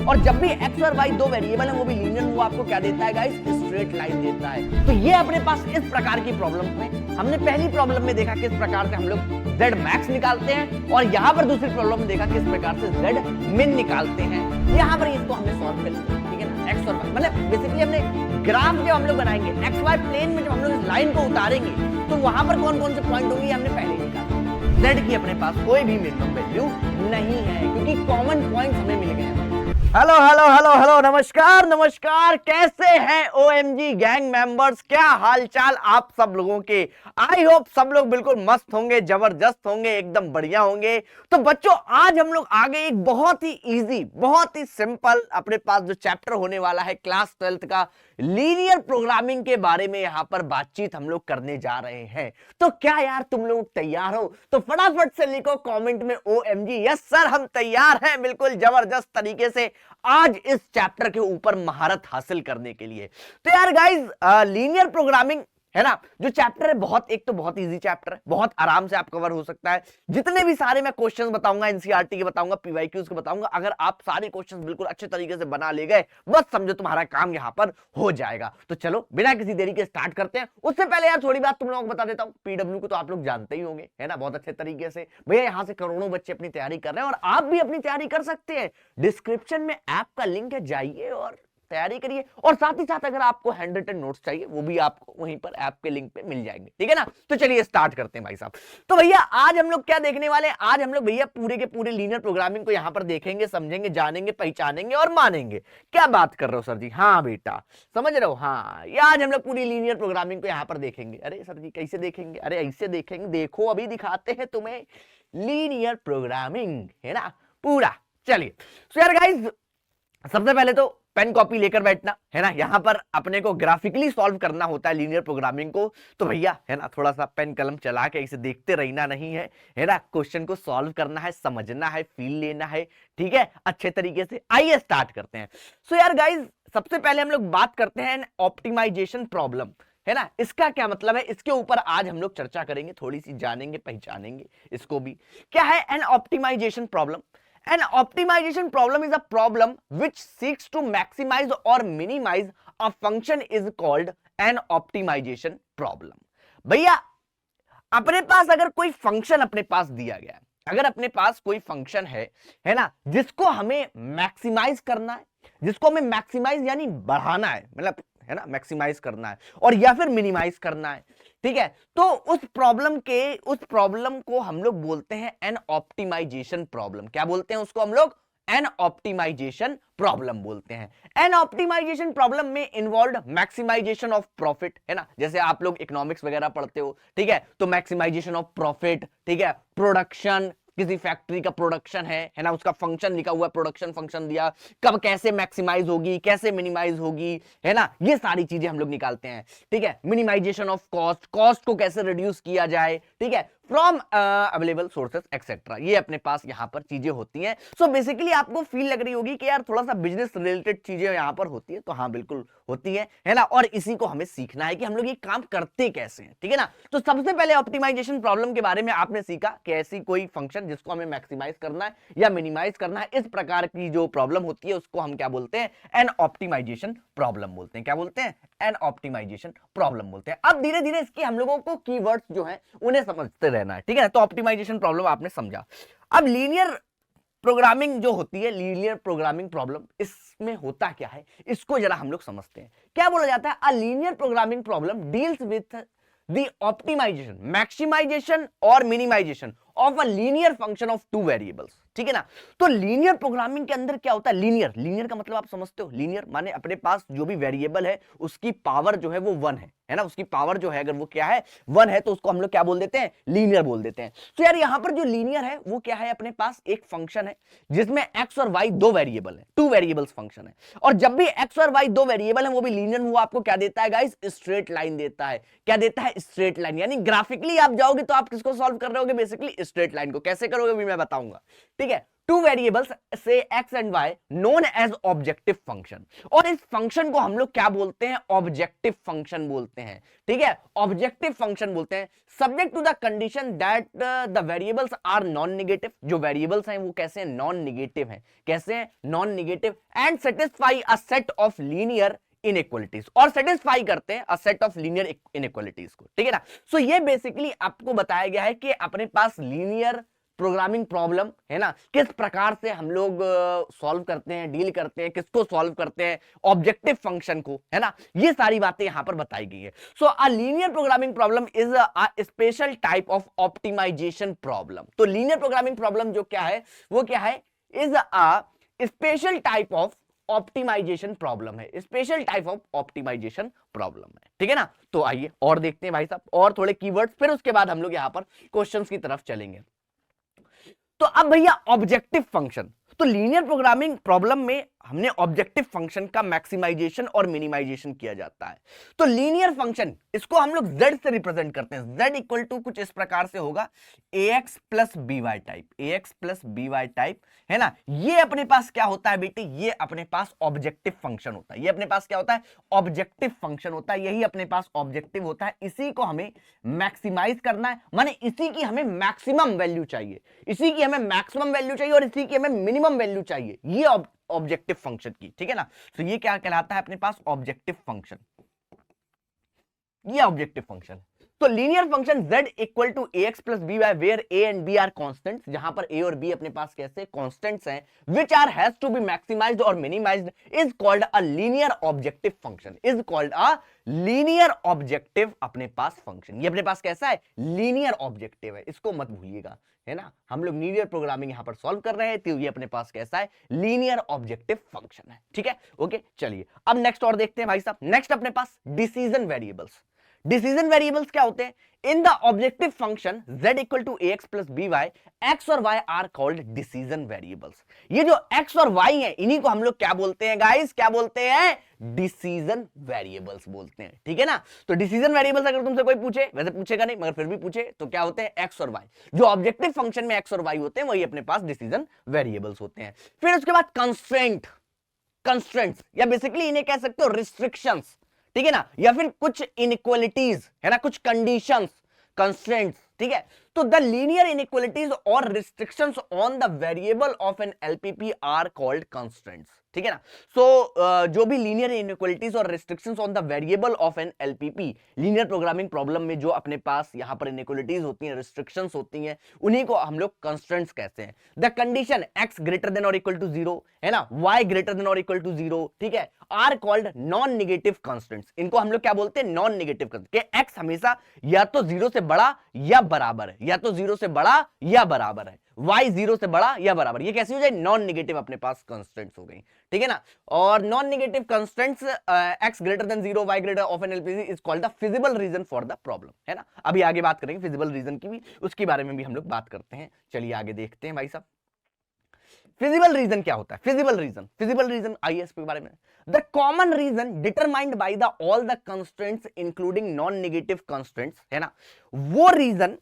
और जब भी एक्स और वाई दो वेरिएबल है वो भी लीनियर, वो आपको क्या देता है गाइस, स्ट्रेट लाइन देता है। तो ये अपने पास इस प्रकार की प्रॉब्लम में हमने पहली प्रॉब्लम में देखा किस प्रकार से हम लोग z मैक्स निकालते हैं, और यहाँ पर दूसरी प्रॉब्लम में देखा किस प्रकार से z मिन निकालते हैं। यहाँ पर इसको हमने सॉल्व कर लिया, ठीक है ना, एक्स और वाई मतलब बेसिकली हमने ग्राफ जब हम लोग बनाएंगे एक्स वाई प्लेन में, जब हम लोग इस लाइन को उतारेंगे तो वहां पर कौन कौन से पॉइंट होंगे हमने पहले ही निकाला। z की अपने पास कोई भी मिनिमम वैल्यू नहीं है क्योंकि कॉमन पॉइंट हमें मिल गए हैं। हेलो हेलो हेलो हेलो, नमस्कार नमस्कार, कैसे हैं ओएमजी गैंग मेंबर्स, क्या हालचाल आप सब लोगों के। आई होप सब लोग बिल्कुल मस्त होंगे, जबरदस्त होंगे, एकदम बढ़िया होंगे। तो बच्चों आज हम लोग आगे एक बहुत ही इजी, बहुत ही सिंपल अपने पास जो चैप्टर होने वाला है क्लास 12th का लीनियर प्रोग्रामिंग के बारे में यहाँ पर बातचीत हम लोग करने जा रहे हैं। तो क्या यार तुम लोग तैयार हो? तो फटाफट से लिखो कमेंट में ओएमजी यस सर हम तैयार हैं, बिल्कुल जबरदस्त तरीके से आज इस चैप्टर के ऊपर महारत हासिल करने के लिए। तो यार गाइस लीनियर प्रोग्रामिंग है ना जो चैप्टर है बहुत, एक तो बहुत इजी चैप्टर है, बहुत आराम से आप कवर हो सकता है। जितने भी सारे मैं क्वेश्चंस बताऊंगा एनसीईआरटी के बताऊंगा, पीवाईक्यूज के बताऊंगा, अगर आप सारे क्वेश्चंस बिल्कुल अच्छे तरीके से बना ले गए बस समझो तुम्हारा काम यहां पर हो जाएगा। तो चलो बिना किसी देरी के स्टार्ट करते हैं। उससे पहले यार थोड़ी बात तुम लोगों को बता देता हूं, पीडब्ल्यू को तो आप लोग जानते ही होंगे है ना बहुत अच्छे तरीके से। भैया यहां से करोड़ों बच्चे अपनी तैयारी कर रहे हैं और आप भी अपनी तैयारी कर सकते हैं। डिस्क्रिप्शन में ऐप का लिंक है, जाइए और तैयारी करिए। और साथ ही साथ अगर आपको हैंड रिटन नोट्स चाहिए वो भी आपको वहीं पर ऐप के लिंक पे मिल जाएंगे, ठीक है ना। तो चलिए स्टार्ट करते हैं भाई साहब। तो भैया आज हम लोग क्या देखने वाले हैं, आज हम लोग भैया पूरे के पूरे लीनियर प्रोग्रामिंग को यहां पर देखेंगे, समझेंगे, जानेंगे, पहचानेंगे और मानेंगे। क्या बात कर रहे हो सर जी? हाँ बेटा समझ रहे हो, हाँ ये आज हम लोग पूरी लीनियर प्रोग्रामिंग को यहां पर देखेंगे। अरे सर जी कैसे देखेंगे? अरे ऐसे देखेंगे, देखो अभी दिखाते हैं तुम्हें लीनियर प्रोग्रामिंग है ना पूरा। चलिए सो यार गाइस सबसे पहले तो पेन कॉपी लेकर बैठना है ना, यहां पर अपने को ग्राफिकली सॉल्व करना होता है लीनियर प्रोग्रामिंग को। तो भैया है ना थोड़ा सा पेन कलम चला के इसे देखते रहना नहीं है ना, क्वेश्चन को सॉल्व करना है, समझना है, फील लेना है, ठीक है अच्छे तरीके से। आइए स्टार्ट करते हैं। सो यार गाइस सबसे पहले हम लोग बात करते हैं ऑप्टिमाइजेशन प्रॉब्लम है ना, इसका क्या मतलब है इसके ऊपर आज हम लोग चर्चा करेंगे, थोड़ी सी जानेंगे, पहचानेंगे इसको भी। क्या है an optimization problem? An optimization problem is a problem which seeks to maximize or minimize a function is called an optimization problem। भैया अपने पास अगर कोई फंक्शन अपने पास दिया गया है, अगर अपने पास कोई फंक्शन है ना जिसको हमें मैक्सिमाइज करना है, जिसको हमें मैक्सिमाइज यानी बढ़ाना है, मतलब है ना मैक्सिमाइज करना है और या फिर मिनिमाइज करना है, ठीक है। तो उस प्रॉब्लम को हम लोग बोलते हैं एन ऑप्टिमाइजेशन प्रॉब्लम। क्या बोलते हैं उसको हम लोग? एन ऑप्टिमाइजेशन प्रॉब्लम बोलते हैं। एन ऑप्टिमाइजेशन प्रॉब्लम में इन्वॉल्व मैक्सिमाइजेशन ऑफ प्रॉफिट है ना, जैसे आप लोग इकोनॉमिक्स वगैरह पढ़ते हो, ठीक है, तो मैक्सिमाइजेशन ऑफ प्रॉफिट, ठीक है, प्रोडक्शन, किसी फैक्ट्री का प्रोडक्शन है ना, उसका फंक्शन लिखा हुआ, प्रोडक्शन फंक्शन दिया, कब कैसे मैक्सिमाइज होगी, कैसे मिनिमाइज होगी, है ना, ये सारी चीजें हम लोग निकालते हैं, ठीक है। मिनिमाइजेशन ऑफ कॉस्ट, कॉस्ट को कैसे रिड्यूस किया जाए, ठीक है, फ्रॉम अवेलेबल सोर्सेस एक्सेट्रा, ये अपने पास यहां पर चीजें होती हैं। सो बेसिकली आपको फील लग रही होगी कि यार थोड़ा सा बिजनेस रिलेटेड चीजें यहां पर होती है, तो हाँ बिल्कुल होती है ना, और इसी को हमें सीखना है कि हम लोग ये काम करते कैसे हैं, ठीक है ना। तो सबसे पहले ऑप्टिमाइजेशन प्रॉब्लम के बारे में आपने सीखा कि ऐसी कोई फंक्शन जिसको हमें मैक्सिमाइज करना है या मिनिमाइज करना है, इस प्रकार की जो प्रॉब्लम होती है उसको हम क्या बोलते हैं? एन ऑप्टिमाइजेशन प्रॉब्लम बोलते हैं। क्या बोलते हैं? एन ऑप्टिमाइजेशन प्रॉब्लम बोलते हैं। अब धीरे धीरे इसके हम लोगों को कीवर्ड्स जो हैं उन्हें समझते रहना है, ठीक है। तो ऑप्टिमाइजेशन प्रॉब्लम आपने समझा। अब लीनियर प्रोग्रामिंग जो होती है, लीनियर प्रोग्रामिंग प्रॉब्लम, इसमें होता क्या है इसको जरा हम लोग समझते हैं। क्या बोला जाता है? A linear programming problem deals with the optimisation, maximisation और minimisation of a linear function of two variables, ठीक है ना। तो लीनियर प्रोग्रामिंग के अंदर क्या होता है? लीनियर का मतलब आप समझते हो, लीनियर माने अपने पास जो भी वेरिएबल है उसकी पावर जो है वो 1 है ना, उसकी पावर जो है अगर वो क्या है 1 है तो उसको हम लोग क्या बोल देते हैं? लीनियर बोल देते हैं। तो यार यहां पर जो लीनियर है वो क्या है? अपने पास एक फंक्शन है जिसमें एक्स और वाई दो वेरिएबल है, टू वेरिएबल्स फंक्शन है, और जब भी एक्स और वाई दो वेरिएबल है वो भी लीनियर, वो आपको क्या देता है गाइस? स्ट्रेट लाइन देता है। क्या देता है? Straight line. यानी ग्राफिकली आप जाओगे तो आप किसको सॉल्व कर रहे होगे? बेसिकली स्ट्रेट लाइन को कैसे करोगे भी मैं बताऊंगा, ठीक है। टू वेरिएबल्स से x and y known as objective function, और इस फंक्शन को हम लोग क्या बोलते हैं, ऑब्जेक्टिव फंक्शन बोलते हैं, ठीक है, ऑब्जेक्टिव फंक्शन बोलते हैं। Subject to the condition that the variables are non negative, जो वेरिएबल्स हैं वो कैसे हैं, नॉन नेगेटिव हैं, कैसे हैं, non negative, and satisfy a set of linear inequalities, और सेटिस्फाई करते हैं a set of linear inequalities को, ठीक है ना। सो ये बेसिकली आपको बताया गया है कि अपने पास लीनियर प्रोग्रामिंग प्रॉब्लम है ना, किस प्रकार से हम लोग सॉल्व करते हैं, डील करते हैं, किसको सॉल्व करते हैं, ऑब्जेक्टिव फंक्शन को, है ना, ये सारी बातें यहां पर बताई गई है। So a linear programming problem is a special type of optimisation problem. तो लीनियर प्रोग्रामिंग प्रॉब्लम जो क्या है, वो क्या है, is a special type of optimisation problem है, special type of optimisation problem है, ठीक है ना। तो आइए और देखते हैं भाई साहब और थोड़े कीवर्ड्स, फिर उसके बाद हम लोग यहां पर क्वेश्चंस की तरफ चलेंगे। तो अब भैया ऑब्जेक्टिव फंक्शन, तो लीनियर प्रोग्रामिंग प्रॉब्लम में हमने ऑब्जेक्टिव फंक्शन का मैक्सिमाइजेशन और मिनिमाइजेशन किया जाता है। तो लीनियर फंक्शन इसको हम लोग z से रिप्रेजेंट करते हैं, z इक्वल टू कुछ इस प्रकार से होगा ax plus b y type, ax plus b y type, है ना। ये अपने पास क्या होता है बेटे, ये अपने पास ऑब्जेक्टिव फंक्शन होता है, ये अपने पास क्या होता है, ऑब्जेक्टिव फंक्शन होता है, यही अपने पास ऑब्जेक्टिव होता है। इसी को हमें मैक्सिमाइज करना है, माने इसी की हमें मैक्सिमम वैल्यू चाहिए, इसी की हमें मैक्सिमम वैल्यू चाहिए और इसी की हमें मिनिमम वैल्यू चाहिए, ये ऑब्जेक्टिव फंक्शन की, ठीक है ना। तो ये क्या कहलाता है अपने पास, ऑब्जेक्टिव फंक्शन, ये ऑब्जेक्टिव फंक्शन। तो linear function z equal to ax plus b y where a and b are constants, जहां पर a और b अपने पास कैसे कांस्टेंट्स हैं, which are has to be maximized और minimized is called a linear objective function, is called a linear objective अपने पास function. ये अपने पास कैसा है, लीनियर ऑब्जेक्टिव है, इसको मत भूलिएगा, है ना। हम लोग लीनियर प्रोग्रामिंग यहां पर सॉल्व कर रहे हैं, तो ये अपने पास कैसा है, लीनियर ऑब्जेक्टिव फंक्शन है, ठीक है, ओके। चलिए अब नेक्स्ट और देखते हैं भाई साहब। नेक्स्ट अपने पास डिसीजन वेरिएबल्स। डिसीजन वेरिएबल्स क्या होते हैं, in the objective function z equal to ax plus b y, x और y are called decision variables. ये जो x और y है इन्हीं को हम लोग क्या बोलते हैं गाइस, क्या बोलते हैं, डिसीजन वेरिएबल्स बोलते हैं, ठीक है ना। तो डिसीजन वेरिएबल्स अगर तुमसे कोई पूछे, वैसे पूछेगा नहीं मगर फिर भी पूछे, तो क्या होते हैं, x और y। जो ऑब्जेक्टिव फंक्शन में x और y होते हैं वही अपने पास डिसीजन वेरिएबल्स होते हैं। फिर उसके बाद कंस्ट्रेंट, कंस्ट्रेंट्स या बेसिकली इन्हें कह सकते हो रिस्ट्रिक्शंस, ठीक है ना, या फिर कुछ इनइक्वालिटीज, है ना, कुछ कंडीशंस, कंस्ट्रेंट्स, ठीक है। तो द लीनियर इनइक्वालिटीज और restrictions on the variable of an LPP are called constraints, ठीक है ना। सो जो भी लीनियर इनइक्वालिटीज और restrictions on the variable of an LPP, linear programming problem में जो अपने पास यहां पर इनइक्वालिटीज होती हैं, रिस्ट्रिक्शंस होती हैं, उन्हीं को हम लोग कंस्ट्रेंट्स कहते हैं। The condition x greater than और इक्वल टू 0, है ना, y ग्रेटर देन और इक्वल टू 0, ठीक है, are called non negative constraints. इनको हम लोग क्या बोलते हैं, नॉन नेगेटिव कंस्ट्रेंट, कि x हमेशा या तो 0 से बड़ा या बराबर है, या तो 0 से बड़ा या बराबर है, y 0 से बड़ा या बराबर, ये कैसी हो जाए, नॉन नेगेटिव अपने पास कंस्ट्रेंट्स हो गई, ठीक है ना। और non negative constraints x greater than 0, y greater of an LPC is called the feasible region for the problem, है ना। अभी आगे बात करेंगे फिजिबल रीजन की भी, उसके बारे में भी हम लोग बात करते हैं। चलिए आगे देखते हैं भाई साहब, फिजिबल रीजन क्या होता है। फिजिबल रीजन, फिजिबल रीजन आइए इसके बारे में। The common region determined by the all the constraints including non negative constraints, है ना, वो रीजन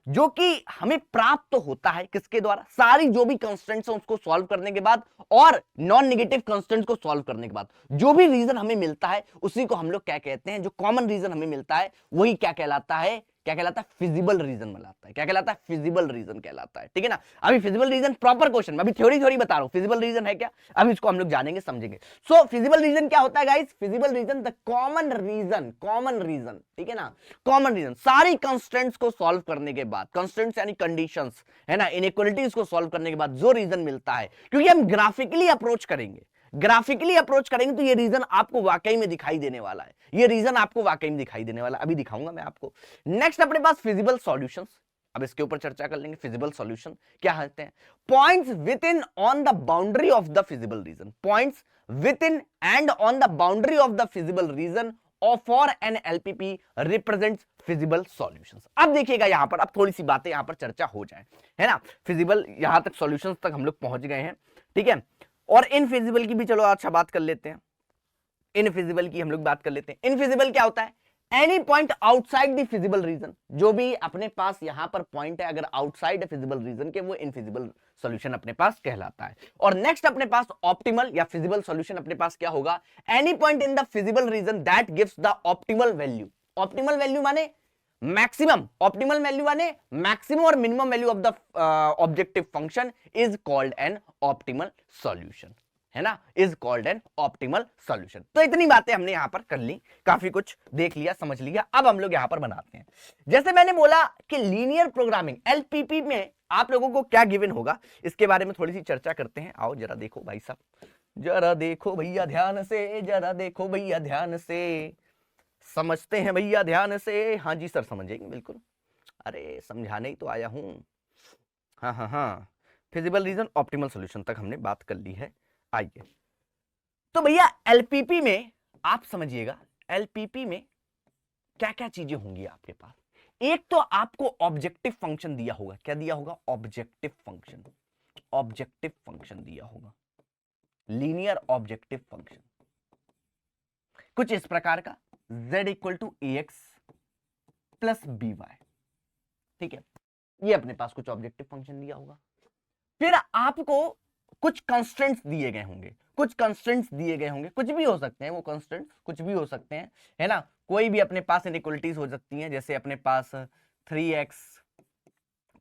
जो कि हमें प्राप्त तो होता है किसके द्वारा, सारी जो भी कंस्ट्रेंट्स हैं उसको सॉल्व करने के बाद और नॉन नेगेटिव कंस्ट्रेंट्स को सॉल्व करने के बाद जो भी रीजन हमें मिलता है उसी को हम लोग क्या कहते हैं, जो कॉमन रीजन हमें मिलता है वही क्या कहलाता है, क्या कहलाता है, फिजिबल रीजन कहलाता है। क्या कहलाता है, फिजिबल रीजन कहलाता है, ठीक है ना। अभी फिजिबल रीजन प्रॉपर क्वेश्चन में, अभी थ्योरी बता रहा हूं, फिजिबल रीजन है क्या, अभी इसको हम लोग जानेंगे समझेंगे। सो फिजिबल रीजन क्या होता है guys, feasible region the common region, common region, ठीक है ना, कॉमन रीजन सारी कंस्ट्रेंट्स को सॉल्व करने के बाद, कंस्ट्रेंट्स यानी कंडीशंस, है ना, इनइक्वालिटीज को सॉल्व करने के बाद जो रीजन मिलता है, क्योंकि हम ग्राफिकली अप्रोच करेंगे, ग्राफिकली अप्रोच करेंगे तो ये रीजन आपको वाकई में दिखाई देने वाला है, ये रीजन आपको वाकई में दिखाई देने वाला है, अभी दिखाऊंगा मैं आपको। नेक्स्ट अपने पास फिजिबल सॉल्यूशंस, अब इसके ऊपर चर्चा कर लेंगे। फिजिबल सॉल्यूशन क्या होते हैं, points within on the boundary of the feasible region, points within and on the boundary of the feasible region और for an LPP represents feasible solutions. अब देखिएगा यहां पर, अब थोड़ी सी बातें यहां पर चर्चा हो जाए, है ना, फिजिबल यहां तक सॉल्यूशंस तक हम लोग पहुंच गए हैं, ठीक है। और इनफिजिबल की भी चलो अच्छा बात कर लेते हैं, इनफिजिबल की हम लोग बात कर लेते हैं। इनफिजिबल क्या होता है, any point outside the feasible reason, जो भी अपने पास यहां पर पॉइंट है अगर आउटसाइड फिजिबल रीजन के, वो इनफिजिबल सॉल्यूशन अपने पास कहलाता है। और नेक्स्ट अपने पास ऑप्टिमल या फिजिबल सॉल्यूशन अपने पास क्या होगा, any point in the feasible reason that gives the optimal value. Optimal value माने मैक्सिमम, ऑप्टिमल वैल्यू माने मैक्सिमम और minimum value of the objective function is called an optimal solution, है ना, is called an optimal solution. तो इतनी बातें हमने यहां पर कर ली, काफी कुछ देख लिया, समझ लिया। अब हम लोग यहां पर बनाते हैं, जैसे मैंने बोला कि लीनियर प्रोग्रामिंग एलपीपी में आप लोगों को क्या गिवन होगा, इसके बारे में थोड़ी सी चर्चा करते हैं। आओ जरा देखो भाई साहब, जरा देखो भैया ध्यान से, जरा देखो भैया ध्यान से, समझते हैं भैया ध्यान से। हाँ जी सर समझेंगे बिल्कुल, अरे समझाने ही तो आया हूं। हाँ हाँ हाँ, फिजिबल रीजन ऑप्टिमल सॉल्यूशन तक हमने बात कर ली है। आइए, तो भैया एलपीपी में आप समझिएगा, एलपीपी में क्या क्या चीजें होंगी आपके पास। एक तो आपको ऑब्जेक्टिव फंक्शन दिया होगा, क्या दिया होगा, ऑब्जेक्टिव फंक्शन, ऑब्जेक्टिव फंक्शन दिया होगा, लीनियर ऑब्जेक्टिव फंक्शन कुछ इस प्रकार का, z equal to a x plus b y, ठीक है, ये अपने पास कुछ ऑब्जेक्टिव फंक्शन दिया होगा। फिर आपको कुछ कंस्ट्रेंट्स दिए गए होंगे, कुछ कंस्ट्रेंट्स दिए गए होंगे, कुछ भी हो सकते हैं वो कंस्ट्रेंट्स, कुछ भी हो सकते हैं, है ना, कोई भी अपने पास इनइक्वलिटीज हो सकती हैं, जैसे अपने पास 3x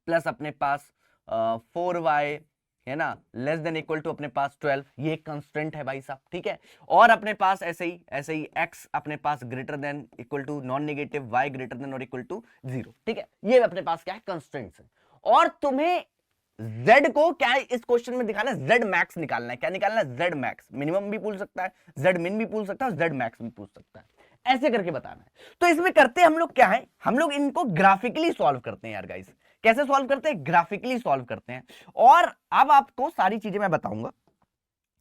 प्लस अपने पास 4y, है ना, लेस देन इक्वल टू अपने पास 12, ये एक कंस्ट्रेंट है भाई साहब, ठीक है। और अपने पास ऐसे ही x अपने पास greater than equal to non negative y greater than और इक्वल टू 0, ठीक है, ये अपने पास क्या है, कंस्ट्रेंट्स है। और तुम्हें z को क्या है इस क्वेश्चन में दिखाना है, z मैक्स निकालना है। क्या निकालना है, z मैक्स, मिनिमम भी पूछ सकता है, z मिन भी पूछ सकता है, z मैक्स भी पूछ सकता है, ऐसे करके बताना है। तो इसमें करते हम लोग क्या है, हम लोग इनको ग्राफिकली सॉल्व करते हैं यार गाइस। कैसे सॉल्व करते हैं, ग्राफिकली सॉल्व करते हैं। और अब आपको सारी चीजें मैं बताऊंगा,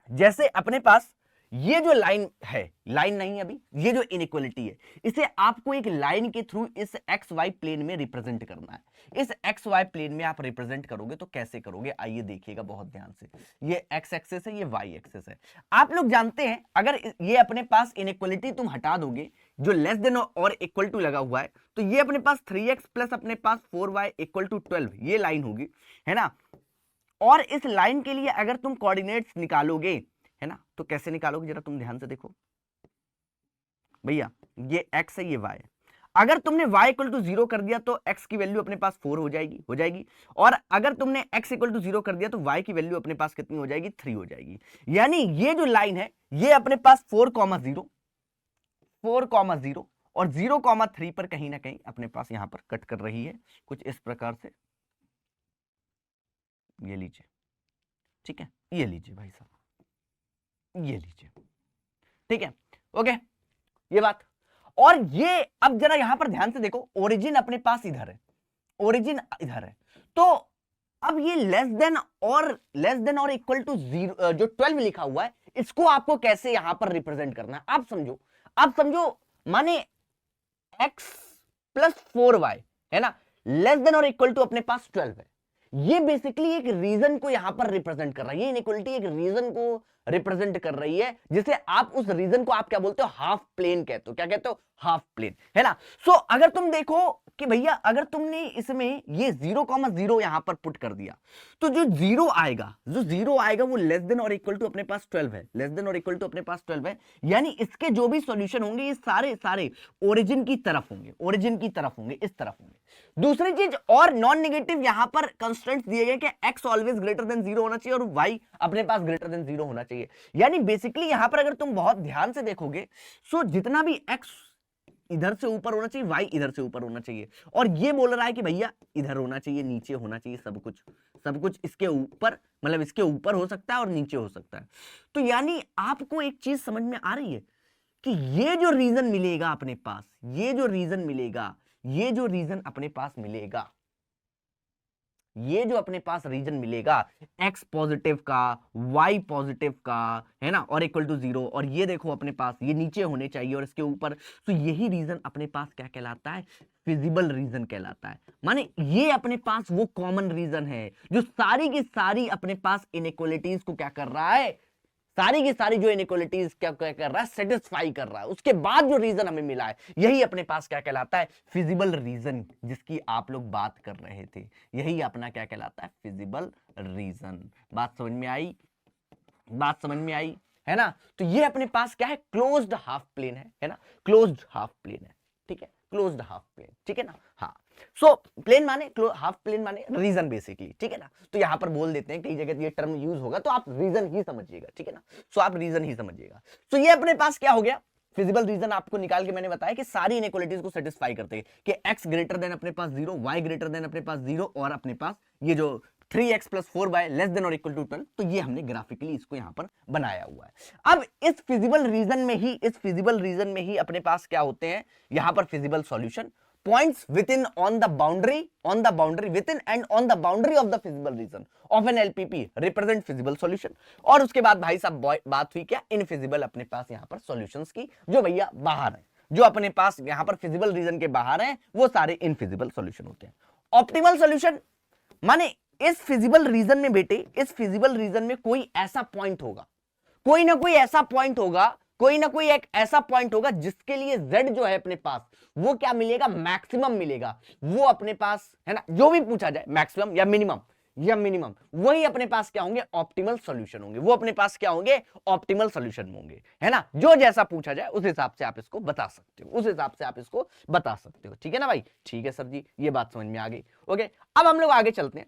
जैसे अपने पास ये जो लाइन है, लाइन नहीं अभी, ये जो इनइक्वालिटी है, इसे आपको एक लाइन के थ्रू इस एक्स वाई प्लेन में रिप्रेजेंट करना है। इस एक्स वाई प्लेन में आप रिप्रेजेंट करोगे तो कैसे करोगे, आइए देखिएगा बहुत ध्यान से। ये एक्स एक्सेस है, ये वाई एक्सेस है। आप लोग जानते हैं अगर ये अपने पास इनइक्वालिटी तुम हटा दोगे, जो लेस देन और इक्वल टू लगा हुआ है, तो ये अपने पास 3x प्लस अपने पास 4y इक्वल टू 12 ये लाइन होगी, है ना। और इस लाइन के लिए अगर तुम कोऑर्डिनेट्स निकालोगे, है ना, तो कैसे निकालोगे जरा तुम ध्यान से देखो भैया, ये x है, ये y है। अगर तुमने y इक्वल टू 0 कर दिया तो x की वैल्यू अपने पास 4 हो जाएगी। और अगर तुमने x इक्वल टू 0 कर दिया तो y की वैल्यू अपने पास कितनी हो जाएगी, 3 हो जाएगी। यानी ये जो लाइन है ये अपने पास 4,0 और 0,3 पर कहीं ना कहीं अपने पास यहां पर कट कर रही है, कुछ इस प्रकार से। ये लीजिए, ठीक है, ये लीजिए भाई साहब, ये लीजिए, ठीक है, ओके, ये बात। और ये अब जरा यहां पर ध्यान से देखो, ओरिजिन अपने पास इधर है, ओरिजिन इधर है, तो अब ये लेस देन और इक्वल टू 0 जो 12 लिखा हुआ है, इसको आपको कैसे यहां पर रिप्रेजेंट करना है, आप समझो, माने x प्लस 4y, है ना, लेस देन और इक्वल टू अपने पास 12 है। ये बेसिकली एक रीजन को यहां पर रिप्रेजेंट कर रहा है, ये इनइक्वालिटी एक रीजन को रिप्रेजेंट कर रही है, जिसे आप उस रीजन को आप क्या बोलते हो, हाफ प्लेन कहते हो। क्या कहते हो, हाफ प्लेन, है ना। सो अगर तुम देखो कि भैया अगर तुमने इसमें ये 0,0 यहां पर पुट कर दिया, तो जो जीरो आएगा वो लेस देन और इक्वल टू अपने पास 12 है, लेस देन और इक्वल टू अपने पास 12 है। यानी इसके जो भी सॉल्यूशन होंगे ये सारे ओरिजिन की तरफ होंगे, इस तरफ होंगे। दूसरी चीज, और नॉन नेगेटिव यहां पर कंस्ट्रेंट्स दिए गए कि x ऑलवेज ग्रेटर देन 0 होना चाहिए और y अपने पास ग्रेटर देन 0 होना चाहिए। यानी बेसिकली यहां पर अगर तुम बहुत ध्यान से देखोगे, सो जितना भी x इधर से ऊपर होना चाहिए, y इधर से ऊपर होना चाहिए। और ये बोल रहा है कि भैया इधर होना चाहिए, नीचे होना चाहिए, सब कुछ इसके ऊपर, मतलब इसके ऊपर हो सकता है और नीचे हो सकता है। तो यानी आपको एक चीज समझ में आ रही है कि ये जो रीजन मिलेगा अपने पास, ये जो रीजन अपने पास मिलेगा, ये जो अपने पास रीजन मिलेगा x पॉजिटिव का, y पॉजिटिव का, है ना, और इक्वल टू 0, और ये देखो अपने पास ये नीचे होने चाहिए और इसके ऊपर, तो यही रीजन अपने पास क्या कहलाता है, फिजिबल रीजन कहलाता है। माने ये अपने पास वो कॉमन रीजन है जो सारी की सारी अपने पास इनइक्वालिटीज को क्या कर रहा है, सारी की सारी जो इनइक्वालिटीज क्या क्या कर रहा है, सेटिस्फाई कर रहा है। उसके बाद जो रीजन हमें मिला है यही अपने पास क्या कहलाता है, फिजिबल रीजन, जिसकी आप लोग बात कर रहे थे। यही अपना क्या कहलाता है, फिजिबल रीजन। बात समझ में आई, बात समझ में आई है ना। तो ये अपने पास क्या है, क्लोज्ड हाफ प्लेन है ना, क्लोज्ड हाफ प्लेन है, ठीक है, क्लोज्ड हाफ प्लेन, ठीक है ना। हाँ, सो प्लेन माने हाफ प्लेन माने रीजन बेसिकली, ठीक है ना। तो यहां पर बोल देते हैं, कई जगह ये टर्म यूज होगा तो आप रीजन ही समझिएगा, ठीक है ना। सो आप रीजन ही समझिएगा। सो ये अपने पास क्या हो गया, फिजिबल रीजन आपको निकाल के मैंने बताया कि सारी इनइक्वालिटीज को सेटिस्फाई करते हैं कि x ग्रेटर देन अपने पास 0, y ग्रेटर देन अपने पास 0 और अपने पास ये जो 3x + 4y लेस देन और इक्वल टू 12। तो ये हमने ग्राफिकली इसको यहां पर बनाया हुआ है। अब इस फिजिबल रीजन में ही अपने पास क्या होते हैं, यहां पर feasible solution, points within on the boundary within and on the boundary of the feasible region of an LPP represent feasible solution। और उसके बाद भाई साहब बात हुई क्या, इनफिजिबल अपने पास यहां पर सॉल्यूशंस की, जो भैया बाहर है, जो अपने पास यहां पर फिजिबल रीजन के बाहर हैं, वो सारे इनफिजिबल सॉल्यूशन होते हैं। ऑप्टिमल सॉल्यूशन माने इस फिजिबल रीजन में बेटे, इस फिजिबल रीजन में कोई ऐसा पॉइंट होगा, कोई ना कोई ऐसा पॉइंट होगा, कोई ना कोई एक ऐसा पॉइंट होगा जिसके लिए z जो है अपने पास वो क्या मिलेगा, मैक्सिमम मिलेगा। वो अपने पास है ना, जो भी पूछा जाए मैक्सिमम या मिनिमम वही अपने पास क्या होंगे, ऑप्टिमल सॉल्यूशन होंगे। वो अपने पास क्या होंगे, ऑप्टिमल सॉल्यूशन होंगे, है ना। जो जैसा पूछा जाए उस हिसाब से आप इसको बता सकते हो, उस हिसाब से आप इसको बता सकते हो, ठीक है ना भाई। ठीक है सर जी, ये बात समझ में आ गई। ओके, अब हम लोग आगे चलते हैं।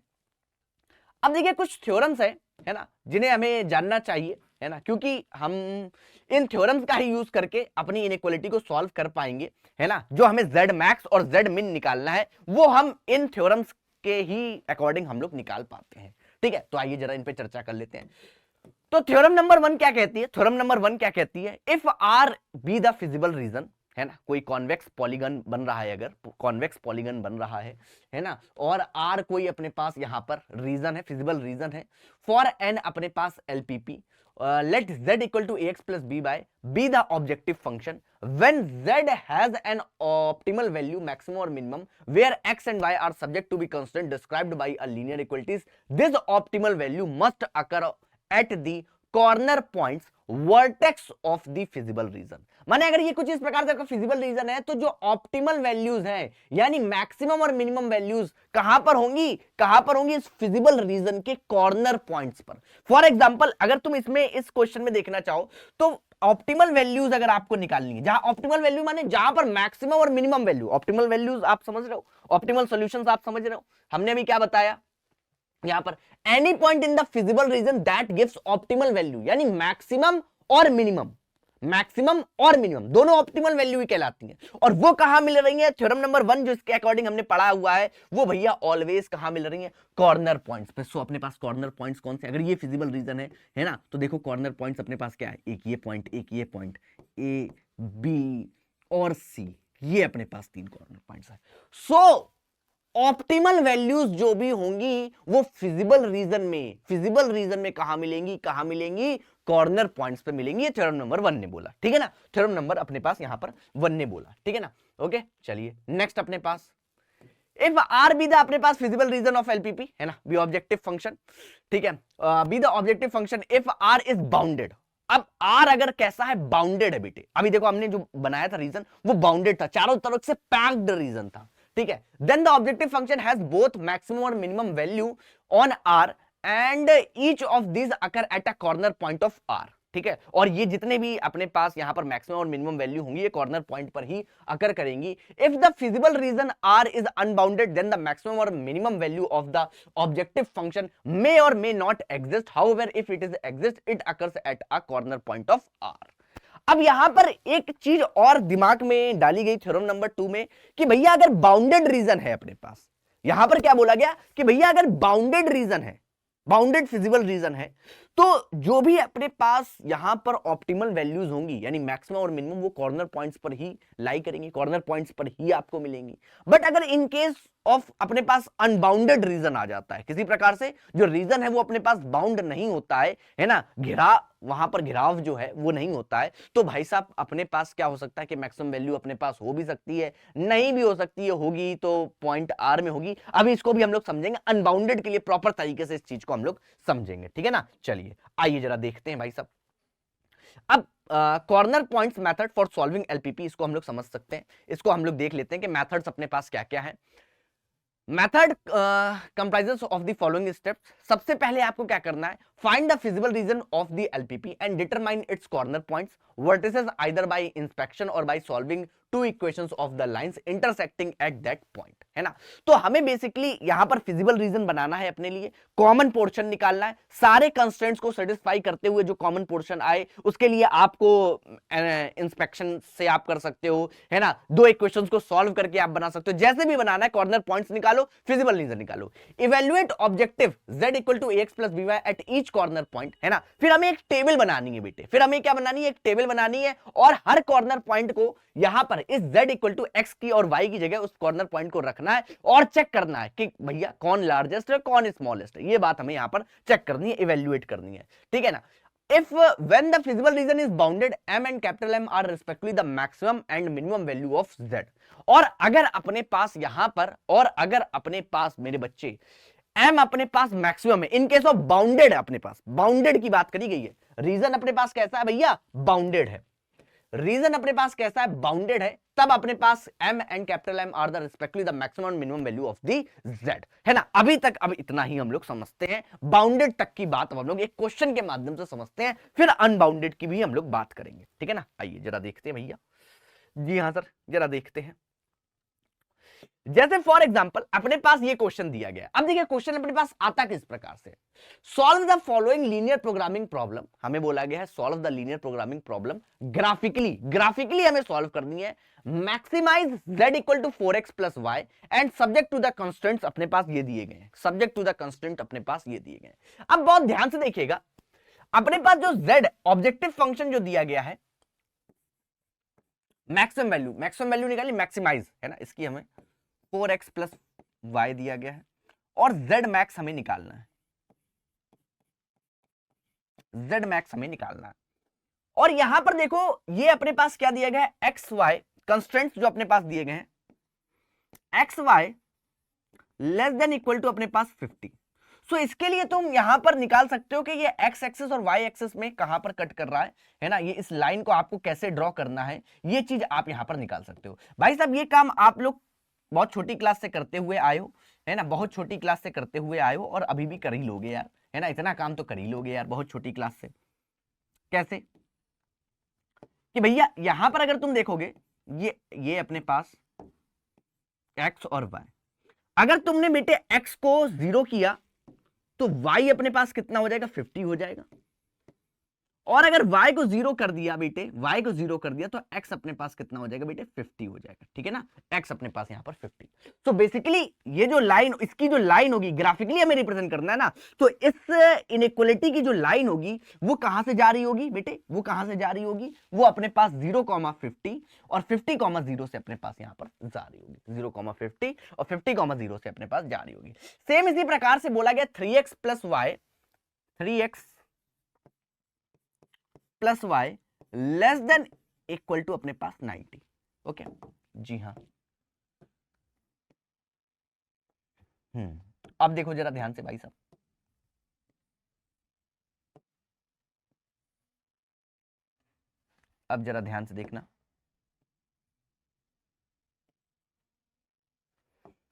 अब देखिए कुछ थ्योरम्स है ना, जिन्हें हमें जानना चाहिए, है ना, क्योंकि हम इन थ्योरम्स का ही यूज करके अपनी इनइक्वालिटी को सॉल्व कर पाएंगे, है ना। जो हमें z मैक्स और z मिन निकालना है वो हम इन थ्योरम्स के ही अकॉर्डिंग हम लोग निकाल पाते हैं, ठीक है। तो आइए जरा इन पे चर्चा कर लेते हैं। तो थ्योरम नंबर 1 क्या कहती है, थ्योरम नंबर 1 क्या कहती है, if r be the feasible reason, है ना, कोई कॉन्वेक्स पॉलीगन बन रहा है, अगर कॉन्वेक्स पॉलीगन बन रहा है ना, और r कोई अपने पास यहां पर रीजन है, फिजिबल रीजन है, फॉर n अपने पास LPP, let z equal to ax plus b by be the objective function when z has an optimal value maximum or minimum where x and y are subject to be constant described by a linear equalities, this optimal value must occur at the corner points vertex of the feasible reason. माने अगर ये कुछ इस प्रकार से feasible region है तो जो ऑप्टिमल वैल्यूज हैं, यानी मैक्सिमम और मिनिमम वैल्यूज कहां पर होंगी, कहां पर होंगी, इस फिजिबल रीजन के कॉर्नर पॉइंट्स पर। फॉर एग्जांपल अगर तुम इसमें इस क्वेश्चन में देखना चाहो तो ऑप्टिमल वैल्यूज अगर आपको निकालनी है, जहां ऑप्टिमल वैल्यू माने जहां पर मैक्सिमम और मिनिमम वैल्यू, ऑप्टिमल वैल्यूज आप समझ रहे हो, ऑप्टिमल सॉल्यूशंस आप समझ रहे हो। हमने अभी क्या बताया यहां पर, any point in the feasible reason that gives optimal value, यानी मैक्सिमम और मिनिमम, मैक्सिमम और मिनिमम दोनों ऑप्टिमल वैल्यू ही कहलाती हैं। और वो कहां मिल रही है, थ्योरम नंबर 1 जो इसके अकॉर्डिंग हमने पढ़ा हुआ है वो भैया ऑलवेज कहां मिल रही है, कॉर्नर पॉइंट्स पे। सो अपने पास कॉर्नर पॉइंट्स कौन से, अगर ये फिजिबल रीजन है ना, तो देखो कॉर्नर पॉइंट्स अपने पास क्या है, एक ये पॉइंट ए बी और सी, ये अपने पास 3 कॉर्नर पॉइंट्स है। सो ऑप्टिमल वैल्यूज जो भी होंगी वो फिजिबल रीजन में कहां मिलेंगी, कॉर्नर पॉइंट्स पे मिलेंगी। ये थ्योरम नंबर 1 ने बोला, ठीक है ना, थ्योरम नंबर अपने पास यहां पर 1 ने बोला, ठीक है ना। ओके, चलिए नेक्स्ट अपने पास, इफ आर बी द अपने पास फिजिबल रीजन ऑफ LPP, है ना, बी ऑब्जेक्टिव फंक्शन, ठीक है, be the objective function if R is bounded. अब आर अगर कैसा है, बाउंडेड है बेटे, अभी देखो हमने जो बनाया था रीजन वो बाउंडेड था, चारों तरफ से पैक्ड रीजन था, ठीक है। Then the objective function has both maximum और minimum value on R and each of these occur at a corner point of R, ठीक है। और ये जितने भी अपने पास यहां पर मैक्सिमम और मिनिमम वैल्यू होंगी ये कॉर्नर पॉइंट पर ही अकर करेंगी। If the feasible region R is unbounded then the maximum और minimum value of the objective function may or may not exist, however if it is exist it occurs at a corner point of R. अब यहां पर एक चीज और दिमाग में डाली गई थ्योरम नंबर 2 में कि भैया अगर बाउंडेड रीजन है अपने पास, यहां पर क्या बोला गया कि भैया अगर बाउंडेड रीजन है, बाउंडेड फिजिबल रीजन है, तो जो भी अपने पास यहां पर ऑप्टिमल वैल्यूज होंगी यानी मैक्सिमम और मिनिमम वो कॉर्नर पॉइंट्स पर ही लाई करेंगी, कॉर्नर पॉइंट्स पर ही आपको मिलेंगी। बट अगर इन केस ऑफ अपने पास अनबाउंडेड रीजन आ जाता है, किसी प्रकार से जो रीजन है वो अपने पास बाउंड नहीं होता है ना, वहां पर घिराव जो है वो नहीं होता है, तो भाई साहब अपने पास क्या हो सकता है कि मैक्सिमम वैल्यू अपने पास हो भी सकती है, नहीं भी हो सकती है, होगी तो पॉइंट आर में होगी। अभी इसको भी हम लोग समझेंगे, अनबाउंडेड के लिए प्रॉपर तरीके से इस चीज को हम लोग समझेंगे, ठीक है ना। चलिए आइए जरा देखते हैं भाई साहब, अब corner points method for solving LPP, इसको हम लोग समझ सकते हैं, इसको हम लोग देख लेते हैं कि मेथड्स अपने पास क्या क्या है। Method comprises of the following steps. सबसे पहले आपको क्या करना है, find the feasible region of the LPP and determine its corner points vertices either by inspection or by solving two equations of the lines intersecting at that point, है ना। तो हमें बेसिकली यहां पर फिजिबल रीजन बनाना है अपने लिए, common portion निकालना है, सारे कंस्ट्रेंट्स को सेटिस्फाई करते हुए जो कॉमन पोर्शन आए उसके लिए आपको इंस्पेक्शन से आप कर सकते हो, है ना, दो इक्वेशंस को सॉल्व करके आप बना सकते हो, जैसे भी बनाना है, कॉर्नर पॉइंट्स निकालो, फिजिबल रीजन निकालो। Evaluate objective z equal to ax plus by at each corner point, है ना। फिर हमें एक टेबल बनानी है बेटे, फिर हमें क्या बनानी है, एक टेबल बनानी है, और हर कॉर्नर पॉइंट को यहां पर इस z इक्वल टू x की और y की जगह उस कॉर्नर पॉइंट को रखना है और चेक करना है कि भैया कौन लार्जेस्ट है कौन स्मॉलेस्ट है, ये बात हमें यहां पर चेक करनी है, इवेल्युएट करनी है, ठीक है ना। If when the feasible region is bounded, m and capital M are respectively the maximum and minimum value of z, और अगर अपने पास यहां पर, और अगर अपने पास मेरे बच्चे m अपने पास मैक्सिमम है, इन केस ऑफ बाउंडेड, अपने पास बाउंडेड की बात करी गई है, रीजन अपने पास कैसा है भैया, बाउंडेड है, रीजन अपने पास कैसा है, बाउंडेड है, तब अपने पास m and capital M are the respectively the maximum and minimum value of the z, है ना। अभी तक अब इतना ही हम लोग समझते हैं, बाउंडेड तक की बात अब हम लोग एक क्वेश्चन के माध्यम से समझते हैं, फिर अनबाउंडेड की भी हम लोग बात करेंगे, ठीक है ना। आइए जरा देखते हैं भैया, जी हाँ सर, जरा देखते हैं। जैसे फॉर एग्जांपल अपने पास ये क्वेश्चन दिया गया, अब देखिए क्वेश्चन अपने पास आता किस प्रकार से, solve the following linear programming problem, हमें बोला गया है solve the linear programming problem graphically, graphically हमें सॉल्व करनी है, maximize z equal to 4x plus y and subject to the constraints अपने पास ये दिए गए हैं, सब्जेक्ट टू द कंस्ट्रेंट अपने पास ये दिए गए हैं। अब बहुत ध्यान से देखिएगा, अपने पास जो z ऑब्जेक्टिव फंक्शन जो दिया गया है, मैक्सिमम वैल्यू निकाली, मैक्सिमाइज, है ना, इसकी हमें 4x प्लस वाई दिया गया है, और z मैक्स हमें निकालना है, z मैक्स हमें निकालना है। और यहां पर देखो ये अपने पास क्या दिया गया है, एक्स वाई कंस्ट्रेंट्स जो अपने पास दिए गए हैं, x y less than equal to अपने पास 50। सो इसके लिए तुम यहां पर निकाल सकते हो कि ये एक्स एक्सिस और वाई एक्सिस में कहां पर कट कर रहा है ना, ये इस लाइन को आपको कैसे ड्रॉ करना है, ये चीज आप यहां पर निकाल सकते हो। भाई साहब ये काम आप लोग बहुत छोटी क्लास से करते हुए आए हो, है ना, बहुत छोटी क्लास से करते हुए आए हो, और अभी भी कर ही लोगे यार, है ना, इतना काम तो कर ही लोगे यार बहुत छोटी क्लास से। कैसे कि भैया यहां पर अगर तुम देखोगे, ये अपने पास x और y, अगर तुमने बेटे x को 0 किया तो y अपने पास कितना हो जाएगा, 50 हो जाएगा, और अगर y को 0 कर दिया बेटे, y को 0 कर दिया तो x अपने पास कितना हो जाएगा बेटे, 50 हो जाएगा, ठीक है ना, x अपने पास यहां पर 50। तो बेसिकली ये जो लाइन, इसकी जो लाइन होगी ग्राफिकली हमें रिप्रेजेंट करना है ना, तो इस इनइक्वालिटी की जो लाइन होगी वो कहां से जा रही होगी बेटे, वो कहां से जा रही होगी, वो अपने पास 0,50 और 50,0 से अपने पास यहां पर जा रही होगी, 0,50 और 50,0 से अपने पास जा रही होगी। सेम इसी प्रकार से बोला गया 3x plus y, 3x plus y less than equal to अपने पास 90। ओके जी हाँ, अब देखो जरा ध्यान से भाई साहब, अब जरा ध्यान से देखना,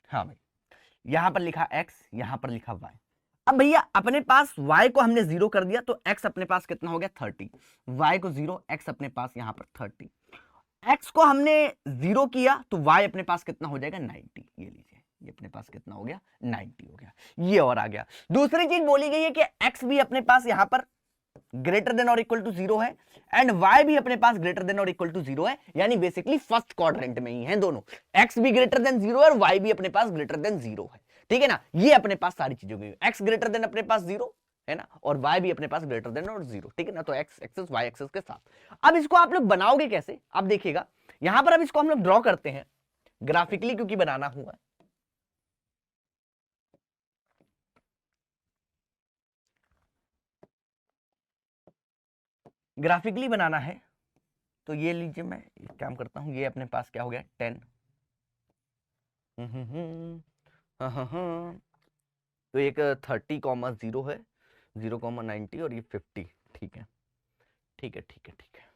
हाँ भाई यहां पर लिखा x, यहां पर लिखा y। अब भैया अपने पास y को हमने 0 कर दिया तो x अपने पास कितना हो गया, 30, y को 0, x अपने पास यहां पर 30, x को हमने 0 किया तो y अपने पास कितना हो जाएगा, 90, ये लीजिए, ये अपने पास कितना हो गया, 90 हो गया, ये और आ गया। दूसरी चीज बोली गई है कि x भी अपने पास यहां पर ग्रेटर देन और इक्वल टू 0 है, एंड y भी अपने पास ग्रेटर देन और इक्वल टू 0 है, यानी बेसिकली फर्स्ट क्वाड्रेंट में ही है दोनों, x भी ग्रेटर देन 0 है और y भी अपने पास ग्रेटर देन 0 है, ठीक है ना। ये अपने पास सारी चीजें गई, x ग्रेटर देन अपने पास 0 है ना, और y भी अपने पास ग्रेटर देन और 0, ठीक है ना, तो x एक्सिस y एक्सिस के साथ। अब इसको आप लोग बनाओगे कैसे, अब देखिएगा यहां पर अब इसको हम लोग ड्रॉ करते हैं ग्राफिकली, क्योंकि बनाना हुआ, ग्राफिकली बनाना है, तो ये लीजिए मैं एक काम करता हूं, ये अपने पास क्या हो गया 10, तो एक 30,0 है, 0,90 और ये 50, ठीक है, ठीक है ठीक है ठीक है।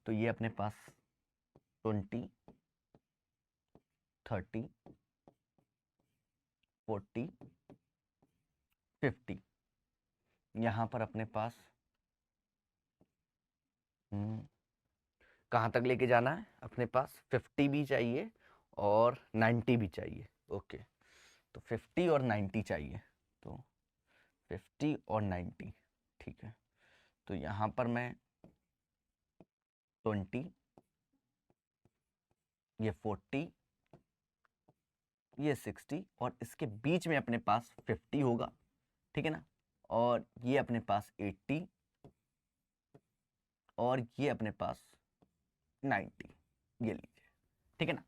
तो ये अपने पास 20, 30, 40, 50, यहां पर अपने पास कहां तक लेके जाना है, अपने पास 50 भी चाहिए और 90 भी चाहिए। ओके, तो 50 और 90 चाहिए, तो 50 और 90, ठीक है। तो यहां पर मैं 20, ये 40, ये 60 और इसके बीच में अपने पास 50 होगा, ठीक है ना। और ये अपने पास 80 और ये अपने पास 90, ये लीजिए, ठीक है ना।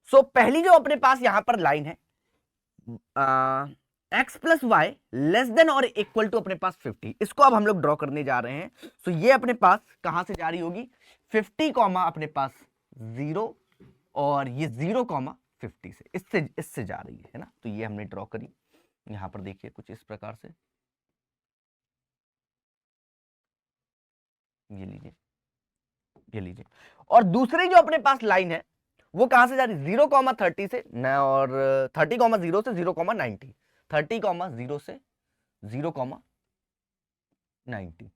सो पहली जो अपने पास यहां पर लाइन है x plus y less than और इक्वल टू अपने पास 50, इसको अब हम लोग ड्रॉ करने जा रहे हैं। सो ये अपने पास कहां से जा रही होगी, 50 कॉमा अपने पास 0 और ये 0 कॉमा 50 से, इससे जा रही है ना। तो ये हमने ड्रॉ करी, यहां पर देखिए कुछ इस प्रकार से, ये लीजिए, ये लीजिए। और दूसरी जो अपने पास लाइन है वो कहां से जा रही है, 0,30 से न, और 30,0 से 0,90, 30,0 से 0,90,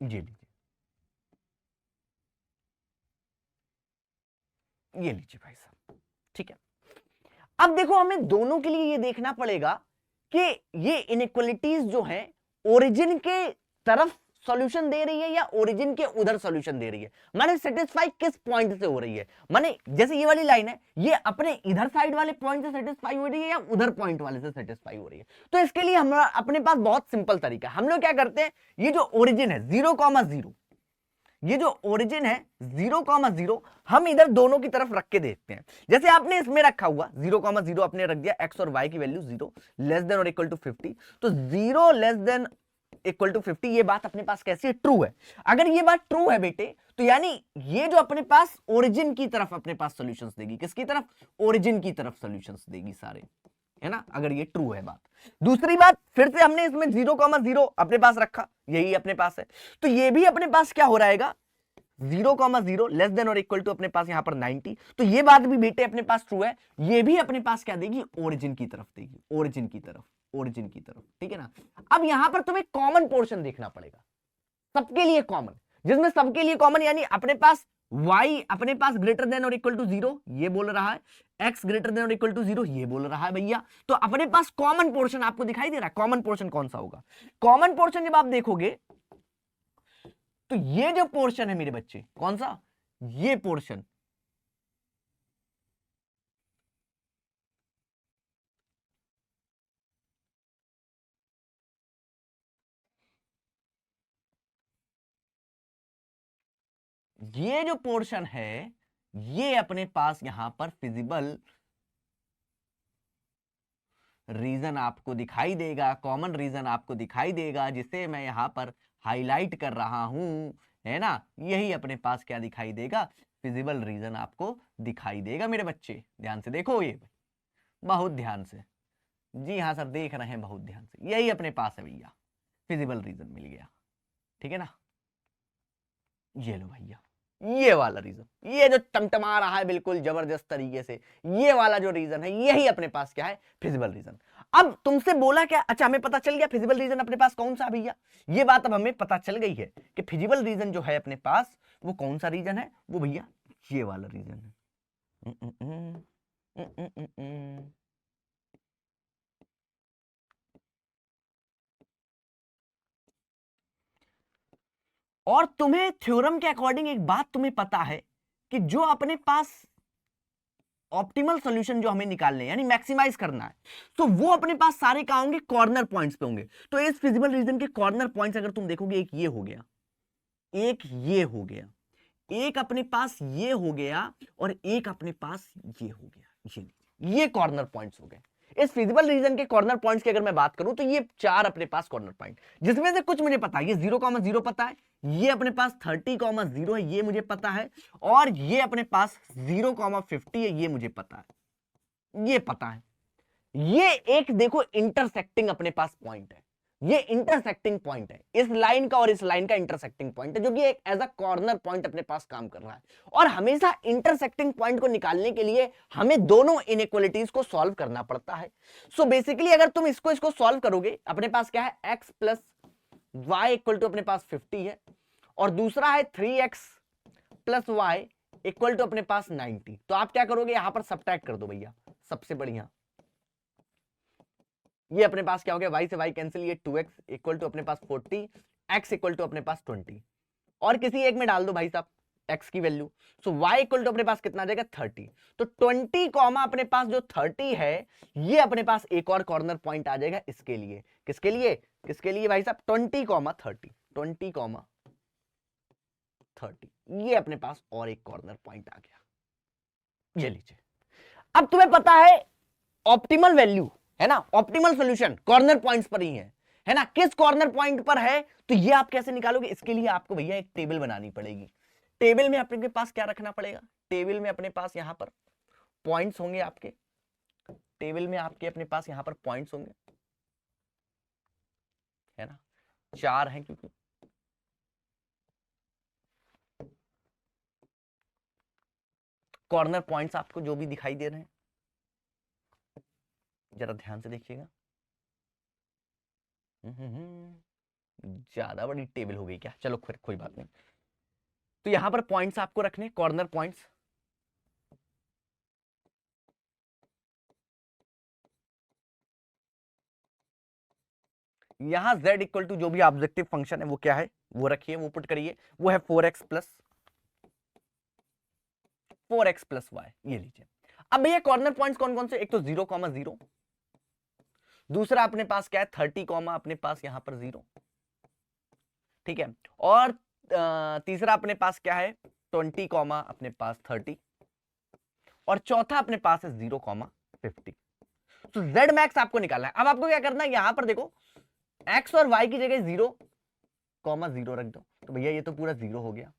ये लीजिए, ये लीजिए भाई साहब, ठीक है। अब देखो हमें दोनों के लिए ये देखना पड़ेगा कि ये इनइक्वालिटीज जो है ओरिजिन के तरफ सॉल्यूशन दे रही है या ओरिजिन के उधर सॉल्यूशन दे रही है, माने सेटिस्फाई किस पॉइंट से हो रही है। माने जैसे ये वाली लाइन है, ये अपने इधर साइड वाले पॉइंट से सेटिस्फाई हो रही है या उधर पॉइंट वाले से सेटिस्फाई हो रही है। तो इसके लिए हमारा अपने पास बहुत सिंपल तरीका है, हम लोग क्या करते हैं, ये जो ओरिजिन है 0,0, ये जो ओरिजिन है 0,0 हम इधर दोनों की तरफ रख के देखते हैं। जैसे आपने इसमें रखा हुआ 0,0 आपने रख दिया, x और y की वैल्यू 0 लेस देन और इक्वल टू 50, तो 0 लेस देन इक्वल टू 50, ये बात अपने पास कैसी है, ट्रू है। अगर ये बात ट्रू है बेटे, तो यानी ये जो अपने पास ओरिजिन की तरफ अपने पास सॉल्यूशंस देगी, किसकी तरफ, ओरिजिन की तरफ सॉल्यूशंस देगी सारे, है ना, अगर ये ट्रू है बात। दूसरी बात, फिर से हमने इसमें 0,0 अपने पास रखा, यही अपने पास है, तो ये भी अपने पास क्या हो रहेगा, 0,0 लेस देन और इक्वल टू अपने पास यहां पर 90, तो ये बात भी बेटे अपने पास ट्रू है, ये भी अपने पास क्या देगी, ओरिजिन की तरफ देगी, ओरिजिन की तरफ, ओरिजिन की तरफ, ठीक है ना। अब यहां पर तुम्हें कॉमन पोर्शन देखना पड़ेगा, सबके लिए कॉमन, जिसमें सबके लिए कॉमन यानी अपने पास y अपने पास ग्रेटर देन और इक्वल टू 0 ये बोल रहा है, x ग्रेटर देन और इक्वल टू 0 ये बोल रहा है भैया। तो अपने पास कॉमन पोर्शन आपको दिखाई दे रहा है, कॉमन पोर्शन कौन सा होगा, कॉमन पोर्शन जब आप देखोगे तो ये जो पोर्शन है मेरे बच्चे, कौन सा, ये पोर्शन, ये जो पोर्शन है ये अपने पास यहां पर फिजिबल रीजन आपको दिखाई देगा, कॉमन रीजन आपको दिखाई देगा, जिसे मैं यहां पर हाईलाइट कर रहा हूं, है ना। यही अपने पास क्या दिखाई देगा, फिजिबल रीजन आपको दिखाई देगा मेरे बच्चे, ध्यान से देखो, ये बहुत ध्यान से, जी हाँ सर देख रहे हैं बहुत ध्यान से, यही अपने पास है भैया, फिजिबल रीजन मिल गया, ठीक है ना। ये लो भैया, ये वाला रीजन, ये जो टमटमा रहा है बिल्कुल जबरदस्त तरीके से, ये वाला जो रीजन है यही अपने पास क्या है, फिजिबल रीजन। अब तुमसे बोला क्या, अच्छा हमें पता चल गया फिजिबल रीजन अपने पास कौन सा भैया, ये बात अब हमें पता चल गई है कि फिजिबल रीजन जो है अपने पास वो कौन सा रीजन है, वो भैया ये वाला रीजन है। और तुम्हें थ्योरम के अकॉर्डिंग एक बात तुम्हें पता है कि जो अपने पास ऑप्टिमल सॉल्यूशन जो हमें निकालने यानी मैक्सिमाइज करना है, तो वो अपने पास सारे कहां होंगे, कॉर्नर पॉइंट्स पे होंगे। तो इस फिजिबल रीजन के कॉर्नर पॉइंट्स अगर तुम देखोगे, एक ये हो गया, एक ये हो गया, एक अपने पास ये हो गया और एक अपने पास ये हो गया, ये कॉर्नर पॉइंट्स हो गए। इस फिजिबल रीजन के कॉर्नर पॉइंट्स की अगर मैं बात करूं तो ये 4 अपने पास कॉर्नर पॉइंट, जिसमें से कुछ मुझे पता है, ये 0,0 पता है, ये अपने पास 30,0 है ये मुझे पता है, और ये अपने पास 0,50 है ये मुझे पता है, ये पता है। ये एक देखो इंटरसेक्टिंग अपने पास पॉइंट है, ये इंटरसेक्टिंग पॉइंट है, इस लाइन का और इस लाइन का इंटरसेक्टिंग पॉइंट है, जो कि एक एज अ कॉर्नर पॉइंट अपने पास काम कर रहा है। और हमेशा इंटरसेक्टिंग पॉइंट को निकालने के लिए हमें दोनों इनइक्वालिटीज को सॉल्व करना पड़ता है। सो बेसिकली अगर तुम इसको सॉल्व करोगे, अपने पास क्या है, x plus y equal to अपने पास 50 है, और दूसरा है 3x plus y equal to अपने पास 90। तो आप क्या करोगे, यहां पर सब्ट्रैक्ट कर दो भैया, सबसे बढ़िया। ये अपने पास क्या हो गया, y से y कैंसिल, ये 2x इक्वल टू अपने पास 40, x इक्वल टू अपने पास 20, और किसी एक में डाल दो भाई साहब x की value. So y equal to अपने पास कितना आ जाएगा, 30। तो 20 कॉमा अपने पास जो 30 है, ये अपने पास एक और कॉर्नर पॉइंट आ जाएगा इसके लिए। किसके लिए, किसके लिए भाई साहब, 20 कॉमा 30, 20 कॉमा 30, ये अपने पास और एक कॉर्नर पॉइंट आ गया। ये लीजिए, अब तुम्हें पता है ऑप्टिमल वैल्यू है ना, ऑप्टिमल सॉल्यूशन कॉर्नर पॉइंट्स पर ही है ना, किस कॉर्नर पॉइंट पर है। तो ये आप कैसे निकालोगे, इसके लिए आपको भैया एक टेबल बनानी पड़ेगी। टेबल में अपने पास क्या रखना पड़ेगा, टेबल में अपने पास यहां पर पॉइंट्स होंगे आपके, टेबल में आपके अपने पास यहां पर पॉइंट्स होंगे, है ना, 4 हैं, क्योंकि कॉर्नर पॉइंट्स आपको जो भी दिखाई दे रहे हैं, जरा ध्यान से देखिएगा। ज्यादा बड़ी टेबल हो गई क्या, चलो फिर कोई बात नहीं। तो यहां पर पॉइंट्स आपको रखने, कॉर्नर पॉइंट्स। यहां z इक्वल टू जो भी ऑब्जेक्टिव फंक्शन है वो क्या है, वो रखिए, वो पुट करिए, वो है 4x प्लस वाई। ये लीजिए। अब भैया कॉर्नर पॉइंट्स कौन कौन से, एक तो 0,0, दूसरा अपने पास क्या है 30 कॉमा अपने पास यहां पर 0, ठीक है, और तीसरा अपने पास क्या है 20 कॉमा अपने पास 30, और चौथा अपने पास है 0,50। तो z मैक्स आपको निकालना है। अब आपको क्या करना है, यहां पर देखो x और y की जगह 0,0 रख दो, तो भैया ये तो पूरा 0 हो गया।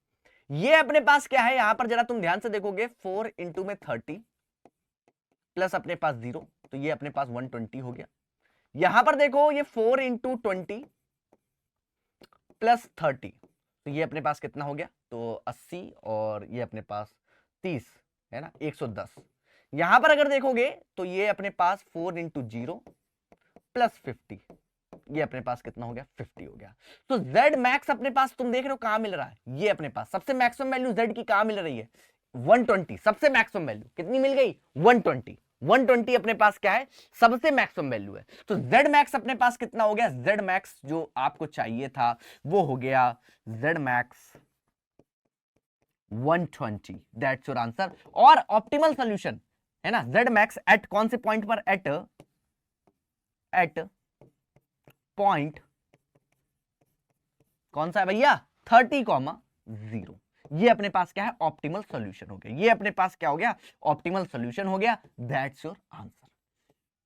ये अपने पास क्या है, यहां पर जरा तुम ध्यान से देखोगे 4 इंटू में 30 प्लस अपने पास 0, तो ये अपने पास 120 हो गया। यहां पर देखो ये 4 इंटू 20 प्लस 30, तो ये अपने पास कितना हो गया, तो 80, और ये अपने पास 30, है ना, 110। यहां पर अगर देखोगे तो ये अपने पास 4 इंटू 0 प्लस 50, ये अपने पास कितना हो गया, 50 हो गया। तो z मैक्स अपने पास तुम देख रहे हो कहां मिल रहा है, ये अपने पास सबसे मैक्सिमम वैल्यू z की कहां मिल रही है, 120। सबसे मैक्सिमम वैल्यू कितनी मिल गई, 120। 120 अपने पास क्या है, सबसे मैक्सिमम वैल्यू है। तो z मैक्स अपने पास कितना हो गया, z मैक्स जो आपको चाहिए था वो हो गया z max 120, that's your answer. और ऑप्टिमल सॉल्यूशन है ना, z मैक्स एट कौन से पॉइंट पर, एट पॉइंट कौन सा है भैया, 30,0। ये अपने पास क्या है, ऑप्टिमल सॉल्यूशन हो गया। ये अपने पास क्या हो गया, ऑप्टिमल सॉल्यूशन हो गया। That's your answer,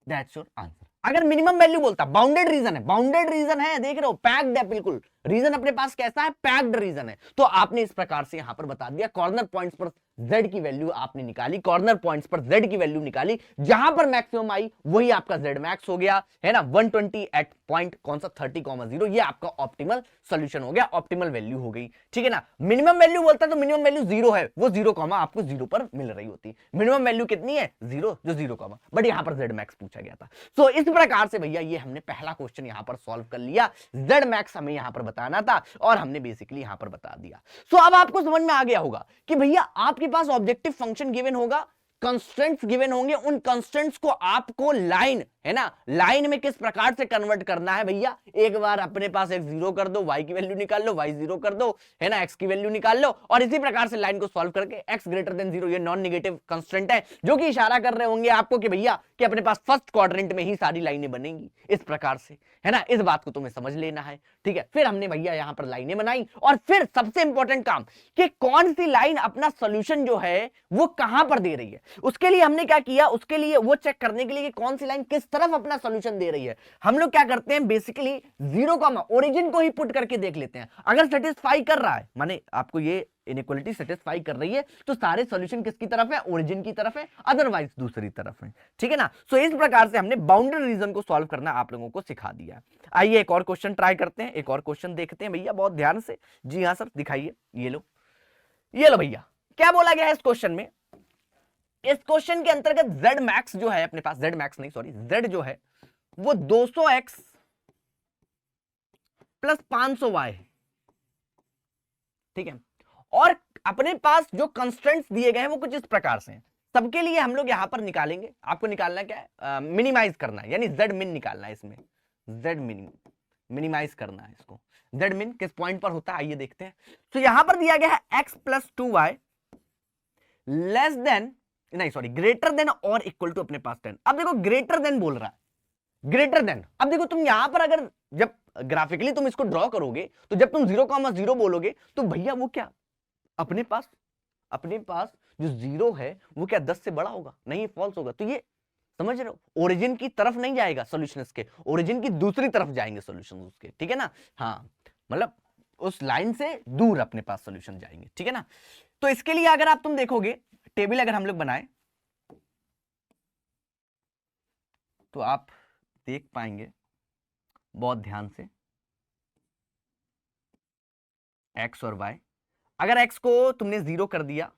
that's your answer. अगर मिनिमम वैल्यू बोलता, बाउंडेड रीजन है, बाउंडेड रीजन है, देख रहे हो, पैक्ड है, बिल्कुल रीजन अपने पास कैसा है, पैक्ड रीजन है। तो आपने इस प्रकार से यहां पर बता दिया, कॉर्नर पॉइंट्स पर z की वैल्यू आपने निकाली, कॉर्नर पॉइंट्स पर z की वैल्यू निकाली, जहां पर मैक्सिमम आई वही आपका z मैक्स हो गया, है ना, 120 एट पॉइंट कौन सा 30,0, ये आपका ऑप्टिमल सॉल्यूशन हो गया, ऑप्टिमल वैल्यू हो गई, ठीक है ना। मिनिमम वैल्यू बोलता तो मिनिमम वैल्यू 0 है, वो 0 आपको 0 पर मिल रही होती। मिनिमम वैल्यू कितनी है, 0, जो 0, बट यहां पर z मैक्स पूछा गया था। सो इस प्रकार से भैया ये हमने पहला क्वेश्चन यहां पर सॉल्व कर लिया, z मैक्स हमें यहां पर बताना था और हमने बेसिकली यहां पर बता दिया। सो अब आपको समझ में आ गया होगा कि भैया आपके पास ऑब्जेक्टिव फंक्शन गिवन होगा, कंस्ट्रेंट्स गिवन होंगे, उन कंस्ट्रेंट्स को आपको लाइन, है ना, लाइन में किस प्रकार से कन्वर्ट करना है भैया। एक बार अपने पास x 0 कर दो, y की वैल्यू निकाल लो, y 0 कर दो, है ना, x की वैल्यू निकाल लो, और इसी प्रकार से लाइन को सॉल्व करके x ग्रेटर देन 0, ये नॉन नेगेटिव कंस्ट्रेंट है, जो कि इशारा कर रहे होंगे आपको कि भैया कि अपने पास फर्स्ट क्वाड्रेंट में ही सारी लाइनें बनेंगी, इस प्रकार से, है ना। इस बात को तुम्हें समझ लेना है, ठीक है। फिर हमने भैया यहां पर लाइनें बनाई, और फिर सबसे इंपॉर्टेंट काम कि कौन सी लाइन अपना सोल्यूशन जो है वो कहां पर दे रही है। उसके लिए हमने क्या किया, उसके लिए वो चेक करने के लिए कि कौन सी लाइन किस तरफ अपना सॉल्यूशन दे रही है, हम लोग क्या करते हैं बेसिकली जीरो कॉमा ओरिजिन को ही पुट करके देख लेते हैं। अगर सेटिस्फाई कर रहा है, माने आपको ये इनइक्वालिटी सेटिस्फाई कर रही है, तो सारे सॉल्यूशन किसकी तरफ है, ओरिजिन की तरफ है, अदरवाइज दूसरी तरफ है, ठीक है ना। सो इस प्रकार से हमने बाउंड्री रीजन को सॉल्व करना आप लोगों को सिखा दिया। आइए एक और क्वेश्चन ट्राई करते हैं, एक और क्वेश्चन देखते हैं भैया बहुत ध्यान से। जी हाँ सर दिखाइए, ये लो भैया, क्या बोला गया है इस क्वेश्चन में। इस क्वेश्चन के अंतर्गत z मैक्स जो है अपने पास, z मैक्स नहीं सॉरी, z जो है वो 200x प्लस 500y, ठीक है। और अपने पास जो कंस्ट्रेंट्स दिए गए हैं वो कुछ इस प्रकार से हैं। सबके लिए हम लोग यहां पर निकालेंगे, आपको निकालना क्या है, मिनिमाइज करना है, यानी z मिन निकालना है इसमें, z मिन मिनिमाइज करना है इसको। z मिन किस पॉइंट पर होता है आइए देखते हैं। तो यहां पर दिया गया है x plus 2y less than, नहीं सॉरी, ग्रेटर देन और इक्वल टू अपने पास 10। अब देखो ग्रेटर देन बोल रहा है, ग्रेटर देन। अब देखो तुम यहां पर अगर जब ग्राफिकली तुम इसको ड्रॉ करोगे तो जब तुम 0,0 बोलोगे तो भैया वो क्या अपने पास जो 0 है वो क्या 10 से बड़ा होगा, नहीं फॉल्स होगा। तो ये समझ रहे हो, ओरिजिन की तरफ नहीं जाएगा सॉल्यूशन इसके, ओरिजिन की दूसरी तरफ जाएंगे सॉल्यूशन उसके, ठीक है ना। हाँ मतलब उस लाइन से दूर अपने पास सॉल्यूशन जाएंगे, ठीक है ना। तो इसके लिए अगर आप तुम देखोगे टेबल अगर हम लोग बनाए तो आप देख पाएंगे बहुत ध्यान से x और y। अगर x को तुमने 0 कर दिया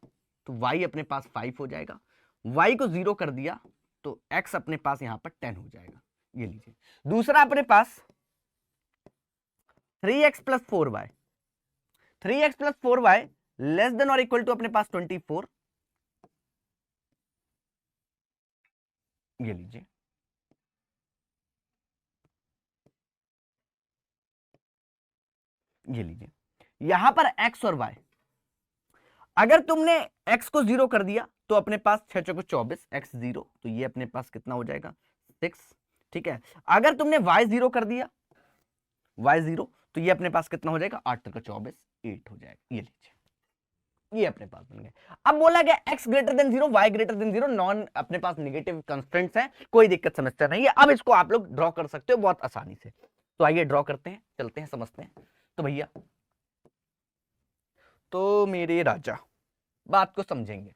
तो y अपने पास 5 हो जाएगा, y को 0 कर दिया तो x अपने पास यहां पर 10 हो जाएगा, ये लीजिए। दूसरा अपने पास 3x plus 4y, 3x plus 4y less than और इक्वल टू अपने पास 24, ये लीजिए। ये लीजिए यहां पर x और y, अगर तुमने x को 0 कर दिया तो अपने पास 6 चौको 24, x 0, तो ये अपने पास कितना हो जाएगा 6, ठीक है। अगर तुमने y 0 कर दिया, y 0, तो ये अपने पास कितना हो जाएगा 8 चौको 24, 8 हो जाएगा, ये लीजिए, ये अपने पास बन गए। अब बोला गया x greater than 0, y greater than 0, non अपने पास नेगेटिव कंस्ट्रेंट्स हैं, कोई दिक्कत समस्या नहीं है। अब इसको आप लोग ड्रॉ कर सकते हो बहुत आसानी से। तो आइए ड्रॉ करते हैं, चलते हैं समझते हैं। तो भैया तो मेरे राजा बात को समझेंगे।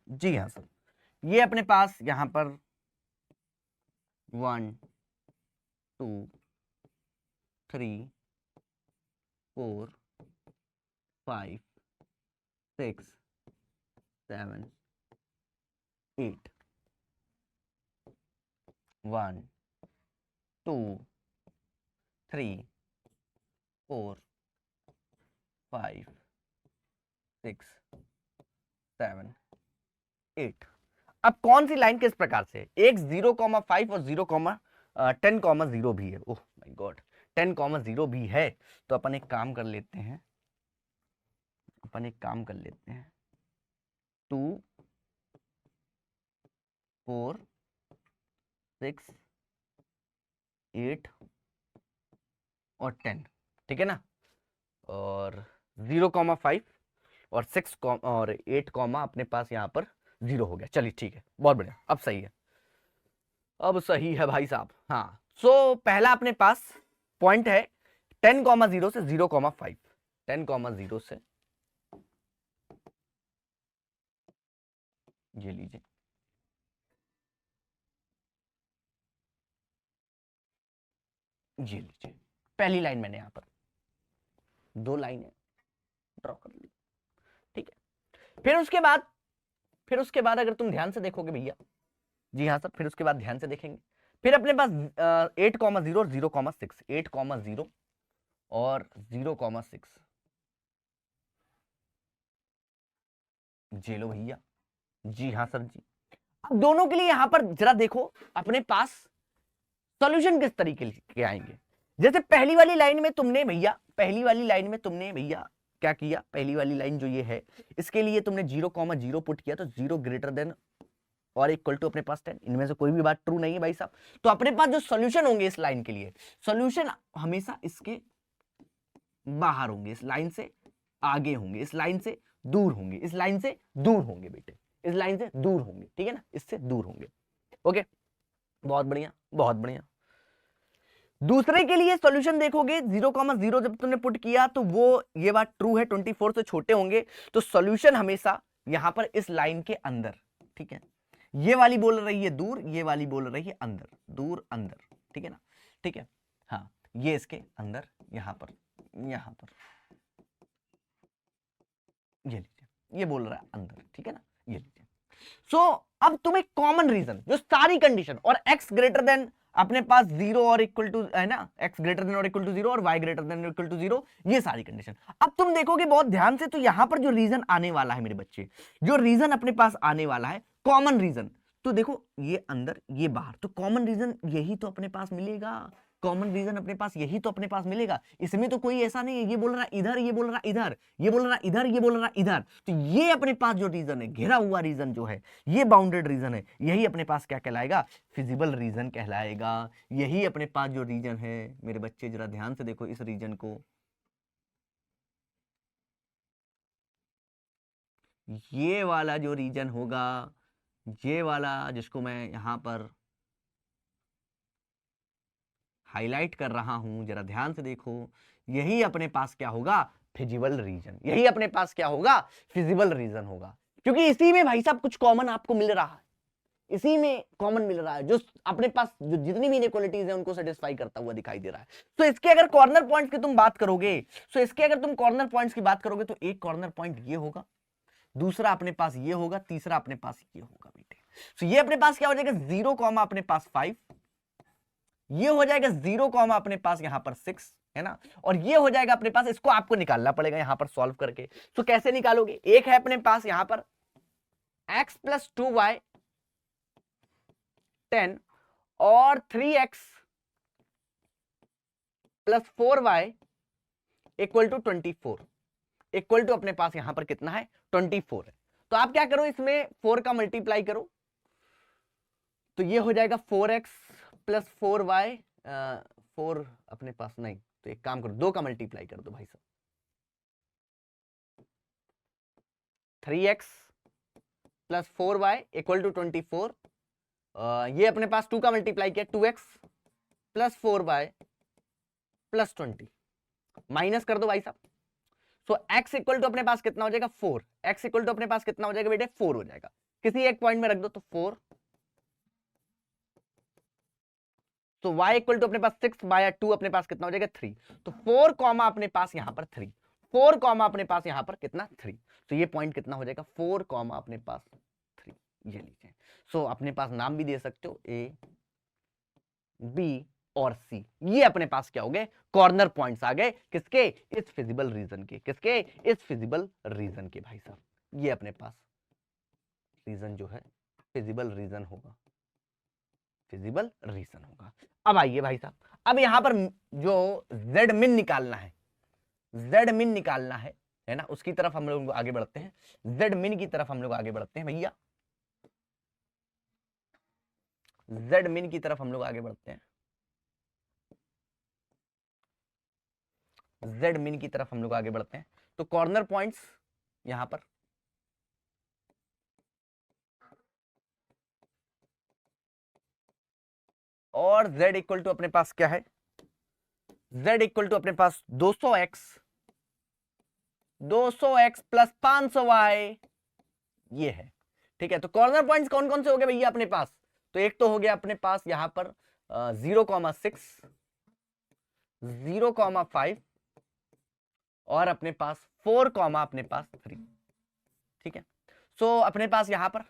जी हाँ सर, ये अपने पास यहां पर 1 2 3 4 5 6 7 8 1 2 3 4 5 6 7 8। अब कौन सी लाइन किस प्रकार से, एक 0,5 और 10,0 भी है, ओह माय गॉड 10,0 भी है। तो अपन एक काम कर लेते हैं, 2 4 6 8 और 10, ठीक है ना। और 0,5 और 6 और 8 कॉमा अपने पास यहाँ पर 0 हो गया। चलिए ठीक है, बहुत बढ़िया, अब सही है, अब सही है भाई साहब। हाँ सो पहला अपने पास पॉइंट है 10,0 से 0,5, 10,0 से ये लीजिए, ये लीजिए पहली लाइन मैंने यहां पर 2 लाइनें ड्रॉ कर ली, ठीक है। फिर उसके बाद अगर तुम ध्यान से देखोगे भैया, जी हाँ सर, फिर उसके बाद ध्यान से देखेंगे, फिर अपने पास 8,0 और 0,6, 8,0 और 0,6, जे लो भैया, जी हाँ सर जी। अब दोनों के लिए यहां पर जरा देखो अपने पास सॉल्यूशन किस तरीके के आएंगे। जैसे पहली वाली लाइन में तुमने भैया क्या किया, पहली वाली लाइन जो ये है इसके लिए तुमने 0,0 पुट किया, तो 0 ग्रेटर देन और इक्वल टू अपने पास 10, इनमें से कोई भी बात ट्रू नहीं है भाई साहब। तो अपने पास जो सॉल्यूशन होंगे इस लाइन के लिए, सॉल्यूशन हमेशा इसके बाहर होंगे, इस लाइन से आगे होंगे, इस लाइन से दूर होंगे, इस लाइन से दूर होंगे बेटे, इस लाइन से दूर होंगे, ठीक है ना, इससे दूर होंगे। ओके, बहुत बढ़िया बहुत बढ़िया। दूसरे के लिए सॉल्यूशन देखोगे 0,0 जब तुमने पुट किया तो वो ये बात ट्रू है, 24 से छोटे होंगे, तो सॉल्यूशन हमेशा यहां पर इस लाइन के अंदर, ठीक है। ये वाली बोल रही है दूर, ये वाली बोल रही है अंदर, दूर अंदर, ठीक है ना, ठीक है। हाँ, ये इसके अंदर, यहां पर ये लीजिए, ये बोल रहा है अंदर, ठीक है ना, ये लीजिए। सो अब तुम्हें कॉमन रीजन जो सारी कंडीशन और x ग्रेटर देन अपने पास 0 और इक्वल टू है ना, x ग्रेटर देन और इक्वल टू 0 और y ग्रेटर देन और इक्वल टू 0, ये सारी कंडीशन अब तुम देखोगे बहुत ध्यान से, तो यहां पर जो रीजन आने वाला है मेरे बच्चे, जो रीजन अपने पास आने वाला है कॉमन रीजन, तो देखो ये अंदर ये बाहर, तो कॉमन रीजन यही तो अपने पास मिलेगा, कॉमन रीजन अपने पास यही तो अपने पास मिलेगा। इसमें तो कोई ऐसा नहीं है ये बोल रहा इधर, ये बोल रहा इधर, ये बोल रहा इधर, ये बोल रहा इधर, तो ये अपने पास जो रीजन है, घेरा हुआ रीजन जो है, ये बाउंडेड रीजन है, यही अपने पास क्या कहलाएगा, फिजिबल रीजन कहलाएगा। यही अपने पास जो रीजन है मेरे बच्चे, जरा ध्यान से देखो इस रीजन को, ये वाला जो रीजन होगा, ये वाला जिसको मैं यहां पर हाईलाइट कर रहा हूं, जरा ध्यान से देखो, यही अपने पास क्या होगा, फिजिबल रीजन, यही अपने पास क्या होगा, फिजिबल रीजन होगा, क्योंकि इसी में भाई साहब कुछ कॉमन आपको मिल रहा है, इसी में कॉमन मिल रहा है, जो अपने पास जो जितनी भी इनइक्वालिटीज है उनको सेटिस्फाई करता हुआ दिखाई दे रहा है। तो इसके अगर कॉर्नर पॉइंट्स की तुम बात करोगे, तो इसके अगर तुम कॉर्नर पॉइंट्स की बात करोगे, तो एक कॉर्नर पॉइंट ये होगा, दूसरा अपने पास ये होगा, तीसरा अपने पास ये होगा बेटे। तो ये अपने पास क्या हो जाएगा, 0, अपने पास 5, ये हो जाएगा 0, अपने पास यहां पर 6 है ना, और ये हो जाएगा अपने पास, इसको आपको निकालना पड़ेगा यहां पर सॉल्व करके। तो कैसे निकालोगे, एक है अपने पास यहां पर x + 2y 10 और 3x + 4y = 24, इक्वल टू अपने पास यहां पर कितना है, 24 है। तो आप क्या करो, इसमें 4 का मल्टीप्लाई करो, तो ये हो जाएगा 4x + 4y, 4 अपने पास नहीं, तो एक काम करो 2 का मल्टीप्लाई कर दो भाई साहब, 3x + 4y = 24, ये अपने पास 2 का मल्टीप्लाई किया, 2x + 4y + 20, माइनस कर दो भाई साहब। सो x = अपने पास कितना हो जाएगा, 4, x = अपने पास कितना हो जाएगा बेटे, 4 हो जाएगा, किसी एक पॉइंट में रख दो, तो 4, तो y = अपने पास 6/2 अपने पास कितना हो जाएगा, 3, तो 4, अपने पास यहां पर 3, 4, अपने पास यहां पर कितना, 3, तो ये पॉइंट कितना हो जाएगा, 4, अपने पास 3, ये लीजिए। सो अपने पास नाम भी दे सकते हो, A, B और C, ये अपने पास क्या हो गए, कॉर्नर पॉइंट्स आ गए, किसके, इस फिजिबल रीजन के, किसके, इस फिजिबल रीजन के भाई साहब, ये अपने पास रीजन जो है फिजिबल रीजन होगा, फिजिबल रीजन होगा। अब आइए भाई साहब, अब यहां पर जो z min निकालना है, z min निकालना है ना, उसकी तरफ हम लोग आगे बढ़ते हैं, z min की तरफ हम लोग आगे बढ़ते हैं भैया, z min की तरफ हम लोग आगे बढ़ते हैं, z min की तरफ हम लोग आगे बढ़ते हैं। तो कॉर्नर पॉइंट्स यहां पर, और z = अपने पास क्या है, z = अपने पास 200x + 500y, ये है, ठीक है। तो कॉर्नर पॉइंट्स कौन कौन से हो गए भैया अपने पास, तो एक तो हो गया अपने पास यहां पर 0,6, 0,5 और अपने पास 4, अपने पास 3, ठीक है। सो अपने पास यहां पर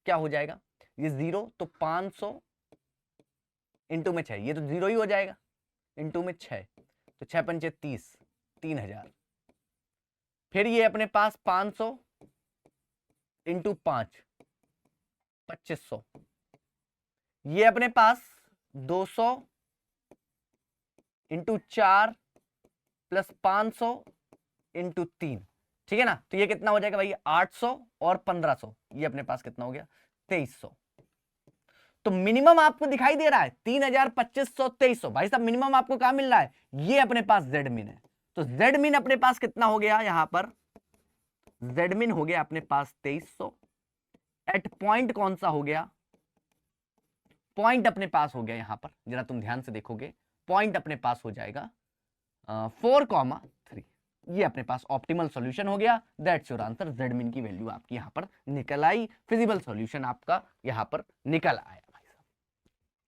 क्या हो जाएगा, ये 0, तो 500 इंटू में 6, ये तो 0 ही हो जाएगा, इंटू में 6, तो 6 पंचे 30, 3000, फिर ये अपने पास 500 इंटू 5, 2500, ये अपने पास 200 इंटू 4 + 500 इंटू 3, ठीक है ना। तो ये कितना हो जाएगा भाई 800 और 1500, ये अपने पास कितना हो गया 2300। तो मिनिमम आपको दिखाई दे रहा है 3000, 2500, 2300। भाई साहब मिनिमम आपको कहां मिल रहा है, ये अपने पास जेड मिन है। तो जेड मिन अपने पास कितना हो गया, यहां पर जेड मिन हो गया अपने पास 2300। एट पॉइंट कौन सा हो गया, पॉइंट अपने पास हो गया यहां पर, जरा तुम ध्यान से देखोगे पॉइंट अपने पास हो जाएगा 4,3। ये अपने पास ऑप्टिमल सॉल्यूशन हो गया। That's your answer. जेड मिन की वैल्यू आपकी यहां पर निकल आई, फिजिबल सॉल्यूशन आपका यहां पर निकल आया भाई साहब,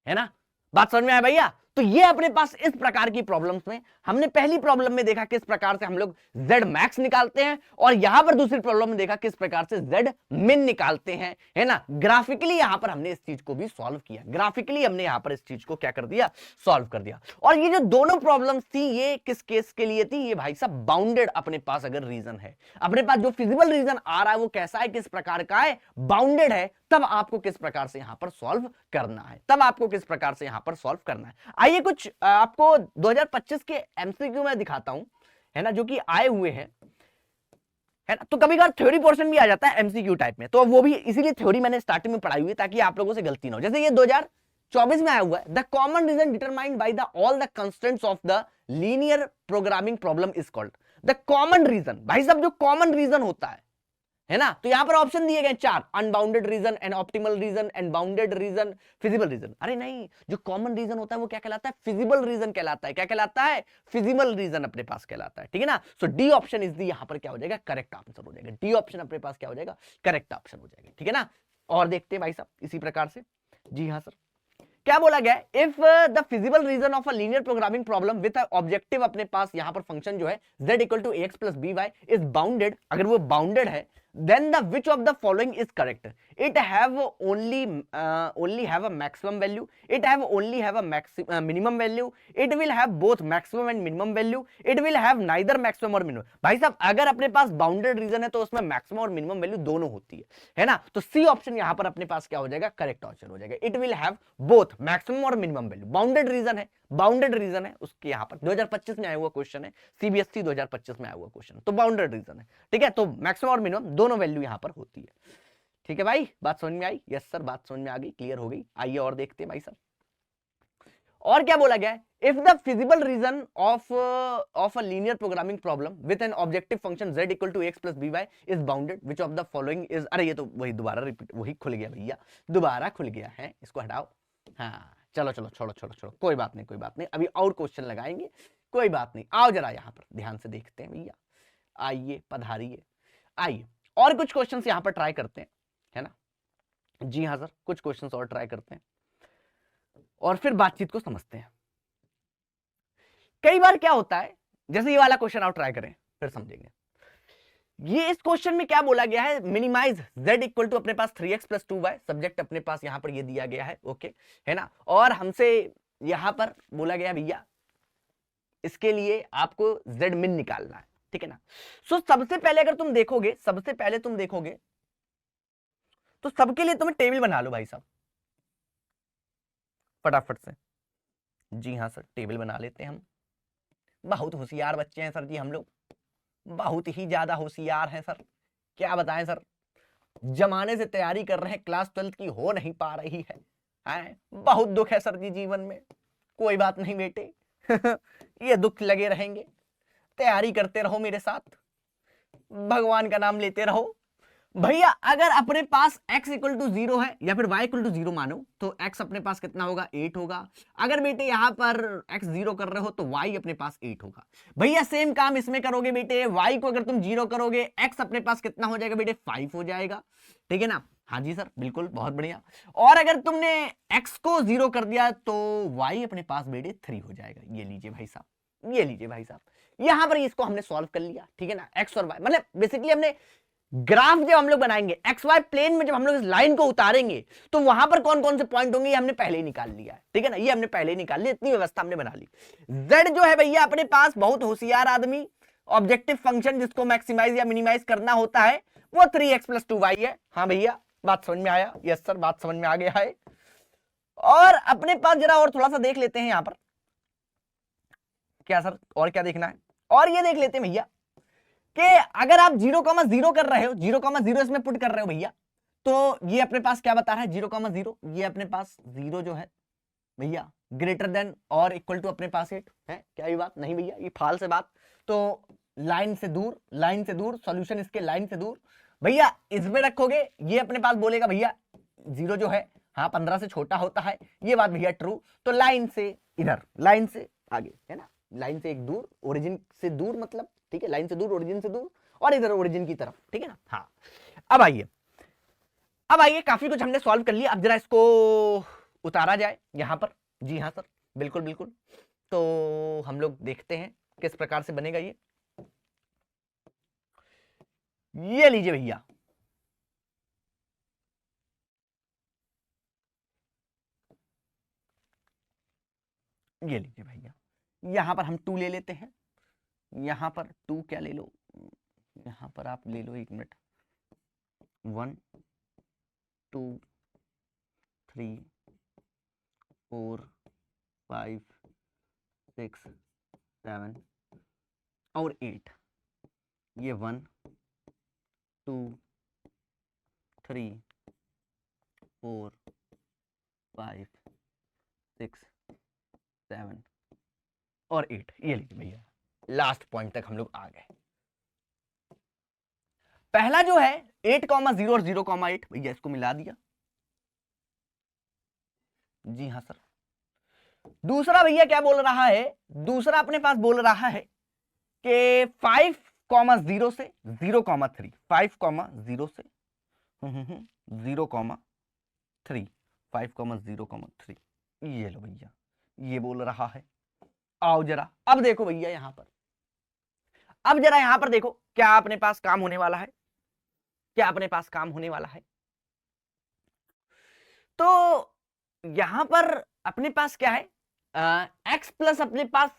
है ना। बात समझ में आया भैया। तो ये अपने पास इस प्रकार की प्रॉब्लम्स में हमने पहली प्रॉब्लम में देखा किस प्रकार से हम लोग z मैक्स निकालते हैं, और यहां पर दूसरी प्रॉब्लम में देखा किस प्रकार से z मिन निकालते हैं, है ना। ग्राफिकली यहां पर हमने इस चीज को भी सॉल्व किया, ग्राफिकली हमने यहां पर इस चीज को क्या कर दिया, सॉल्व कर दिया। और ये जो दोनों प्रॉब्लम्स थी ये किस केस के लिए थी, ये भाई साहब बाउंडेड अपने पास अगर रीजन है, अपने पास जो फिजिबल रीजन आ रहा है वो कैसा है, किस प्रकार का है, बाउंडेड है, तब आपको किस प्रकार से यहां पर सॉल्व करना है, तब आपको किस प्रकार से यहां पर सॉल्व करना है। आइए कुछ आपको 2025 के एमसीक्यू में दिखाता हूं, है ना, जो कि आए हुए हैं, है ना। तो कभी कभार थ्योरी पोर्शन भी आ जाता है एमसीक्यू टाइप में, तो वो भी इसीलिए थ्योरी मैंने स्टार्टिंग में पढ़ाई हुई है ताकि आप लोगों से गलती ना हो। जैसे ये 2024 में आया हुआ है, the common region determined by the all the constraints of the linear programming problem is called the common region. भाई साहब जो कॉमन रीजन होता है ना, तो यहां पर ऑप्शन दिए गए 4, unbounded region and optimal region and bounded region, feasible region. अरे नहीं, जो कॉमन रीजन होता है वो क्या कहलाता है, फिजिबल रीजन कहलाता है। क्या कहलाता है, फिजिबल रीजन अपने पास कहलाता है, ठीक है ना। सो डी ऑप्शन इज दी यहां पर क्या हो जाएगा, करेक्ट आंसर हो जाएगा। डी ऑप्शन अपने पास क्या हो जाएगा, करेक्ट ऑप्शन हो जाएगा, ठीक है ना। और देखते हैं भाई साहब इसी प्रकार से, जी हाँ सर, क्या बोला गया, if the feasible region of a linear programming problem with objective अपने पास यहां पर फंक्शन जो है z equal to ax plus by is bounded, अगर वो बाउंडेड है, then the which of the following is correct, it have only have a maximum value, it have only have a minimum value, it will have both maximum and minimum value, it will have neither maximum और minimum। भाई साहब अगर अपने पास bounded reason है तो उसमें maximum और minimum value दोनों होती है ना। तो सी ऑप्शन यहां पर अपने पास क्या हो जाएगा, करेक्ट ऑप्शन हो जाएगा। It will have both maximum और मिनिमम वैल्यू, बाउंडेड रीजन है, बाउंडेड रीजन है उसके यहां पर 2025 में आया हुआ क्वेश्चन है, सीबीएसई 2025 में आया हुआ क्वेश्चन, तो बाउंडेड रीजन है, ठीक है। तो मैक्सिमम और मिनिमम दोनों वैल्यू यहां पर होती है, ठीक है भाई। बात समझ में आई, यस सर, बात समझ में आ गई, क्लियर हो गई। आइए और देखते हैं भाई साहब, और क्या बोला गया है, if the feasible region of a linear programming problem with an objective function z equal to x plus by is bounded, which of the following is, अरे ये तो वही दोबारा रिपीट, वही खुल गया भैया, दोबारा खुल गया है, इसको हटाओ। हाँ चलो चलो, छोड़ो छोड़ो छोड़ो, कोई बात नहीं, कोई बात नहीं, अभी और क्वेश्चन लगाएंगे, कोई बात नहीं। आओ जरा यहाँ पर ध्यान से देखते हैं भैया, आइए पधारिए, आइए और कुछ क्वेश्चंस यहाँ पर ट्राई करते हैं, है ना। जी हाँ सर, कुछ क्वेश्चंस और ट्राई करते हैं और फिर बातचीत को समझते हैं। कई बार क्या होता है, जैसे ये वाला क्वेश्चन आप ट्राई करें फिर समझेंगे। ये इस क्वेश्चन में क्या बोला गया है, मिनिमाइज z इक्वल टू अपने पास 3x प्लस 2y, सब्जेक्ट अपने पास यहां पर ये दिया गया है, ओके, है ना। और हमसे यहां पर बोला गया भैया इसके लिए आपको z मिन निकालना है, ठीक है ना। सो सबसे पहले अगर तुम देखोगे, सबसे पहले तुम देखोगे तो सबके लिए तुम्हें टेबल बना लो भाई साहब फटाफट से। जी हाँ सर, टेबल बना लेते हैं हम, बहुत होशियार बच्चे हैं सर जी हम लोग, बहुत ही ज्यादा होशियार हैं सर, क्या बताएं सर, जमाने से तैयारी कर रहे हैं, क्लास 12 की हो नहीं पा रही है, बहुत दुख है सर जी जीवन में। कोई बात नहीं बेटे ये दुख लगे रहेंगे, तैयारी करते रहो मेरे साथ, भगवान का नाम लेते रहो भैया। अगर अपने पास x इक्वल टू 0 है या फिर y इक्वल टू 0 मानो तो x अपने पास कितना होगा, 8 होगा। अगर बेटे यहां पर x 0 कर रहे हो तो y अपने पास 8 होगा। भैया सेम काम इसमें करोगे बेटे, y को अगर तुम 0 करोगे x अपने पास कितना हो जाएगा बेटे, 5 हो जाएगा, ठीक है ना। हाँ जी सर, बिल्कुल, बहुत बढ़िया। और अगर तुमने x को 0 कर दिया तो y अपने पास बेटे 3 हो जाएगा। ये लीजिए भाई साहब, ये लीजिए भाई साहब, यहां पर इसको हमने सॉल्व कर लिया, ठीक है ना। x और y मतलब बेसिकली हमने ग्राफ जब हम लोग बनाएंगे एक्स वाई प्लेन में, जब हम लोग इस लाइन को उतारेंगे तो वहां पर कौन कौन से पॉइंट होंगे ये हमने पहले ही निकाल लिया है, ठीक है ना। ये हमने पहले ही निकाल लिया, इतनी व्यवस्था हमने बना ली। z जो है भैया अपने पास, बहुत होशियार आदमी, ऑब्जेक्टिव फंक्शन जिसको मैक्सिमाइज या मिनिमाइज करना होता है वो 3x प्लस 2y है। हाँ भैया, बात समझ में आया, यस सर, बात समझ में आ गया है। और अपने पास जरा और थोड़ा सा देख लेते हैं यहां पर, क्या सर और क्या देखना है, और ये देख लेते हैं भैया, कि अगर आप 0,0 कर रहे हो, 0,0 इसमें पुट कर रहे हो भैया, तो ये अपने पास क्या बता रहा है 0,0, ये अपने पास 0 जो है भैया ग्रेटर देन और इक्वल टू अपने पास 8 है। क्या ये बात नहीं भैया, ये फाल्स है बात। तो लाइन से दूर, लाइन से दूर, सॉल्यूशन इसके लाइन से दूर भैया, इसमें रखोगे ये अपने पास बोलेगा भैया 0 जो है हाँ 15 से छोटा होता है, ये बात भैया ट्रू। तो लाइन से इधर, लाइन से आगे है ना, लाइन से एक दूर, ओरिजिन से दूर मतलब, ठीक है, लाइन से दूर, ओरिजिन से दूर, और इधर ओरिजिन की तरफ, ठीक है ना। हाँ अब आइए, अब आइए, काफी कुछ हमने सॉल्व कर लिया, अब जरा इसको उतारा जाए यहां पर। जी हाँ सर, बिल्कुल बिल्कुल। तो हम लोग देखते हैं किस प्रकार से बनेगा ये लीजिए भैया, ये लीजिए भैया, यहां पर हम 2 ले लेते हैं, यहां पर 2 क्या ले लो, यहां पर आप ले लो, 1 मिनट, 1 2 3 4 5 6 7 और 8, ये 1 2 3 4 5 6 7 और 8, ये लीजिए भैया, लास्ट पॉइंट तक हम लोग आ गए। पहला जो है 8,0 और 0,8 भैया इसको मिला दिया। जी हाँ सर। दूसरा भैया क्या बोल रहा है, दूसरा अपने पास बोल रहा है कि 5,0 से 0,3, 5,0 से 0,3, 5,0,3, ये लो भैया, ये बोल रहा है। आओ जरा अब देखो भैया यहां पर, अब जरा यहां पर देखो क्या अपने पास काम होने वाला है, क्या अपने पास काम होने वाला है। तो यहां पर अपने पास क्या है, x प्लस अपने पास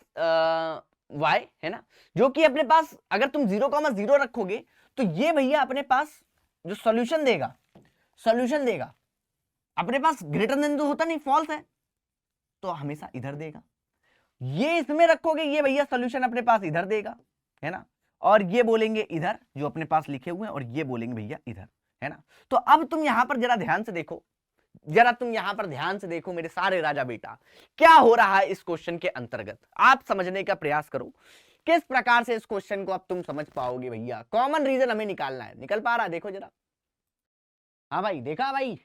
y है ना, जो कि अपने पास अगर तुम 0,0 रखोगे तो ये भैया अपने पास जो सॉल्यूशन देगा, सॉल्यूशन देगा अपने पास ग्रेटर देन तो होता नहीं, फॉल्स है, तो हमेशा इधर देगा। ये इसमें रखोगे ये भैया सॉल्यूशन अपने पास इधर देगा, है ना, और ये बोलेंगे इधर जो अपने पास लिखे हुए हैं, और ये बोलेंगे भैया इधर, है ना। तो अब तुम यहां पर जरा ध्यान से देखो, जरा तुम यहां पर ध्यान से देखो मेरे सारे राजा बेटा, क्या हो रहा है इस क्वेश्चन के अंतर्गत, आप समझने का प्रयास करो किस प्रकार से इस क्वेश्चन को अब तुम समझ पाओगे भैया। कॉमन रीजन हमें निकालना है, निकल पा रहा है, देखो जरा। हाँ भाई, देखा भाई।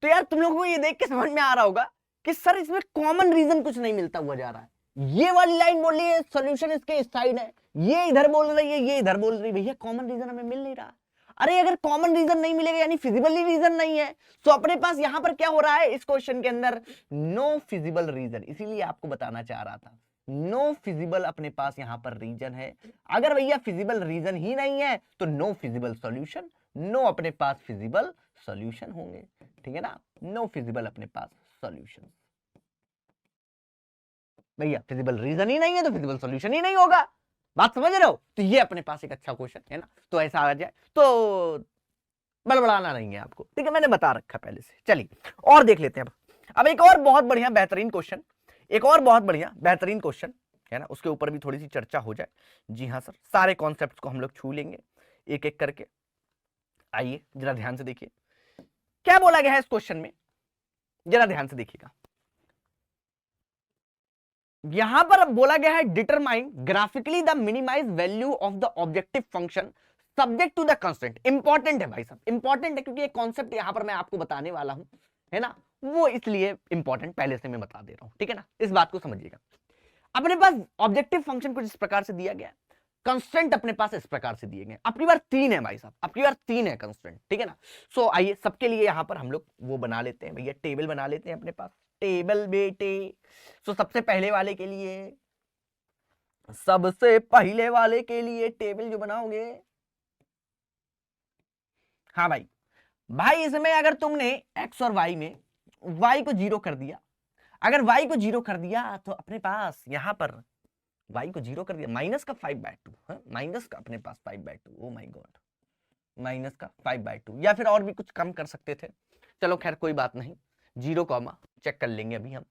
तो यार तुम लोगों को ये देख के समझ में आ रहा होगा कि सर इसमें कॉमन रीजन कुछ नहीं मिलता हुआ जा रहा है। ये वाली लाइन बोल रही है सॉल्यूशन इसके इस साइड है, ये इधर बोल रही है, ये इधर बोल रही है, भैया कॉमन रीजन हमें मिल नहीं रहा। अरे अगर कॉमन रीजन नहीं मिलेगा यानी फिजिबली रीजन नहीं है, तो अपने पास यहां पर क्या हो रहा है इस क्वेश्चन के अंदर, नो फिजिबल रीजन। इसीलिए आपको बताना चाह रहा था, नो फिजिबल अपने पास यहां पर रीजन है। अगर भैया फिजिबल रीजन ही नहीं है तो नो फिजिबल सॉल्यूशन, नो अपने पास फिजिबल सॉल्यूशन होंगे, ठीक है ना, नो फिजिबल अपने पास सॉल्यूशन। भैया फिजिबल रीजन ही नहीं है तो फिजिबल सॉल्यूशन ही नहीं होगा, बात समझ रहे हो। तो ये अपने पास एक अच्छा क्वेश्चन है ना, तो ऐसा आ जाए तो बड़बड़ाना नहीं है आपको, ठीक है, मैंने बता रखा पहले से। चलिए और देख लेते हैं अब एक और बहुत बढ़िया बेहतरीन क्वेश्चन, एक और बहुत बढ़िया बेहतरीन क्वेश्चन है ना, उसके ऊपर भी थोड़ी सी चर्चा हो जाए। जी हाँ सर, सारे कॉन्सेप्ट्स को हम लोग छू लेंगे एक एक करके। आइए जरा ध्यान से देखिए क्या बोला गया है इस क्वेश्चन में, जरा ध्यान से देखिएगा। यहां पर बोला गया है determine graphically the minimize value of the objective function subject to the constant. Important है भाई साहब, इंपॉर्टेंट है क्योंकि एक कॉन्सेप्ट यहां पर मैं आपको बताने वाला हूं, है ना, वो इसलिए इंपॉर्टेंट पहले से मैं बता दे रहा हूं, ठीक है ना, इस बात को समझिएगा। अपने पास ऑब्जेक्टिव फंक्शन कुछ इस प्रकार से दिया गया, कंस्टेंट अपने पास इस प्रकार से दिए गए, अपनी बार 3 है भाई साहब, अपनी बार 3 है कंस्टेंट, ठीक है ना। सो आइए सबके लिए यहां पर हम लोग वो बना लेते हैं भैया, टेबल बना लेते हैं अपने पास, टेबल बेटे। सो सबसे पहले वाले के लिए, सबसे पहले वाले के लिए टेबल जो बनाओगे, हाँ भाई, भाई इसमें अगर तुमने x और y में y को 0 कर दिया, अगर y को 0 कर दिया तो अपने पास यहां पर y को 0 कर दिया, माइनस का 5/2, माइनस का अपने पास 5/2, ओ माय गॉड, माइनस का 5/2, या फिर और भी कुछ कम कर सकते थे, चलो खैर कोई बात नहीं, 0 कॉमा चेक कर लेंगे अभी हम,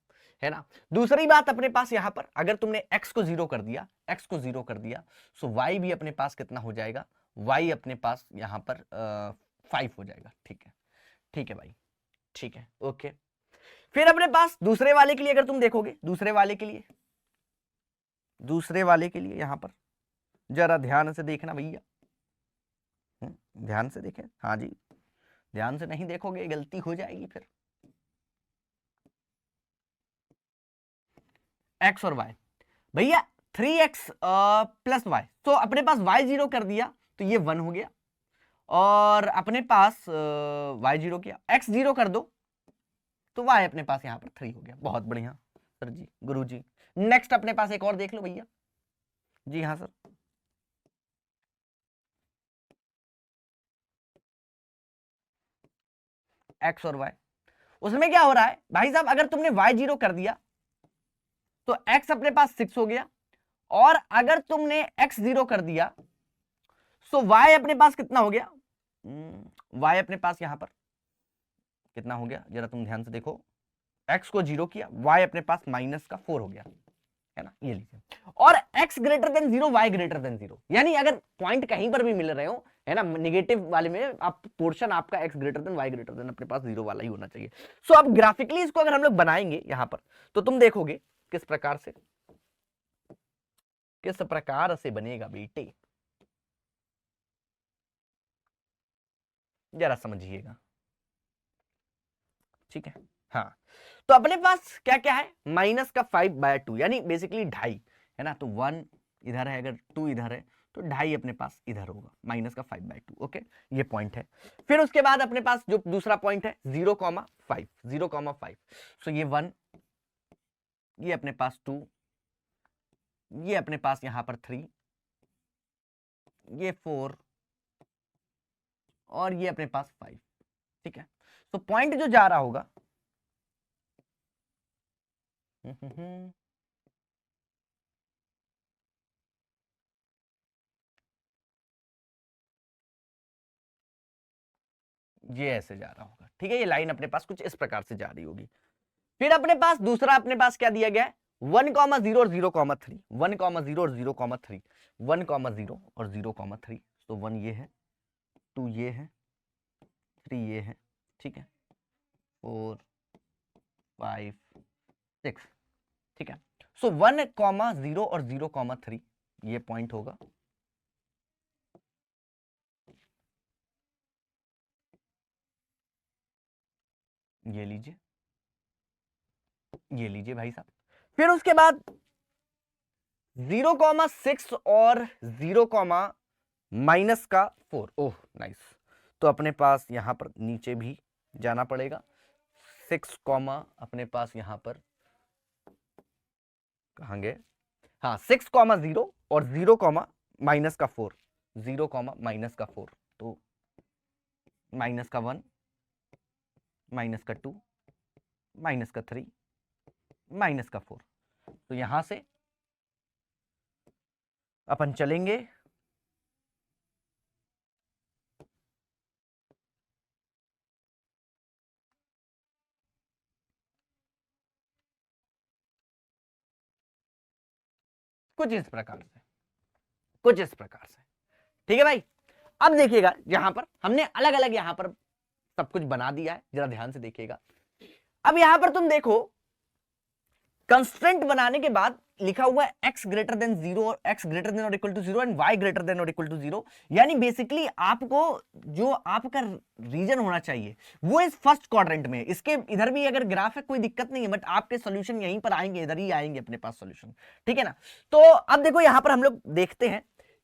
है ना। दूसरी बात अपने पास यहां पर अगर तुमने x को 0 कर दिया, x को 0 कर दिया, सो y भी अपने पास कितना हो जाएगा, y अपने पास यहां पर 5 हो जाएगा। ठीक है, ठीक है भाई, ठीक है, ओके। फिर अपने पास दूसरे वाले के लिए अगर तुम देखोगे, दूसरे वाले के लिए यहां पर जरा ध्यान से देखना भैया, ध्यान से देखें, हाँ जी, ध्यान से नहीं देखोगे गलती हो जाएगी फिर। x और y भैया 3x प्लस y, तो अपने पास y 0 कर दिया तो ये 1 हो गया, और अपने पास y 0 किया, x 0 कर दो तो y अपने पास यहां पर 3 हो गया। बहुत बढ़िया सर जी, गुरु जी। नेक्स्ट अपने पास एक और देख लो भैया। जी हाँ सर, x और y, उसमें क्या हो रहा है भाई साहब, अगर तुमने y 0 कर दिया तो x अपने पास 6 हो गया, और अगर तुमने x 0 कर दिया तो y अपने पास कितना हो गया, y अपने पास यहां पर कितना हो गया, जरा तुम ध्यान से देखो, x को 0 किया, y अपने पास -4 हो गया, है ना, ये लीजिए। और x greater than 0, y greater than 0, यानी अगर पॉइंट कहीं पर भी मिल रहे हो, है ना, नेगेटिव वाले में आप पोर्शन आपका x greater then y greater then अपने पास 0 वाला ही होना चाहिए। सो अब ग्राफिकली इसको अगर हम लोग बनाएंगे यहां पर, तो तुम देखोगे किस प्रकार से बनेगा बेटे, जरा समझिएगा, ठीक है। हाँ, तो अपने पास क्या क्या है, -5/2 यानी बेसिकली 2.5, है ना, तो 1 इधर है, अगर 2 इधर है तो 2.5 अपने पास इधर होगा, -5/2। ओके, ये पॉइंट है। फिर उसके बाद अपने पास जो दूसरा पॉइंट है 0,5, 0,5, सो ये 1, ये अपने पास 2, ये अपने पास यहां पर 3, ये 4, और ये अपने पास 5। ठीक है, तो पॉइंट जो जा रहा होगा ये ऐसे जा रहा होगा। ठीक है, ये लाइन अपने पास कुछ इस प्रकार से जा रही होगी। फिर अपने पास दूसरा अपने पास क्या दिया गया है, 1,0 और 0,3, 1,0 और 0,3, 1,0 और 0,3, तो 1 ये है, 2 ये है, 3 ये है, ठीक है, 4, 5, 6, ठीक है। सो 1,0 और 0,3 ये पॉइंट होगा, ये लीजिए, ये लीजिए भाई साहब। फिर उसके बाद 0,6 और 0,-4, ओह नाइस, तो अपने पास यहां पर नीचे भी जाना पड़ेगा, 6, अपने पास यहां पर कहां गए, हाँ 6,0 और 0,-4, 0,-4, तो -1, -2, -3, -4, तो यहां से अपन चलेंगे कुछ इस प्रकार से, कुछ इस प्रकार से। ठीक है भाई, अब देखिएगा यहां पर हमने अलग अलग यहां पर सब कुछ बना दिया है, जरा ध्यान से देखिएगा। अब यहां पर तुम देखो, कंस्ट्रेंट बनाने के बाद लिखा हुआ है x ग्रेटर देन 0 और x ग्रेटर देन और equal to 0 and y greater than और इक्वल टू 0, यानी बेसिकली आपको जो आपका रीजन होना चाहिए वो इस फर्स्ट क्वाड्रेंट में, इसके इधर भी अगर ग्राफ है कोई दिक्कत नहीं है, बट आपके सॉल्यूशन यहीं पर आएंगे, इधर ही आएंगे अपने पास सॉल्यूशन। ठीक है ना, तो अब देखो यहां पर हम लोग देखते हैं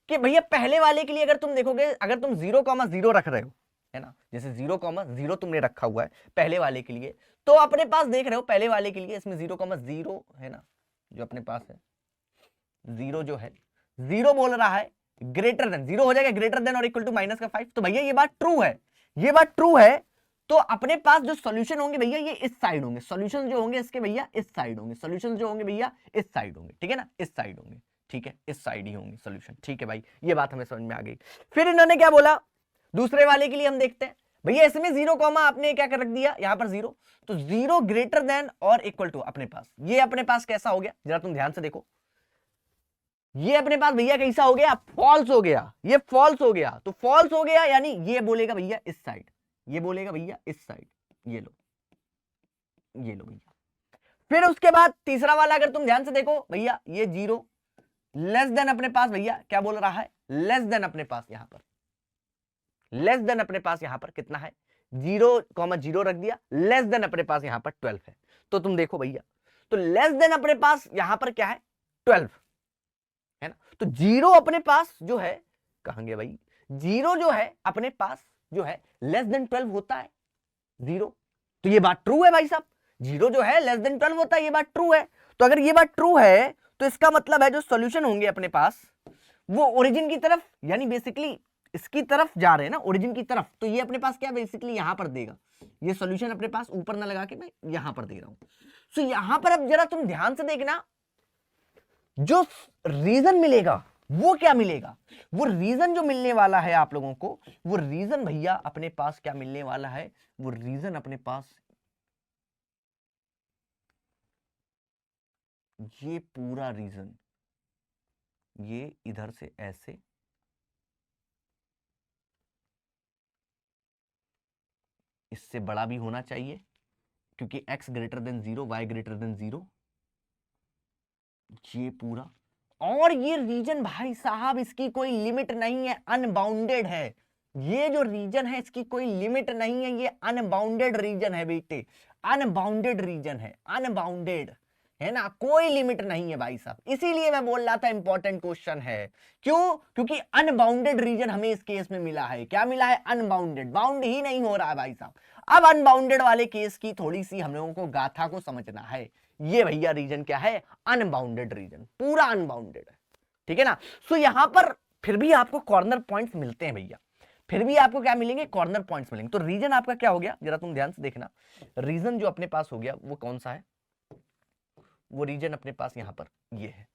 कि भैया पहले वाले के लिए अगर तुम देखोगे, अगर तुम 0,0 रख रहे हो, है ना, जैसे 0,0 तुमने रखा हुआ है पहले वाले के लिए, तो अपने पास देख रहे हो पहले वाले के लिए इसमें 0,0 है ना, जो अपने पास है 0 जो है 0 बोल रहा है ग्रेटर देन 0 हो जाएगा, ग्रेटर देन और इक्वल टू -5, तो भैया ये बात ट्रू है, ये बात ट्रू है। तो अपने पास जो सॉल्यूशन होंगे भैया ये इस साइड होंगे, सॉल्यूशन जो होंगे इसके भैया इस साइड होंगे, सॉल्यूशन जो होंगे भैया इस साइड होंगे, ठीक है ना, इस साइड होंगे, ठीक है, इस साइड ही होंगे सॉल्यूशन। ठीक है भाई, ये बात हमें समझ में आ गई। फिर इन्होंने क्या बोला दूसरे वाले के लिए, हम देखते हैं भैया इसमें 0 कॉमा आपने क्या कर रख दिया यहां पर 0, तो 0 ग्रेटर देन और इक्वल टू अपने पास, ये अपने पास कैसा हो गया जरा तुम ध्यान से देखो, ये अपने पास भैया कैसा हो गया, फॉल्स हो गया, ये फॉल्स हो गया, तो फॉल्स हो गया यानी ये बोलेगा भैया इस साइड, ये बोलेगा भैया इस साइड, ये लो, ये लो भैया। फिर उसके बाद तीसरा वाला अगर तुम ध्यान से देखो भैया, ये 0 लेस देन अपने पास भैया क्या बोल रहा है, लेस देन अपने पास यहां पर, लेस देन अपने पास यहां पर कितना है 0,0 रख दिया, लेस देन अपने पास यहां पर 12 है। तो तुम देखो भैया, तो लेस देन अपने पास यहां पर क्या है 12 है ना, तो 0 अपने पास जो है कहां गया भाई, 0 जो है अपने पास जो है लेस देन 12 होता है 0, तो ये बात ट्रू है भाई साहब, 0 जो है लेस देन 12 होता है, ये बात ट्रू है। तो अगर ये बात ट्रू है तो इसका मतलब है जो सॉल्यूशन होंगे अपने पास वो ओरिजिन की तरफ, यानी बेसिकली इसकी तरफ जा रहे हैं ना, ओरिजिन की तरफ, तो ये अपने पास क्या बेसिकली यहां पर देगा, ये सॉल्यूशन अपने पास ऊपर ना लगा के मैं यहां पर दे रहा हूं। सो यहां पर अब जरा तुम ध्यान से देखना, जो रीजन मिलेगा वो क्या मिलेगा, वो रीजन जो मिलने वाला है आप लोगों को, वो रीजन भैया अपने पास क्या मिलने वाला है, वो रीजन अपने पास ये पूरा रीजन, ये इधर से ऐसे, इससे बड़ा भी होना चाहिए क्योंकि x greater than 0, y greater than 0, ये पूरा, और ये रीजन भाई साहब इसकी कोई लिमिट नहीं है, अनबाउंडेड है, ये जो रीजन है इसकी कोई लिमिट नहीं है, ये अनबाउंडेड रीजन है बेटे, अनबाउंडेड रीजन है, अनबाउंडेड है ना, कोई लिमिट नहीं है भाई साहब, इसीलिए मैं बोल रहा था इंपॉर्टेंट क्वेश्चन है। क्यों, क्योंकि अनबाउंडेड रीजन हमें इस केस में मिला है, क्या मिला है अनबाउंडेड, बाउंड ही नहीं हो रहा है भाई साहब। अब अनबाउंडेड वाले केस की थोड़ी सी हम लोगों को गाथा को समझना है, ये भैया रीजन क्या है, अनबाउंडेड रीजन, पूरा अनबाउंडेड है, ठीक है ना। सो यहां पर फिर भी आपको कॉर्नर पॉइंट्स मिलते हैं भैया, फिर भी आपको क्या मिलेंगे, कॉर्नर पॉइंट्स मिलेंगे। तो रीजन आपका क्या हो गया जरा तुम ध्यान से देखना, रीजन जो अपने पास हो गया वो कौन सा है, वो रीजन अपने पास यहां पर ये है,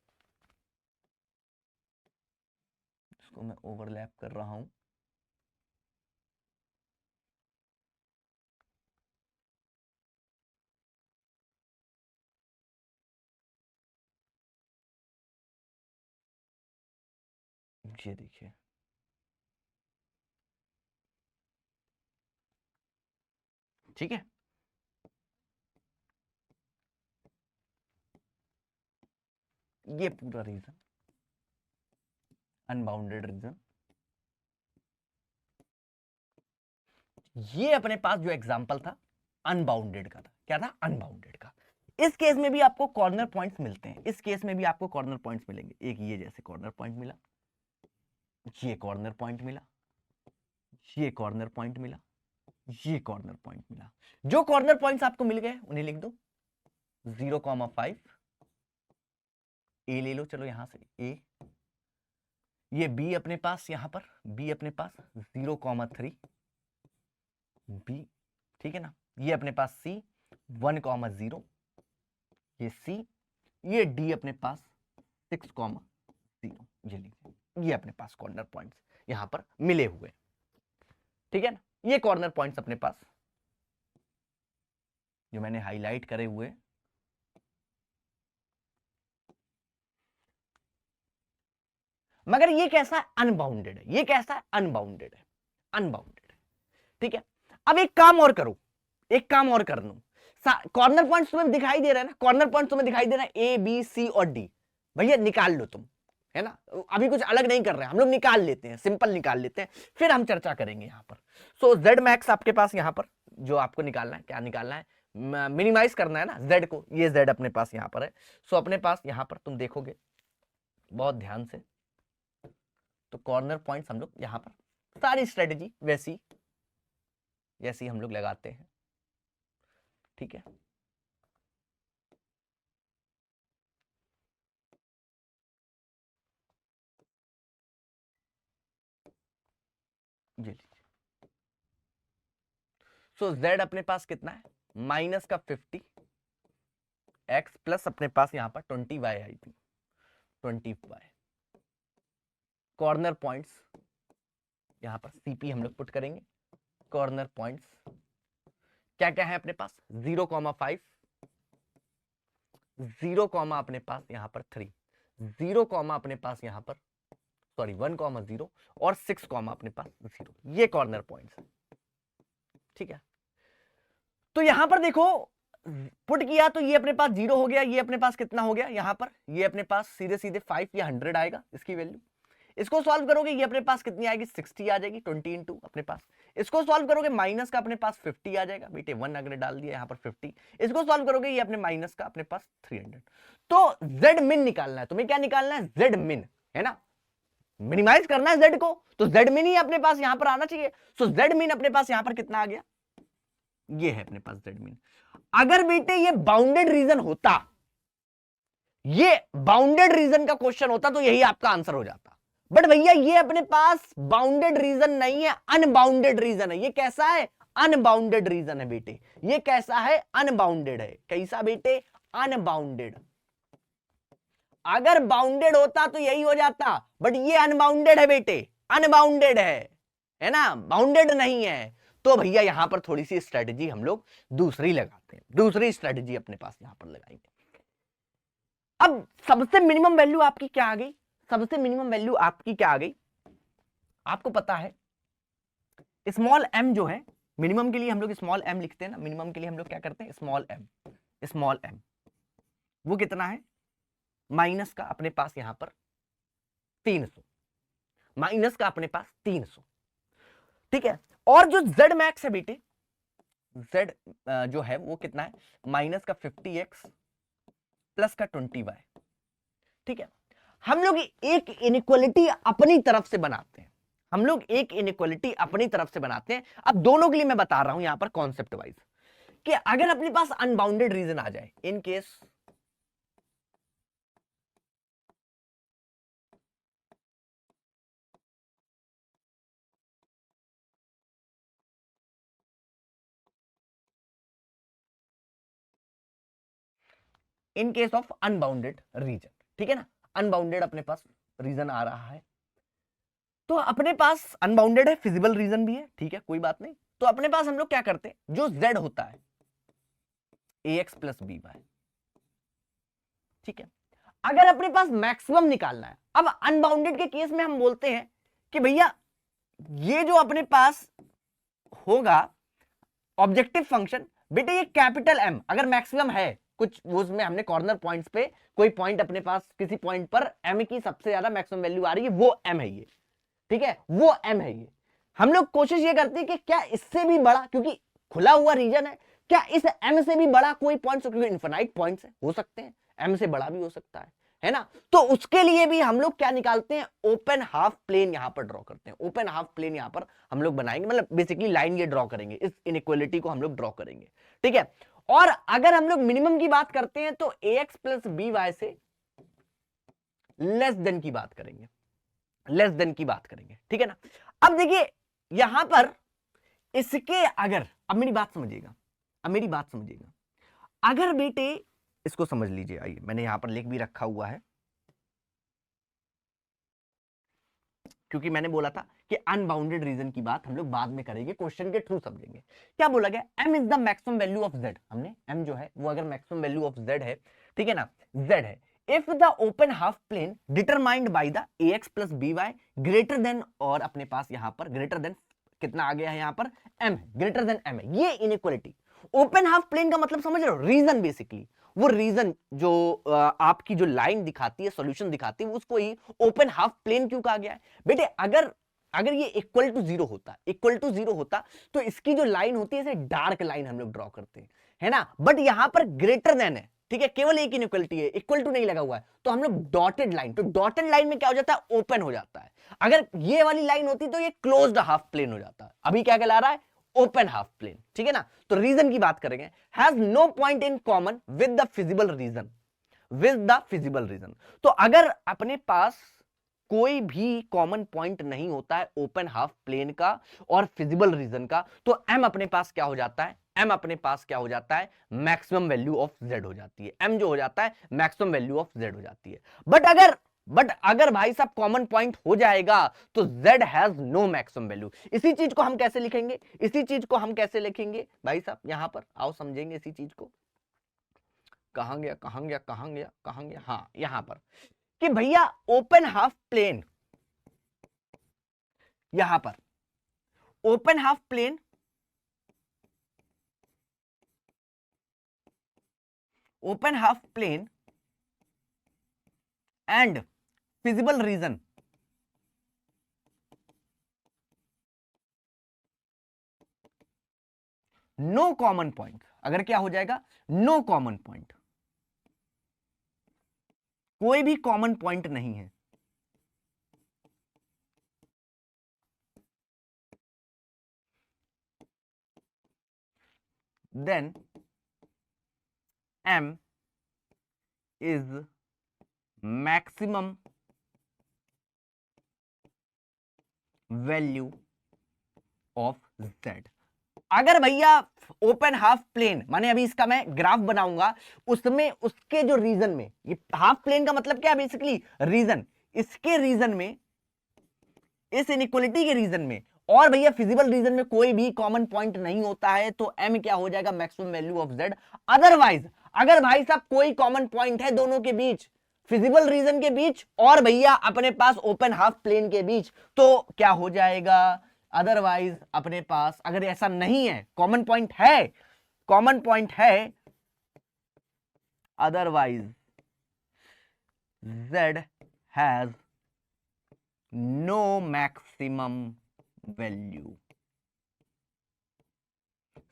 इसको मैं ओवरलैप कर रहा हूं, ये देखिए, ठीक है, ये पूरा रीजन अनबाउंडेड रीजन, ये अपने पास जो एग्जांपल था अनबाउंडेड का था, क्या था अनबाउंडेड का। इस केस में भी आपको कॉर्नर पॉइंट्स मिलते हैं, इस केस में भी आपको कॉर्नर पॉइंट्स मिलेंगे, एक ये जैसे कॉर्नर पॉइंट मिला, ये कॉर्नर पॉइंट मिला, ये कॉर्नर पॉइंट मिला, ये कॉर्नर पॉइंट मिला। जो कॉर्नर पॉइंट्स आपको मिल गए उन्हें लिख दो 0,5, ए ले लो, चलो यहां से ए, ये बी अपने पास यहां पर, बी अपने पास 0,3 बी, ठीक है ना, ये अपने पास सी 1,0, ये सी, ये डी अपने पास 6,0, ये लीजिए, ये अपने पास कॉर्नर पॉइंट्स यहां पर मिले हुए, ठीक है ना, ये कॉर्नर पॉइंट्स अपने पास जो मैंने हाईलाइट करे हुए, मगर ये कैसा है अनबाउंडेड है, ये कैसा है अनबाउंडेड है, अनबाउंडेड है, ठीक है। अब एक काम और करो, एक काम और कर लो, कॉर्नर पॉइंट्स तुम्हें दिखाई दे रहा है ना, कॉर्नर पॉइंट तुम्हें दिखाई दे रहा है ए बी सी और डी, भैया निकाल लो तुम, है ना, अभी कुछ अलग नहीं कर रहे हैं हम लोग, निकाल लेते हैं, सिंपल निकाल लेते हैं, फिर हम चर्चा करेंगे यहां पर। सो जेड मैक्स आपके पास यहां पर जो आपको निकालना है, क्या निकालना है, मिनिमाइज करना है ना जेड को, ये जेड अपने पास यहां पर है। सो अपने पास यहां पर तुम देखोगे बहुत ध्यान से, तो कॉर्नर पॉइंट्स हम लोग यहां पर सारी स्ट्रेटेजी वैसी जैसी हम लोग लगाते हैं, ठीक है। ये लीजिए, सो जेड अपने पास कितना है माइनस का 50 एक्स प्लस अपने पास यहां पर 20 वाई आई थी, 20 वाई, कॉर्नर पॉइंट्स यहां पर सीपी हम लोग पुट करेंगे, कॉर्नर पॉइंट्स क्या क्या है अपने पास, 0,5, 0, अपने पास यहां पर 3, 0, अपने पास यहां पर 1,0 और 6, अपने पास 0, ये कॉर्नर पॉइंट्स है। ठीक है, तो यहां पर देखो पुट किया तो ये अपने पास 0 हो गया, ये अपने पास कितना हो गया यहां पर, ये अपने पास सीधे सीधे 5 या 100 आएगा इसकी वैल्यू। इसको सॉल्व करोगे ये अपने पास कितनी आएगी, 60 आ जाएगी, 20 इंटू अपने पास। इसको सॉल्व करोगे माइनस का अपने पास 50 आ जाएगा, बेटे 1 अगर डाल दिया यहां पर 50। इसको सॉल्व करोगे ये अपने माइनस का अपने पास 300। तो जेड मिन निकालना है तुम्हें, क्या निकालना है, जेड मिन, है ना, मिनिमाइज करना है जेड को, तो जेड मिन ही अपने पास यहां पर आना चाहिए। सो जेड मिन अपने पास यहां पर कितना आ गया, ये है अपने पास जेड मिन। अगर बेटे ये बाउंडेड रीजन होता, ये बाउंडेड रीजन का क्वेश्चन होता तो यही आपका आंसर हो जाता, बट भैया ये अपने पास बाउंडेड रीजन नहीं है, अनबाउंडेड रीजन है। ये कैसा है, अनबाउंडेड रीजन है बेटे, ये कैसा है, अनबाउंडेड है। कैसा बेटे, अनबाउंडेड। अगर बाउंडेड होता तो यही हो जाता, बट ये अनबाउंडेड है बेटे, अनबाउंडेड है ना, बाउंडेड नहीं है। तो भैया यहां पर थोड़ी सी स्ट्रेटजी हम लोग दूसरी लगाते हैं, दूसरी स्ट्रेटजी अपने पास यहां पर लगाएंगे। अब सबसे मिनिमम वैल्यू आपकी क्या आ गई, सबसे मिनिमम वैल्यू आपकी क्या आ गई, आपको पता है स्मॉल m जो है, मिनिमम के लिए हम लोग स्मॉल m लिखते हैं ना, मिनिमम के लिए हम लोग क्या करते हैं, स्मॉल m, वो कितना है, माइनस का अपने पास यहां पर 300, माइनस का अपने पास 300। ठीक है, और जो z मैक्स है बेटे, z जो है वो कितना है, माइनस का 50x प्लस का 20y। ठीक है, हम लोग एक इनइक्वालिटी अपनी तरफ से बनाते हैं, हम लोग एक इनइक्वालिटी अपनी तरफ से बनाते हैं। अब दोनों के लिए मैं बता रहा हूं यहां पर कॉन्सेप्ट वाइज, कि अगर अपने पास अनबाउंडेड रीजन आ जाए, in case in case of unbounded region, ठीक है ना, अनबाउंडेड अपने पास रीजन आ रहा है, तो अपने पास अनबाउंडेड है, फिजिबल रीजन भी है, ठीक है, कोई बात नहीं। तो अपने पास हम लोग क्या करते हैं, जो z होता है ax प्लस बी वाई, ठीक है। अगर अपने पास मैक्सिमम निकालना है, अब अनबाउंडेड के केस में हम बोलते हैं कि भैया ये जो अपने पास होगा ऑब्जेक्टिव फंक्शन, बेटे ये कैपिटल M अगर मैक्सिमम है कुछ, उसमें हमने कॉर्नर पॉइंट्स पे कोई पॉइंट अपने पास, किसी पॉइंट पर M की सबसे ज्यादा मैक्सिमम वैल्यू आ रही है, वो M है ये, ठीक है, वो M है ये। हम लोग कोशिश ये करते हैं कि क्या इससे भी बड़ा, क्योंकि खुला हुआ रीजन है, क्या इस M से भी बड़ा कोई पॉइंट, क्योंकि इनफिनाइट पॉइंट्स हो सकते हैं, M से बड़ा भी हो सकता है ना। तो उसके लिए भी हम लोग क्या निकालते हैं, ओपन हाफ प्लेन यहां पर ड्रॉ करते हैं, ओपन हाफ प्लेन यहां पर हम लोग बनाएंगे, मतलब बेसिकली लाइन ये ड्रॉ करेंगे, इस इनइक्वालिटी को हम लोग ड्रॉ करेंगे, ठीक है। और अगर हम लोग मिनिमम की बात करते हैं तो ax प्लस बी वाई से लेस देन की बात करेंगे, लेस देन की बात करेंगे, ठीक है ना। अब देखिए यहां पर इसके अगर, अब मेरी बात समझिएगा, अब मेरी बात समझिएगा, अगर बेटे इसको समझ लीजिए, आइए मैंने यहां पर लिख भी रखा हुआ है, क्योंकि मैंने बोला था कि अनबाउंडेड रीजन की बात हम लोग बाद में करेंगे, क्वेश्चन के थ्रू समझेंगे। क्या बोला गया, m is the maximum value of z, हमने m जो है वो अगर मैक्सिमम वैल्यू ऑफ z है, ठीक है ना, z है, if the open half plane determined by the ax plus b y greater than, और अपने पास यहां पर ग्रेटर देन कितना आ गया है, यहां पर m है, ग्रेटर देन m है, ये इनइक्वालिटी। ओपन हाफ प्लेन का मतलब समझ रहे हो, रीजन बेसिकली, वो रीजन जो आपकी जो लाइन दिखाती है, सॉल्यूशन दिखाती है, उसको ही ओपन हाफ प्लेन क्यों कहा गया है बेटे। अगर ये इक्वल टू जीरो होता, इक्वल टू जीरो होता, तो इसकी जो लाइन होती है, इसे डार्क लाइन हम लोग ड्रॉ करते हैं, है ना, बट यहां पर ग्रेटर देन है, ठीक है, केवल एक इनइक्वालिटी है, इक्वल टू नहीं लगा हुआ है, तो हम लोग डॉटेड लाइन, तो डॉटेड लाइन में क्या हो जाता है, ओपन हो जाता है। अगर ये वाली लाइन होती तो ये क्लोज्ड हाफ प्लेन हो जाता है, अभी क्या कहला रहा है, ओपन हाफ प्लेन, ठीक है ना। तो रीजन की बात करेंगे, has no point in common with the feasible region, with the feasible region. तो अगर अपने पास कोई भी कॉमन पॉइंट नहीं होता है ओपन हाफ प्लेन का और फिजिबल रीजन का, तो m अपने पास क्या हो जाता है, m अपने पास क्या हो जाता है, मैक्सिमम वैल्यू ऑफ z हो जाती है, m जो हो जाता है मैक्सिमम वैल्यू ऑफ z हो जाती है। बट अगर बट अगर भाई साहब कॉमन पॉइंट हो जाएगा तो z has no maximum value. इसी चीज को हम कैसे लिखेंगे, इसी चीज को हम कैसे लिखेंगे भाई साहब, यहां पर आओ समझेंगे इसी चीज को। कहां गया कहां गया कहां गया कहां गया, हाँ यहां पर कि भैया ओपन हाफ प्लेन, यहां पर open half plane, open half plane and feasible region, no common point. अगर क्या हो जाएगा, नो कॉमन पॉइंट, कोई भी कॉमन पॉइंट नहीं है, then m is maximum value of z। अगर भैया ओपन हाफ प्लेन, माने अभी इसका मैं ग्राफ बनाऊंगा, उसमें उसके जो रीजन में, ये हाफ प्लेन का मतलब क्या है बेसिकली, रीजन, इसके रीजन में, इस इनइक्वालिटी के रीजन में, और भैया फिजिबल रीजन में कोई भी कॉमन पॉइंट नहीं होता है, तो m क्या हो जाएगा, maximum value of z। Otherwise अगर भाई साहब कोई कॉमन पॉइंट है दोनों के बीच, फिजिबल रीजन के बीच और भैया अपने पास ओपन हाफ प्लेन के बीच, तो क्या हो जाएगा, अदरवाइज अपने पास अगर ऐसा नहीं है, कॉमन पॉइंट है, कॉमन पॉइंट है, otherwise z has no maximum value.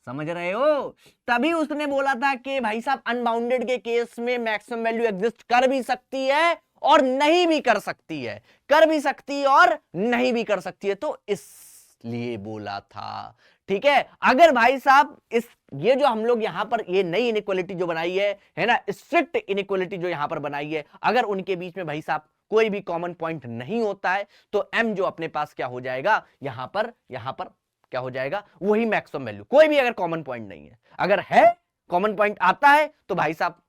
समझ रहे हो, तभी उसने बोला था कि भाई साहब अनबाउंडेड के केस में मैक्सिमम वैल्यू एग्जिस्ट कर भी सकती है और नहीं भी कर सकती है, कर भी सकती है और नहीं भी कर सकती है, तो इसलिए बोला था। ठीक है, अगर भाई साहब इस, ये जो हम लोग यहां पर ये नई इनइक्वालिटी जो बनाई है ना, स्ट्रिक्ट इनइक्वालिटी जो यहां पर बनाई है, अगर उनके बीच में भाई साहब कोई भी कॉमन पॉइंट नहीं होता है, तो m जो अपने पास क्या हो जाएगा, यहां पर क्या हो जाएगा, वही मैक्सिमम वैल्यू, कोई भी अगर कॉमन पॉइंट नहीं है, अगर है कॉमन पॉइंट आता है तो भाई साहब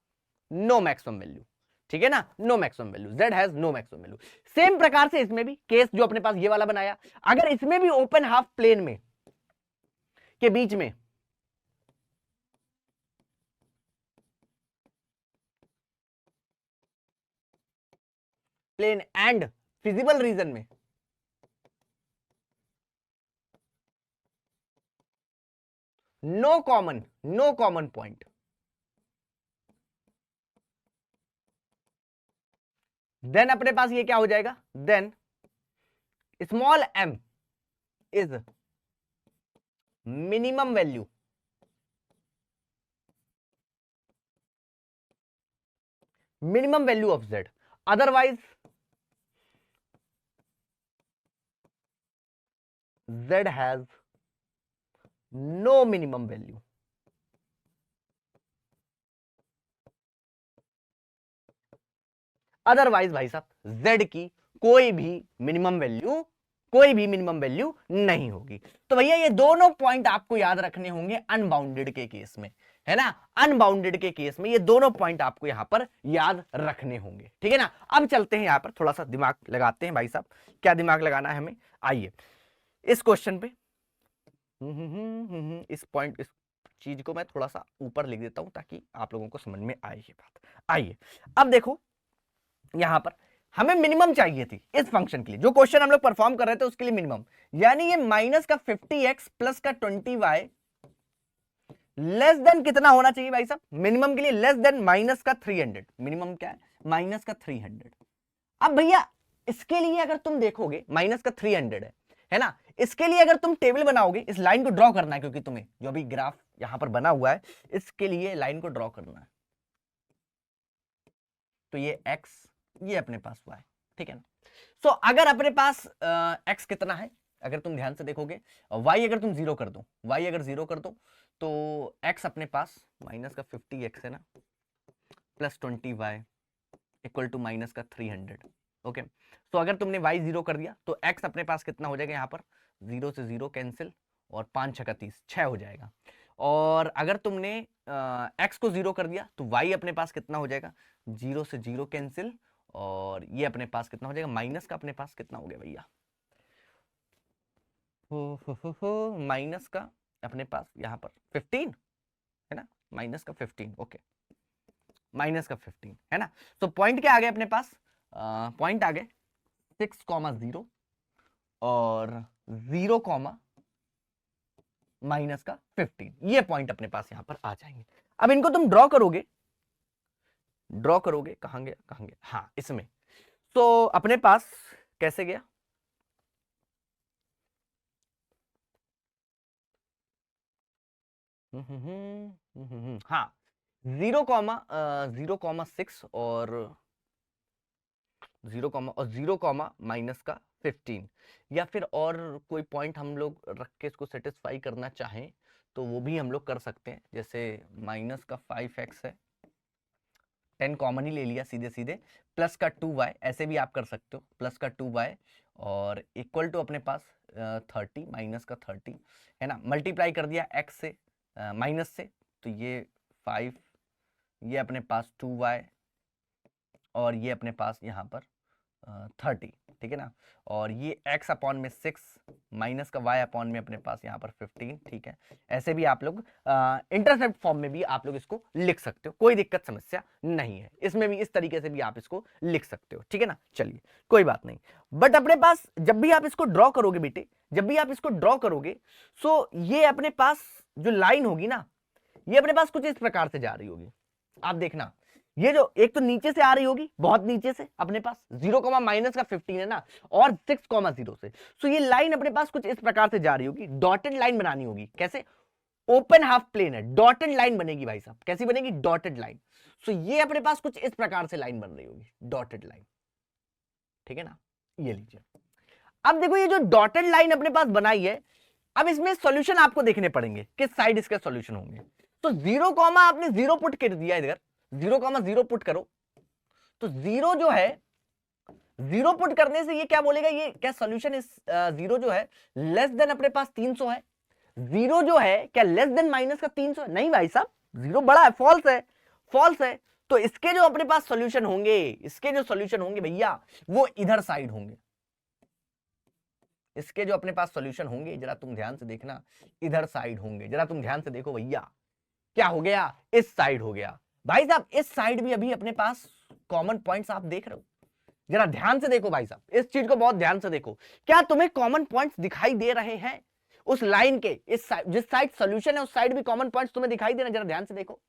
नो मैक्सिमम वैल्यू। ठीक है ना, no maximum value, z has no maximum value. Same प्रकार से इसमें भी केस जो अपने पास ये वाला बनाया, अगर इसमें भी ओपन हाफ प्लेन में के बीच में प्लेन एंड फिजिबल रीजन में नो कॉमन पॉइंट, देन अपने पास ये क्या हो जाएगा, then small m is minimum value, minimum value of z। Otherwise z has no minimum value. Otherwise भाई साहब z की कोई भी मिनिमम वैल्यू नहीं होगी। तो भैया ये दोनों पॉइंट आपको याद रखने होंगे अनबाउंडेड के केस में, है ना, अनबाउंडेड के केस में ये दोनों पॉइंट आपको यहां पर याद रखने होंगे। ठीक है ना, अब चलते हैं यहां पर थोड़ा सा दिमाग लगाते हैं भाई साहब, क्या दिमाग लगाना है हमें, आइए इस क्वेश्चन पे, इस पॉइंट, इस चीज को मैं थोड़ा सा ऊपर लिख देता हूं ताकि आप लोगों को समझ में आए ये बात। आइए अब देखो, यहां पर हमें मिनिमम चाहिए थी इस फंक्शन के लिए, जो क्वेश्चन हम लोग परफॉर्म कर रहे थे उसके लिए मिनिमम, यानी ये माइनस का 50x प्लस का 20y लेस देन कितना होना चाहिए भाई साहब, मिनिमम के लिए लेस देन माइनस का 300। मिनिमम क्या है, माइनस का 300। अब भैया इसके लिए अगर तुम देखोगे माइनस का 300 है ना, इसके लिए अगर तुम टेबल बनाओगे, इस लाइन को ड्रॉ करना है, क्योंकि तुम्हें जो भी ग्राफ यहां पर बना हुआ है इसके लिए लाइन को ड्रॉ करना है, तो ये x, ये अपने पास y, ठीक है ना। सो अगर अपने पास x कितना है, अगर तुम ध्यान से देखोगे, y अगर तुम जीरो कर दो, y अगर जीरो कर दो, तो x अपने पास माइनस का 50x है ना, plus 20y equal to minus का 300। ओके, तो अगर तुमने y जीरो कर दिया तो x अपने पास कितना हो जाएगा, यहाँ पर 0 से 0 कैंसिल, और 5 6 का 30, 6 हो जाएगा। और अगर तुमने x को जीरो कर दिया तो y अपने पास कितना हो जाएगा, 0 से 0 कैंसिल, और ये अपने पास कितना हो जाएगा, माइनस का अपने पास कितना हो गया भैया, हो माइनस का अपने पास यहाँ पर 15 है ना, माइनस का 15, ओके माइनस का 15 है ना। तो पॉइंट क्या आ गया अपने पास, पॉइंट आ गए 6,0 और 0, माइनस का 15, ये पॉइंट अपने पास यहां पर आ जाएंगे। अब इनको तुम ड्रॉ करोगे, कहां गया, हाँ इसमें, तो अपने पास कैसे गया, हाँ 0,6 और 0, माइनस का 15, या फिर और कोई पॉइंट हम लोग रख के इसको सेटिस्फाई करना चाहें तो वो भी हम लोग कर सकते हैं। जैसे माइनस का 5x है, 10 कॉमन ही ले लिया सीधे सीधे, प्लस का 2y, ऐसे भी आप कर सकते हो, प्लस का 2y और इक्वल टू अपने पास 30, माइनस का 30 है ना, मल्टीप्लाई कर दिया x से माइनस से, तो ये 5, ये अपने पास 2y और ये अपने पास यहाँ पर 30, ठीक है ना, और ये x अपॉन में 6 माइनस का y अपॉन में अपने पास यहाँ पर 15, ठीक है। ऐसे भी आप लोग इंटरसेप्ट फॉर्म में भी आप लोग इसको लिख सकते हो, कोई दिक्कत समस्या नहीं है, इसमें भी इस तरीके से भी आप इसको लिख सकते हो, ठीक है ना। चलिए कोई बात नहीं, बट अपने पास जब भी आप इसको ड्रॉ करोगे बेटे, जब भी आप इसको ड्रॉ करोगे, सो ये अपने पास जो लाइन होगी ना, ये अपने पास कुछ इस प्रकार से जा रही होगी, आप देखना, ये जो एक तो नीचे से आ रही होगी, बहुत नीचे से अपने पास 0, माइनस का 15 है ना, और 6,0 से, सो ये लाइन अपने पास कुछ इस प्रकार से जा रही होगी, डॉटेड लाइन बनानी होगी, कैसे, ओपन हाफ प्लेन है, डॉटेड लाइन बनेगी भाई साहब, कैसी बनेगी, डॉटेड लाइन। सो ये अपने पास कुछ इस प्रकार से लाइन बन रही होगी, डॉटेड लाइन, ठीक है ना, ये लीजिए। अब देखो ये जो डॉटेड लाइन अपने पास बनाई है, अब इसमें सॉल्यूशन आपको देखने पड़ेंगे, किस साइड इसके सॉल्यूशन होंगे। तो 0, आपने 0 पुट कर दिया इधर, 0,0 पुट करो, तो 0 जो है, 0 पुट करने से ये क्या बोलेगा, ये क्या सॉल्यूशन इस 0 जो है लेस देन अपने पास 300 है, 0 जो है क्या लेस देन माइनस का 300 है, नहीं भाई साहब 0 बड़ा है, फॉल्स है, फॉल्स है। तो इसके जो अपने पास सॉल्यूशन होंगे, इसके जो सॉल्यूशन होंगे भैया वो इधर साइड होंगे, इसके जो अपने पास सॉल्यूशन होंगे, जरा तुम ध्यान से देखना, इधर साइड होंगे, जरा तुम ध्यान से देखो भैया, क्या हो गया, इस साइड हो गया भाई साहब, इस साइड भी अभी अपने पास कॉमन पॉइंट्स आप देख रहे हो, जरा ध्यान से देखो भाई साहब, इस चीज को बहुत ध्यान से देखो, क्या तुम्हें कॉमन पॉइंट्स दिखाई दे रहे हैं उस लाइन के, इस जिस साइड सॉल्यूशन है उस साइड भी कॉमन पॉइंट्स तुम्हें दिखाई दे रहे हैं, जरा ध्यान से देखो।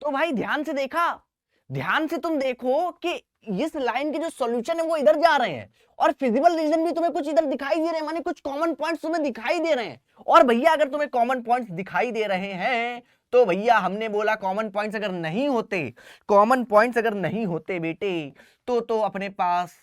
तो भाई ध्यान से देखा, ध्यान से तुम देखो कि इस लाइन के जो सॉल्यूशन है वो इधर जा रहे हैं, और फिजिबल रीजन भी तुम्हें कुछ इधर दिखाई दे रहे हैं, माने कुछ कॉमन पॉइंट्स तुम्हें दिखाई दे रहे हैं। और भैया अगर तुम्हें कॉमन पॉइंट्स दिखाई दे रहे हैं, तो भैया हमने बोला कॉमन पॉइंट्स अगर नहीं होते, कॉमन पॉइंट्स अगर नहीं होते बेटे, तो अपने पास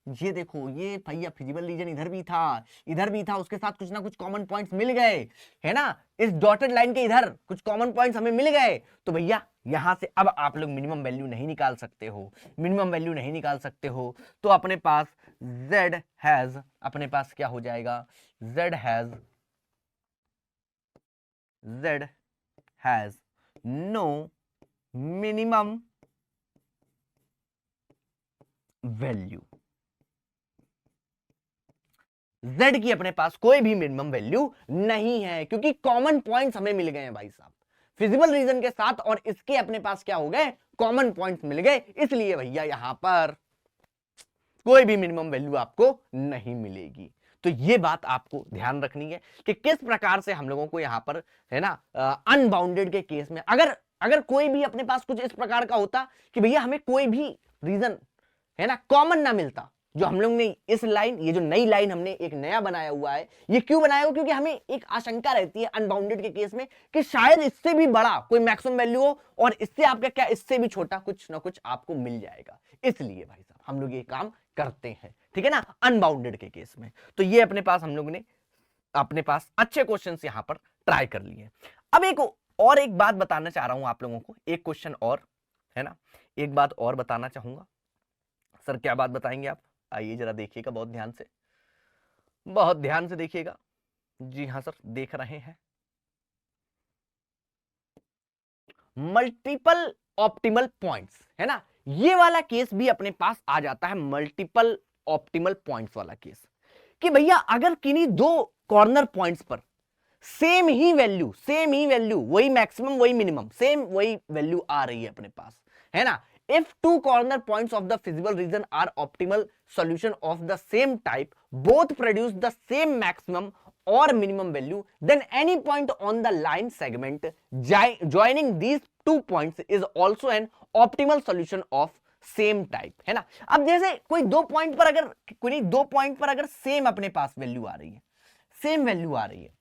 ये देखो, ये भैया फिजिबल रीजन इधर भी था, इधर भी था, उसके साथ कुछ ना कुछ कॉमन पॉइंट्स मिल गए, है ना, इस डॉटेड लाइन के इधर कुछ कॉमन पॉइंट्स हमें मिल गए, तो भैया यहां से अब आप लोग मिनिमम वैल्यू नहीं निकाल सकते हो, मिनिमम वैल्यू नहीं निकाल सकते हो, तो अपने पास z हैज, अपने पास क्या हो जाएगा, z has no minimum value, z की अपने पास कोई भी मिनिमम वैल्यू नहीं है, क्योंकि कॉमन पॉइंट्स हमें मिल गए हैं भाई साहब फिजिबल रीजन के साथ, और इसके अपने पास क्या हो गए, कॉमन पॉइंट्स मिल गए, इसलिए भैया यहां पर कोई भी मिनिमम वैल्यू आपको नहीं मिलेगी। तो ये बात आपको ध्यान रखनी है कि किस प्रकार से हम लोगों को यहां पर, है ना, अनबाउंडेड के केस में अगर कोई भी अपने पास कुछ इस प्रकार का होता कि भैया हमें कोई भी रीजन, है ना, कॉमन ना मिलता, जो हम लोग ने इस लाइन, ये जो नई लाइन हमने एक नया बनाया हुआ है, ये क्यों बनाया हुआ, क्योंकि हमें एक आशंका रहती है अनबाउंडेड के केस में कि शायद इससे भी बड़ा कोई मैक्सिमम वैल्यू हो, और इससे आपका क्या, इससे भी छोटा कुछ ना कुछ आपको मिल जाएगा, इसलिए भाई साहब हम लोग ये काम करते हैं, ठीक है ना, अनबाउंडेड के केस में। तो ये अपने पास हम लोग ने अपने पास अच्छे क्वेश्चंस यहां पर ट्राई कर लिए। अब एक बात बताना चाह रहा हूं आप लोगों को, एक क्वेश्चन और, है ना, एक बात और बताना चाहूंगा। सर क्या बात बताएंगे आप, आइए जरा देखिएगा, बहुत ध्यान से, बहुत ध्यान से देखिएगा। जी हां सर, देख रहे हैं। मल्टीपल ऑप्टिमल पॉइंट्स, है ना, ये वाला केस भी अपने पास आ जाता है मल्टीपल ऑप्टिमल पॉइंट्स वाला केस, कि भैया अगर किन्हीं दो कॉर्नर पॉइंट्स पर सेम ही वैल्यू वही मैक्सिमम वही मिनिमम सेम वही वैल्यू आ रही है अपने पास, है ना। If two corner points of the feasible region are optimal solution of the same type, both produce the same maximum or minimum value, then any point on the line segment joining these 2 points is also an optimal solution of same type, है ना। अब जैसे कोई दो point पर अगर same अपने पास value आ रही है, सेम वैल्यू आ रही है,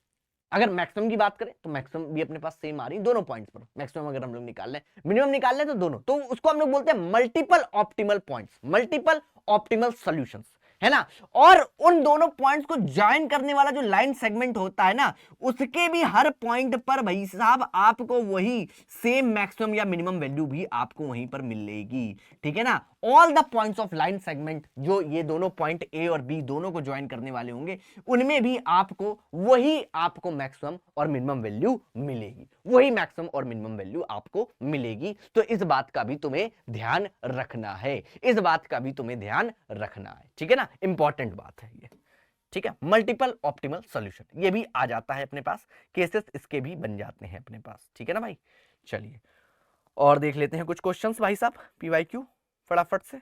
अगर मैक्सिमम की बात करें तो मैक्सिमम भी अपने पास सेम आ रही है दोनों पॉइंट्स पर, मैक्सिमम अगर हम लोग निकाल लें मिनिमम निकाल लें तो दोनों, तो उसको हम लोग बोलते हैं multiple optimal points, multiple optimal solutions, है ना। और उन दोनों पॉइंट्स को ज्वाइन करने वाला जो लाइन सेगमेंट होता है ना, उसके भी हर पॉइंट पर भाई साहब आपको वही सेम मैक्सिमम या मिनिमम वैल्यू भी आपको वहीं पर मिलेगी, ठीक है ना। All the points of line segment, जो ये दोनों पॉइंट ए और बी दोनों को ज्वाइन करने वाले होंगे, उनमें भी आपको वही आपको मैक्सिमम और मिनिमम वैल्यू मिलेगी, वही मैक्सिमम और मिनिमम वैल्यू आपको मिलेगी। तो इस बात का भी तुम्हें ध्यान रखना है, इस बात का भी तुम्हें ध्यान रखना है, ठीक है ना, इंपॉर्टेंट बात है ये, ठीक है। मल्टीपल ऑप्टिमल सॉल्यूशन ये भी आ जाता है अपने पास, केसेस इसके भी बन जाते हैं अपने पास, ठीक है ना भाई। चलिए और देख लेते हैं कुछ क्वेश्चंस भाई साहब पीवाईक्यू फटाफट से।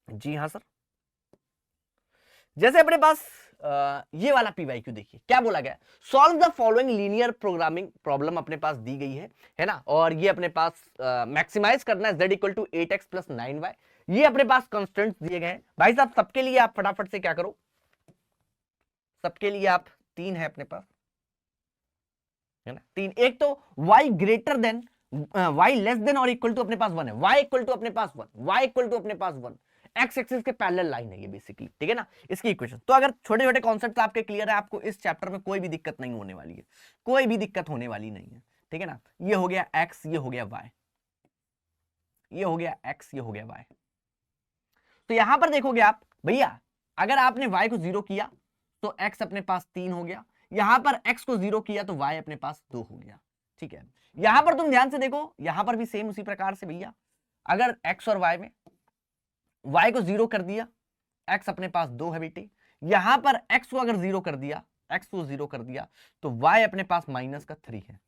जी हाँ सर, जैसे अपने पास ये वाला पीवाईक्यू देखिए क्या बोला गया, solve the following linear programming problem अपने पास दी गई है ना। और ये अपने पास मैक्सिमाइज करना है z equal to 8x plus 9y, ये अपने पास कांस्टेंट्स दिए गए हैं भाई साहब। सबके लिए आप फटाफट से क्या करो, सबके लिए आप 3 है अपने पास, है ना 3। एक तो y greater then y less than और इक्वल टू अपने पास 1 है, y इक्वल टू अपने पास 1, y इक्वल टू अपने पास 1, एक्स एक्सिस के पैरेलल लाइन है ये बेसिकली, ठीक है ना, इसकी इक्वेशन। तो अगर छोटे छोटे कॉन्सेप्ट आपके क्लियर है, आपको इस चैप्टर में कोई भी दिक्कत नहीं होने वाली है, कोई भी दिक्कत होने वाली नहीं है, ठीक है ना। ये हो गया x, ये हो गया y, ये हो गया x, ये हो गया y। तो यहां पर देखोगे आप भैया, अगर आपने y को 0 किया तो x अपने पास 3 हो गया, यहां पर x को 0 किया तो y अपने पास 2 हो गया, ठीक है। यहां पर तुम ध्यान से देखो, यहां पर भी सेम उसी प्रकार से भैया, अगर x और y में y को 0 कर दिया, x अपने पास 2 है बेटे, यहां पर x को अगर 0 कर दिया, x को 0 कर दिया तो y अपने पास माइनस का 3 है,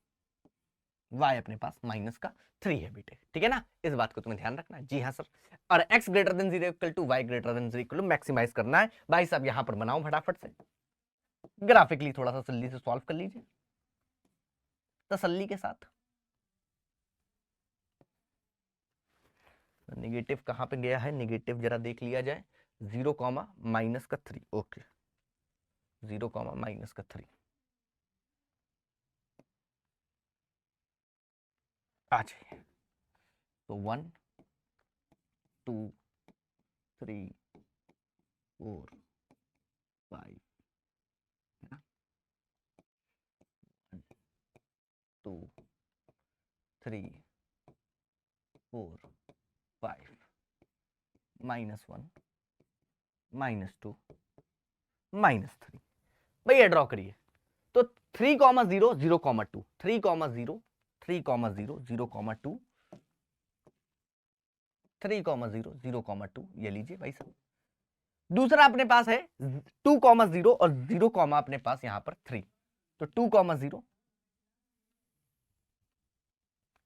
y अपने पास माइनस का 3 है बेटे, ठीक है ना, इस बात को तुम्हें ध्यान रखना है। जी हाँ सर, और x greater than 0 equal to y greater than 0 equal to maximize करना है भाई साहब। यहां पर बनाओ फटाफट से, ग्राफिकली थोड़ा सा जल्दी से सॉल्व कर लीजिए तसल्ली के साथ। नेगेटिव कहां पे गया है, नेगेटिव जरा देख लिया जाए, 0 कॉमा माइनस का 3, ओके 0 कॉमा माइनस का 3 आ जाइए। तो 1 2 3 4 5 2 3 4 5 -1 -2 -3 भैया ड्रॉ करिए। तो 3 0 0 2 3 0 3 0 0 2 3 0 0 2 ये लीजिए भाई साहब। दूसरा अपने पास है 2 0 और 0 अपने पास यहां पर 3, तो 2 0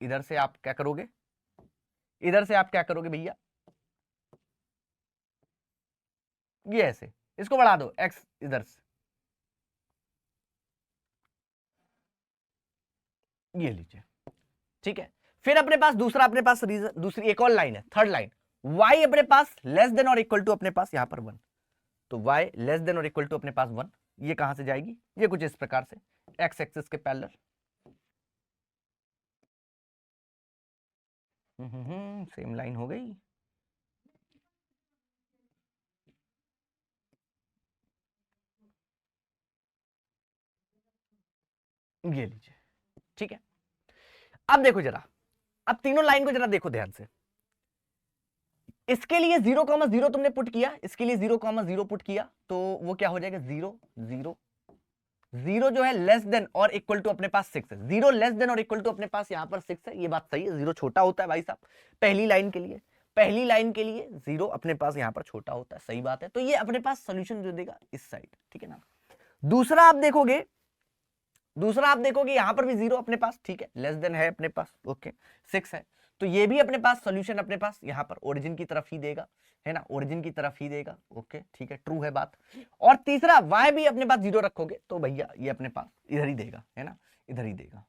इधर से आप क्या करोगे, इधर से आप क्या करोगे भैया, ये ऐसे इसको बढ़ा दो x इधर से, ये लीजिए, ठीक है। फिर अपने पास दूसरा अपने पास दूसरी एक और लाइन है, थर्ड लाइन, y अपने पास लेस देन और इक्वल टू अपने पास यहां पर 1, तो y लेस देन और इक्वल टू अपने पास 1, ये कहां से जाएगी, ये कुछ इस प्रकार से x एक्सिस के पैरेलल, सेम लाइन हो गई, ये लीजिए, ठीक है। अब देखो जरा, अब तीनों लाइन को जरा देखो ध्यान से, इसके लिए 0 0 तुमने पुट किया, इसके लिए 0 0 पुट किया, तो वो क्या हो जाएगा 0 0 जीरो जो है लेस देन और इक्वल टू अपने पास 6 है, जीरो लेस देन और इक्वल टू अपने पास यहाँ पर 6 है, ये बात सही है, जीरो छोटा होता है भाई साहब पहली लाइन के लिए, पहली लाइन के लिए जीरो अपने पास यहाँ पर छोटा होता है, सही बात है। तो ये अपने पास सोल्यूशन जो देगा इस साइड, ठीक है ना। दूसरा आप देखोगे, दूसरा आप देखोगे यहाँ पर भी जीरो अपने पास, ठीक है, लेस देन है अपने पास, ओके 6 है, तो ये भी अपने पास सोल्यूशन अपने पास यहाँ पर ओरिजिन की तरफ ही देगा, है ना, ओरिजिन की तरफ ही देगा, ओके ठीक है, ट्रू है बात। और तीसरा y भी अपने पास जीरो रखोगे तो भैया ये अपने पास इधर ही देगा, है ना, इधर ही देगा,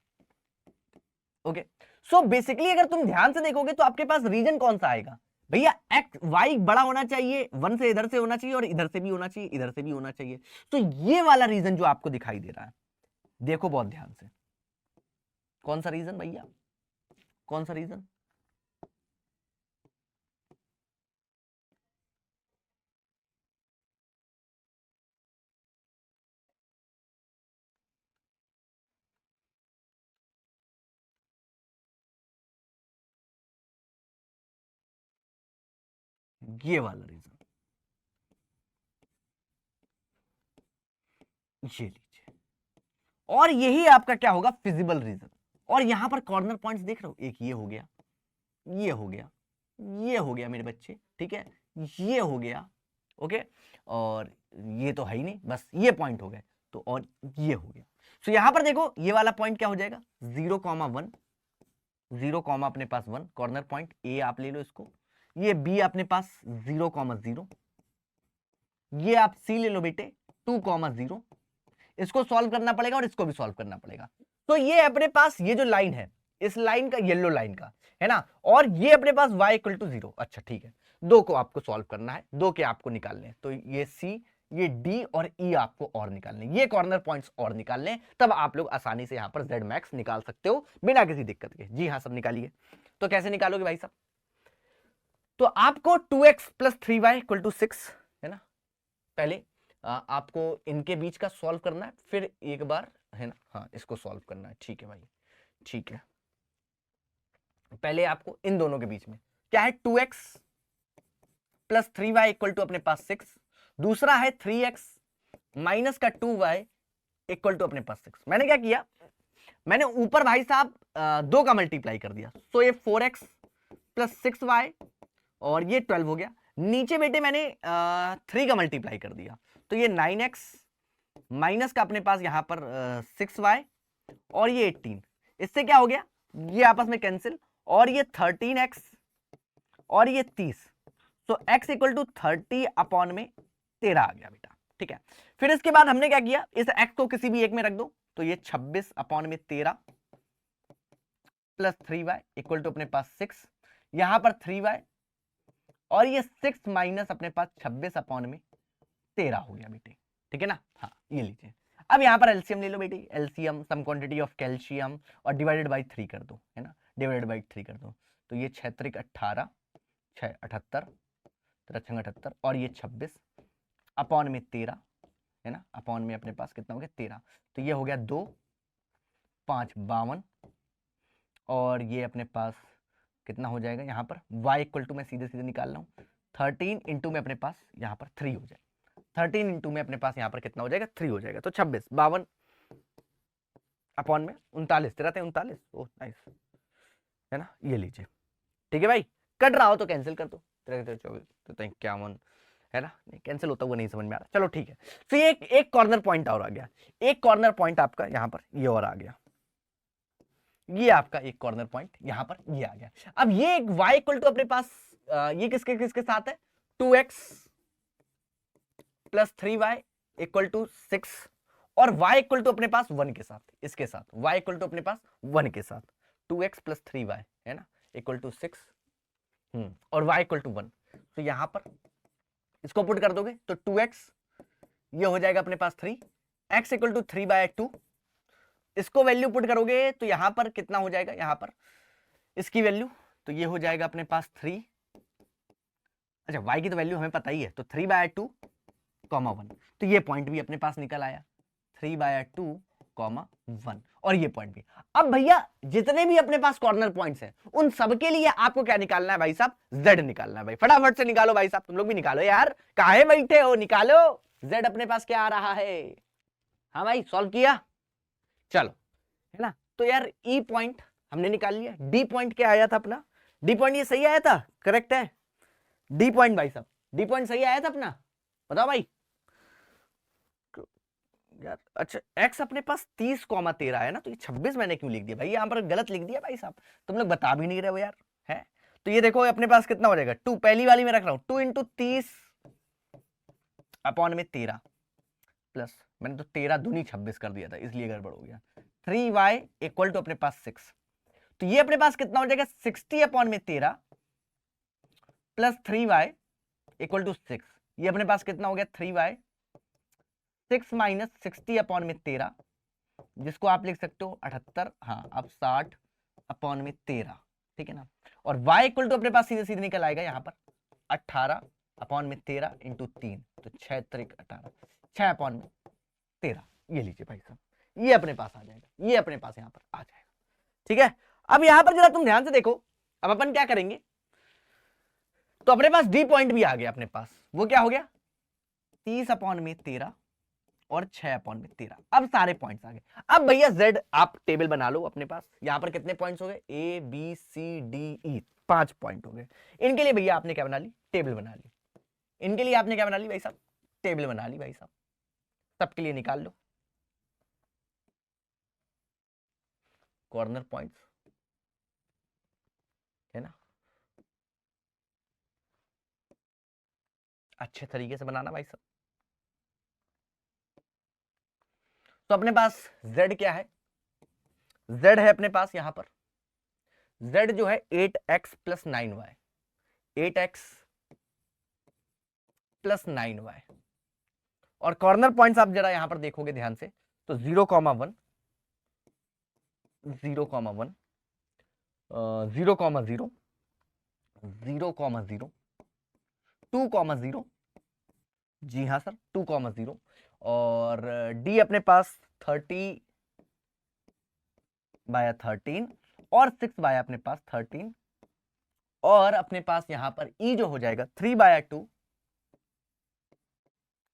ओके। सो बेसिकली अगर तुम ध्यान से देखोगे तो आपके पास रीजन कौन सा आएगा भैया, एक्स वाई बड़ा होना चाहिए, 1 से इधर से होना चाहिए और इधर से भी होना चाहिए, इधर से भी होना चाहिए। तो ये वाला रीजन जो आपको दिखाई दे रहा है, देखो बहुत ध्यान से, कौन सा रीजन भैया, कौन सा रीजन, ये वाला रीजन, ये लीजिए, और यही आपका क्या होगा, फिजिबल रीजन। और यहां पर कॉर्नर पॉइंट्स देख रहे हो, एक ये हो गया, ये हो गया, ये हो गया मेरे बच्चे, ठीक है, ये हो गया, ओके, और ये तो है ही नहीं, बस ये पॉइंट हो गए, तो और ये हो गया। तो यहां पर देखो ये वाला पॉइंट क्या हो जाएगा, 0,1, 0, अपने पास 1 कॉर्नर पॉइंट, ए आप ले लो इसको, ये बी अपने पास 0,0, ये आप सी ले लो बेटे 2,0, इसको सॉल्व करना पड़ेगा और इसको भी सॉल्व करना पड़ेगा। तो ये अपने पास ये जो लाइन है, इस लाइन का, येलो लाइन का, है ना, और ये अपने पास y इक्वल टू 0, अच्छा ठीक है, दो को आपको सॉल्व करना है, दो के आपको निकालने हैं, तो ये c, ये d और e आपको और निकालने, ये कॉर्नर पॉइंट्स और निकालने, तब आप लोग आसानी से यहां पर z मैक्स निकाल सकते हो बिना किसी दिक्कत के। जी हाँ, सब निकालिए। तो कैसे निकालोगे भाई साहब, तो आपको 2x + 3y = 6, है ना, पहले आपको इनके बीच का सॉल्व करना है, फिर एक बार, है ना, हाँ इसको सॉल्व करना है, ठीक है भाई, ठीक है। पहले आपको इन दोनों के बीच में क्या है, 2x + 3y = अपने पास 6, दूसरा है 3x माइनस का 2y = अपने पास 6। मैंने क्या किया, मैंने ऊपर भाई साहब 2 का मल्टीप्लाई कर दिया, तो ये 4x + 6y और ये 12 हो गया, नीचे बेटे मैंने 3 का मल्टीप्लाई कर दिया, तो ये 9x माइनस का अपने पास यहां पर 6y और ये 18, इससे क्या हो गया, ये आपस में कैंसिल, और ये 13x और ये 30, तो x = 30 अपॉन में 13 आ गया बेटा, ठीक है। फिर इसके बाद हमने क्या किया, इस x को किसी भी एक में रख दो, तो ये 26 अपॉन में 13 + 3y = अपने पास 6, यहां पर 3y और ये 6 माइनस अपने पास 26 अपॉन में 13 हो गया बेटे, ठीक है ना। हाँ ये लीजिए, अब यहाँ पर एलसीएम ले लो बेटे, LCM some quantity of calcium और डिवाइडेड बाय 3 कर दो, है ना, डिवाइडेड बाय 3 कर दो, तो ये 6 × 18, 6 78, 3 78 और ये 26 अपॉन में 13, है ना, अपॉन में अपने पास कितना हो गया 13, तो ये हो गया 2, 5 52 और ये अपने पास कितना हो जाएगा, यहाँ पर y = मैं सीधे सीधे निकाल रहा हूँ, 13 इंटू में अपने पास यहाँ पर 3 हो जाएगा, 13 इंटू में अपने पास यहाँ पर कितना हो जाएगा 3 हो जाएगा, तो 26 52 अपॉन में 39, 39, ओह नाइस, है ना, ये लीजिए, ठीक है भाई, कट रहा हो तो कैंसिल कर दो, 23 24 51, है ना, नहीं कैंसिल होता हुआ नहीं समझ में आ रहा, चलो ठीक है। फिर एक कॉर्नर पॉइंट और आ गया, एक कॉर्नर पॉइंट आपका यहाँ पर ये और आ गया, ये आपका एक कॉर्नर पॉइंट यहां पर ये आ गया। अब ये एक y = अपने पास ये किसके किसके साथ है, 2x + 3y = 6 और y = अपने पास 1 के साथ, इसके साथ y = अपने पास 1 के साथ, 2x + 3y, है ना, = 6 और y = 1, तो यहां पर इसको पुट कर दोगे तो 2x ये हो जाएगा अपने पास 3, x = 3/2, इसको वैल्यू पुट करोगे तो यहां पर कितना हो जाएगा, यहां पर इसकी वैल्यू, तो ये हो जाएगा अपने पास 3, अच्छा y की तो वैल्यू हमें पता ही है, तो 3/2, 1, तो ये पॉइंट भी अपने पास निकल आया 3/2, 1 और ये पॉइंट भी। अब भैया जितने भी अपने पास कॉर्नर पॉइंट्स हैं उन सबके लिए आपको क्या निकालना है भाई साहब, z निकालना है भाई, फटाफट से निकालो भाई साहब, तुम लोग भी निकालो यार, काहे बैठे हो, निकालो z अपने पास क्या आ रहा है, हाँ भाई सॉल्व किया, चलो, है ना। तो यार ई पॉइंट हमने निकाल लिया, डी पॉइंट क्या आया था अपना, डी पॉइंट ये सही आया था, करेक्ट है डी पॉइंट भाई साहब, डी पॉइंट सही आया था अपना, बताओ भाई यार। अच्छा x अपने पास 30,13 है ना, तो ये 26 मैंने क्यों लिख दिया भाई, यहाँ पर गलत लिख दिया भाई साहब, तुम लोग बता भी नहीं रहे हो यार, है। तो ये देखो अपने पास कितना हो जाएगा 2, पहली वाली में रख रहा हूं 2 × 30 अपॉन में 13 प्लस, मैंने तो 13 दूनी 26 कर दिया था इसलिए गड़बड़ हो गया, 3y इक्वल टू अपने पास 6, तो ये अपने पास कितना हो जाएगा 60 अपॉन में 13 प्लस 3y इक्वल टू 6, ये अपने पास कितना हो गया 3y 6 माइनस 60 अपॉन में 13, जिसको आप लिख सकते हो 78, हाँ अब 60 अपॉन में 13, ठीक है ना। और y इक्वल टू अपने पास सीधे सीधे निकल आएगा यहाँ पर 18 अपॉन में 13 इंटू 3, तो 6 3 18, 6 अपॉन में 13, ये लीजिए भाई साहब, ये अपने पास आ जाएगा, ये अपने पास यहाँ पर आ जाएगा, ठीक है। अब यहाँ पर जरा तुम ध्यान से देखो, अब अपन क्या करेंगे, तो अपने पास डी पॉइंट भी आ गया अपने पास, वो क्या हो गया 30 अपॉन में 13 और 6 अपॉन में 13, अब सारे पॉइंट्स आ गए। अब भैया z आप टेबल बना लो अपने पास, यहां पर कितने पॉइंट्स हो गए A B C D E, 5 point हो गए। इनके लिए भैया आपने क्या बना ली, टेबल बना ली, इनके लिए आपने क्या बना ली भाई साहब, टेबल बना ली भाई साहब, सबके लिए निकाल लो कॉर्नर पॉइंट्स, है ना, अच्छे तरीके से बनाना भाई साहब। तो अपने पास z क्या है, z है अपने पास यहां पर, z जो है 8x plus 9y, 8x plus 9y, और कॉर्नर पॉइंट्स आप जरा यहां पर देखोगे ध्यान से, तो 0, 1 0, 1 0, 0, 0, 0, 0, 2, 0, जी हाँ सर 2, 0, और d अपने पास 30/13 और 6 अपने पास 13, और अपने पास यहां पर e जो हो जाएगा 3/2,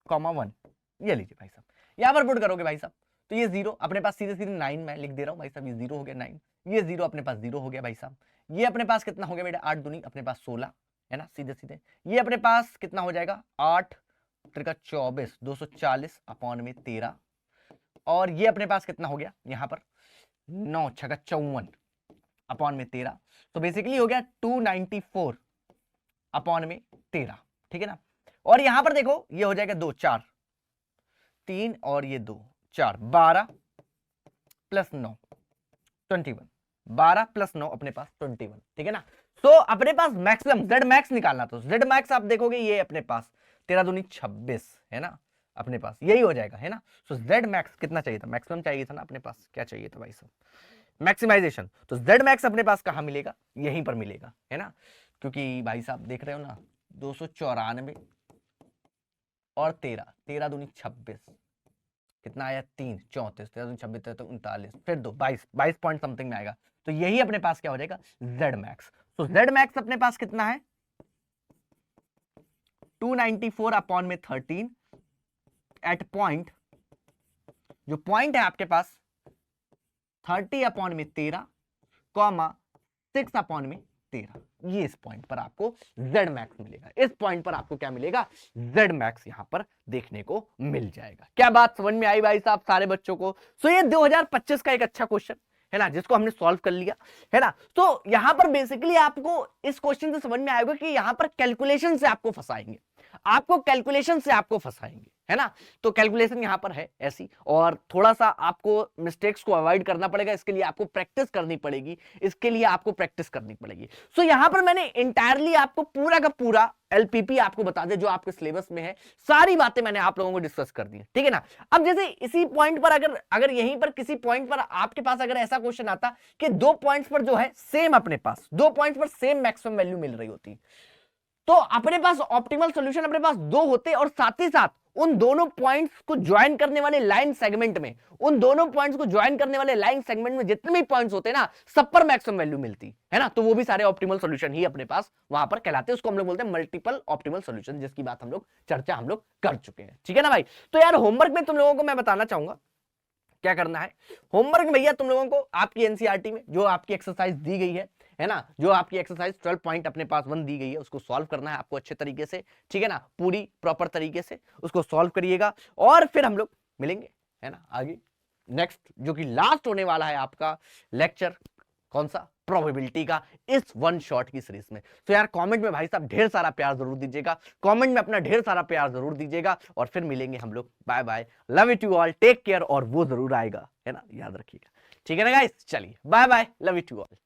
1, ये लीजिए भाई साहब, यहां पर पुट करोगे भाई साहब, तो ये 0 अपने पास सीधे सीधे 9 मैं लिख दे रहा हूं भाई साहब, ये 0 हो गया 9, ये 0 अपने पास 0 हो गया भाई साहब, ये अपने पास कितना हो गया बेटा 8 दूनी अपने पास 16, है ना सीधे सीधे, ये अपने पास कितना हो जाएगा 8 त्रिका 24, 240 अपॉन में 13, और ये अपने पास कितना हो गया यहां पर 9 छका 54 अपॉन में 13, तो बेसिकली हो गया 294 अपॉन में 13, ठीक है ना। और यहां पर देखो ये हो जाएगा 2 4 3 और ये 2 4, 12 प्लस 9 21, 12 प्लस 9 अपने पास 21, ठीक है ना। तो अपने पास मैक्सिमम z मैक्स निकालना, तो z मैक्स आप देखोगे ये अपने पास 13 दूनी 26, है ना, अपने पास यही हो जाएगा, है ना। तो z मैक्स कितना चाहिए था, मैक्सिमम चाहिए था ना अपने पास, क्या चाहिए था भाई साहब, मैक्सिमाइजेशन। तो z मैक्स अपने पास कहां मिलेगा, यहीं पर मिलेगा, है ना, क्योंकि भाई साहब देख रहे हो ना 294 और 13, 13 दूनी 26, कितना आया 3 34, 13 दूनी 26 तो 39, फिर 2 22 पॉइंट समथिंग में आएगा, तो यही अपने पास क्या हो जाएगा z मैक्स। तो z मैक्स अपने पास कितना है 294 अपॉन में 13 एट पॉइंट, जो पॉइंट है आपके पास 30 अपॉन में 13 कॉमा 6 अपॉन में 13, ये इस पॉइंट पर आपको z मैक्स मिलेगा, इस पॉइंट पर आपको क्या मिलेगा z मैक्स यहां पर देखने को मिल जाएगा। क्या बात समझ में आई भाई साहब सारे बच्चों को। सो ये 2025 का एक अच्छा क्वेश्चन है ना, जिसको हमने सॉल्व कर लिया, है ना। तो यहां पर बेसिकली आपको इस क्वेश्चन से समझ में आएगा कि यहां पर कैलकुलेशन से आपको फंसाएंगे, आपको कैलकुलेशन से आपको फंसाएंगे, है ना। तो कैलकुलेशन यहां पर है ऐसी, और थोड़ा सा आपको मिस्टेक्स को अवॉइड करना पड़ेगा, इसके लिए आपको प्रैक्टिस करनी पड़ेगी, इसके लिए आपको प्रैक्टिस करनी पड़ेगी। सो यहां पर मैंने इंटायरली आपको पूरा का पूरा एलपीपी आपको बता दे जो आपके सिलेबस में है, सारी बातें मैंने आप लोगों को डिस्कस कर दी है, ठीक है ना। अब जैसे इसी पॉइंट पर अगर यहीं पर किसी पॉइंट पर आपके पास अगर ऐसा क्वेश्चन आता कि 2 पॉइंट्स पर जो है सेम, अपने पास 2 पॉइंट्स पर सेम मैक्सिमम वैल्यू मिल रही होती, तो अपने पास ऑप्टिमल सॉल्यूशन अपने पास 2 होते, और साथ ही साथ उन दोनों पॉइंट्स को ज्वाइन करने वाले लाइन सेगमेंट में, उन दोनों पॉइंट्स को ज्वाइन करने वाले लाइन सेगमेंट में जितने भी पॉइंट्स होते हैं ना, सब पर मैक्सिमम वैल्यू मिलती है ना, तो वो भी सारे ऑप्टिमल सॉल्यूशन ही अपने पास वहां पर कहलाते हैं। उसको हम लोग बोलते हैं मल्टीपल ऑप्टिमल सॉल्यूशन, जिसकी बात हम लोग चर्चा हम लोग कर चुके हैं, ठीक है ना भाई। तो यार होमवर्क में तुम लोगों को मैं बताना चाहूंगा क्या करना है, होमवर्क भैया तुम लोगों को आपकी एनसीईआरटी में जो आपकी एक्सरसाइज दी गई है ना, जो आपकी एक्सरसाइज 12 पॉइंट अपने पास 1 दी गई है, उसको सॉल्व करना है आपको अच्छे तरीके से, ठीक है ना, पूरी प्रॉपर तरीके से उसको सॉल्व करिएगा, और फिर हम लोग मिलेंगे, है ना, आगे नेक्स्ट जो कि लास्ट होने वाला है आपका लेक्चर, कौन सा, प्रोबेबिलिटी का, इस वन शॉट की सीरीज में। तो यार कमेंट में भाई साहब ढेर सारा प्यार जरूर दीजिएगा, कमेंट में अपना ढेर सारा प्यार जरूर दीजिएगा, और फिर मिलेंगे हम लोग, bye bye, love it you all, take care, और वो जरूर आएगा, है ना, याद रखिएगा, ठीक है ना गाइस, चलिए bye bye, love it you all.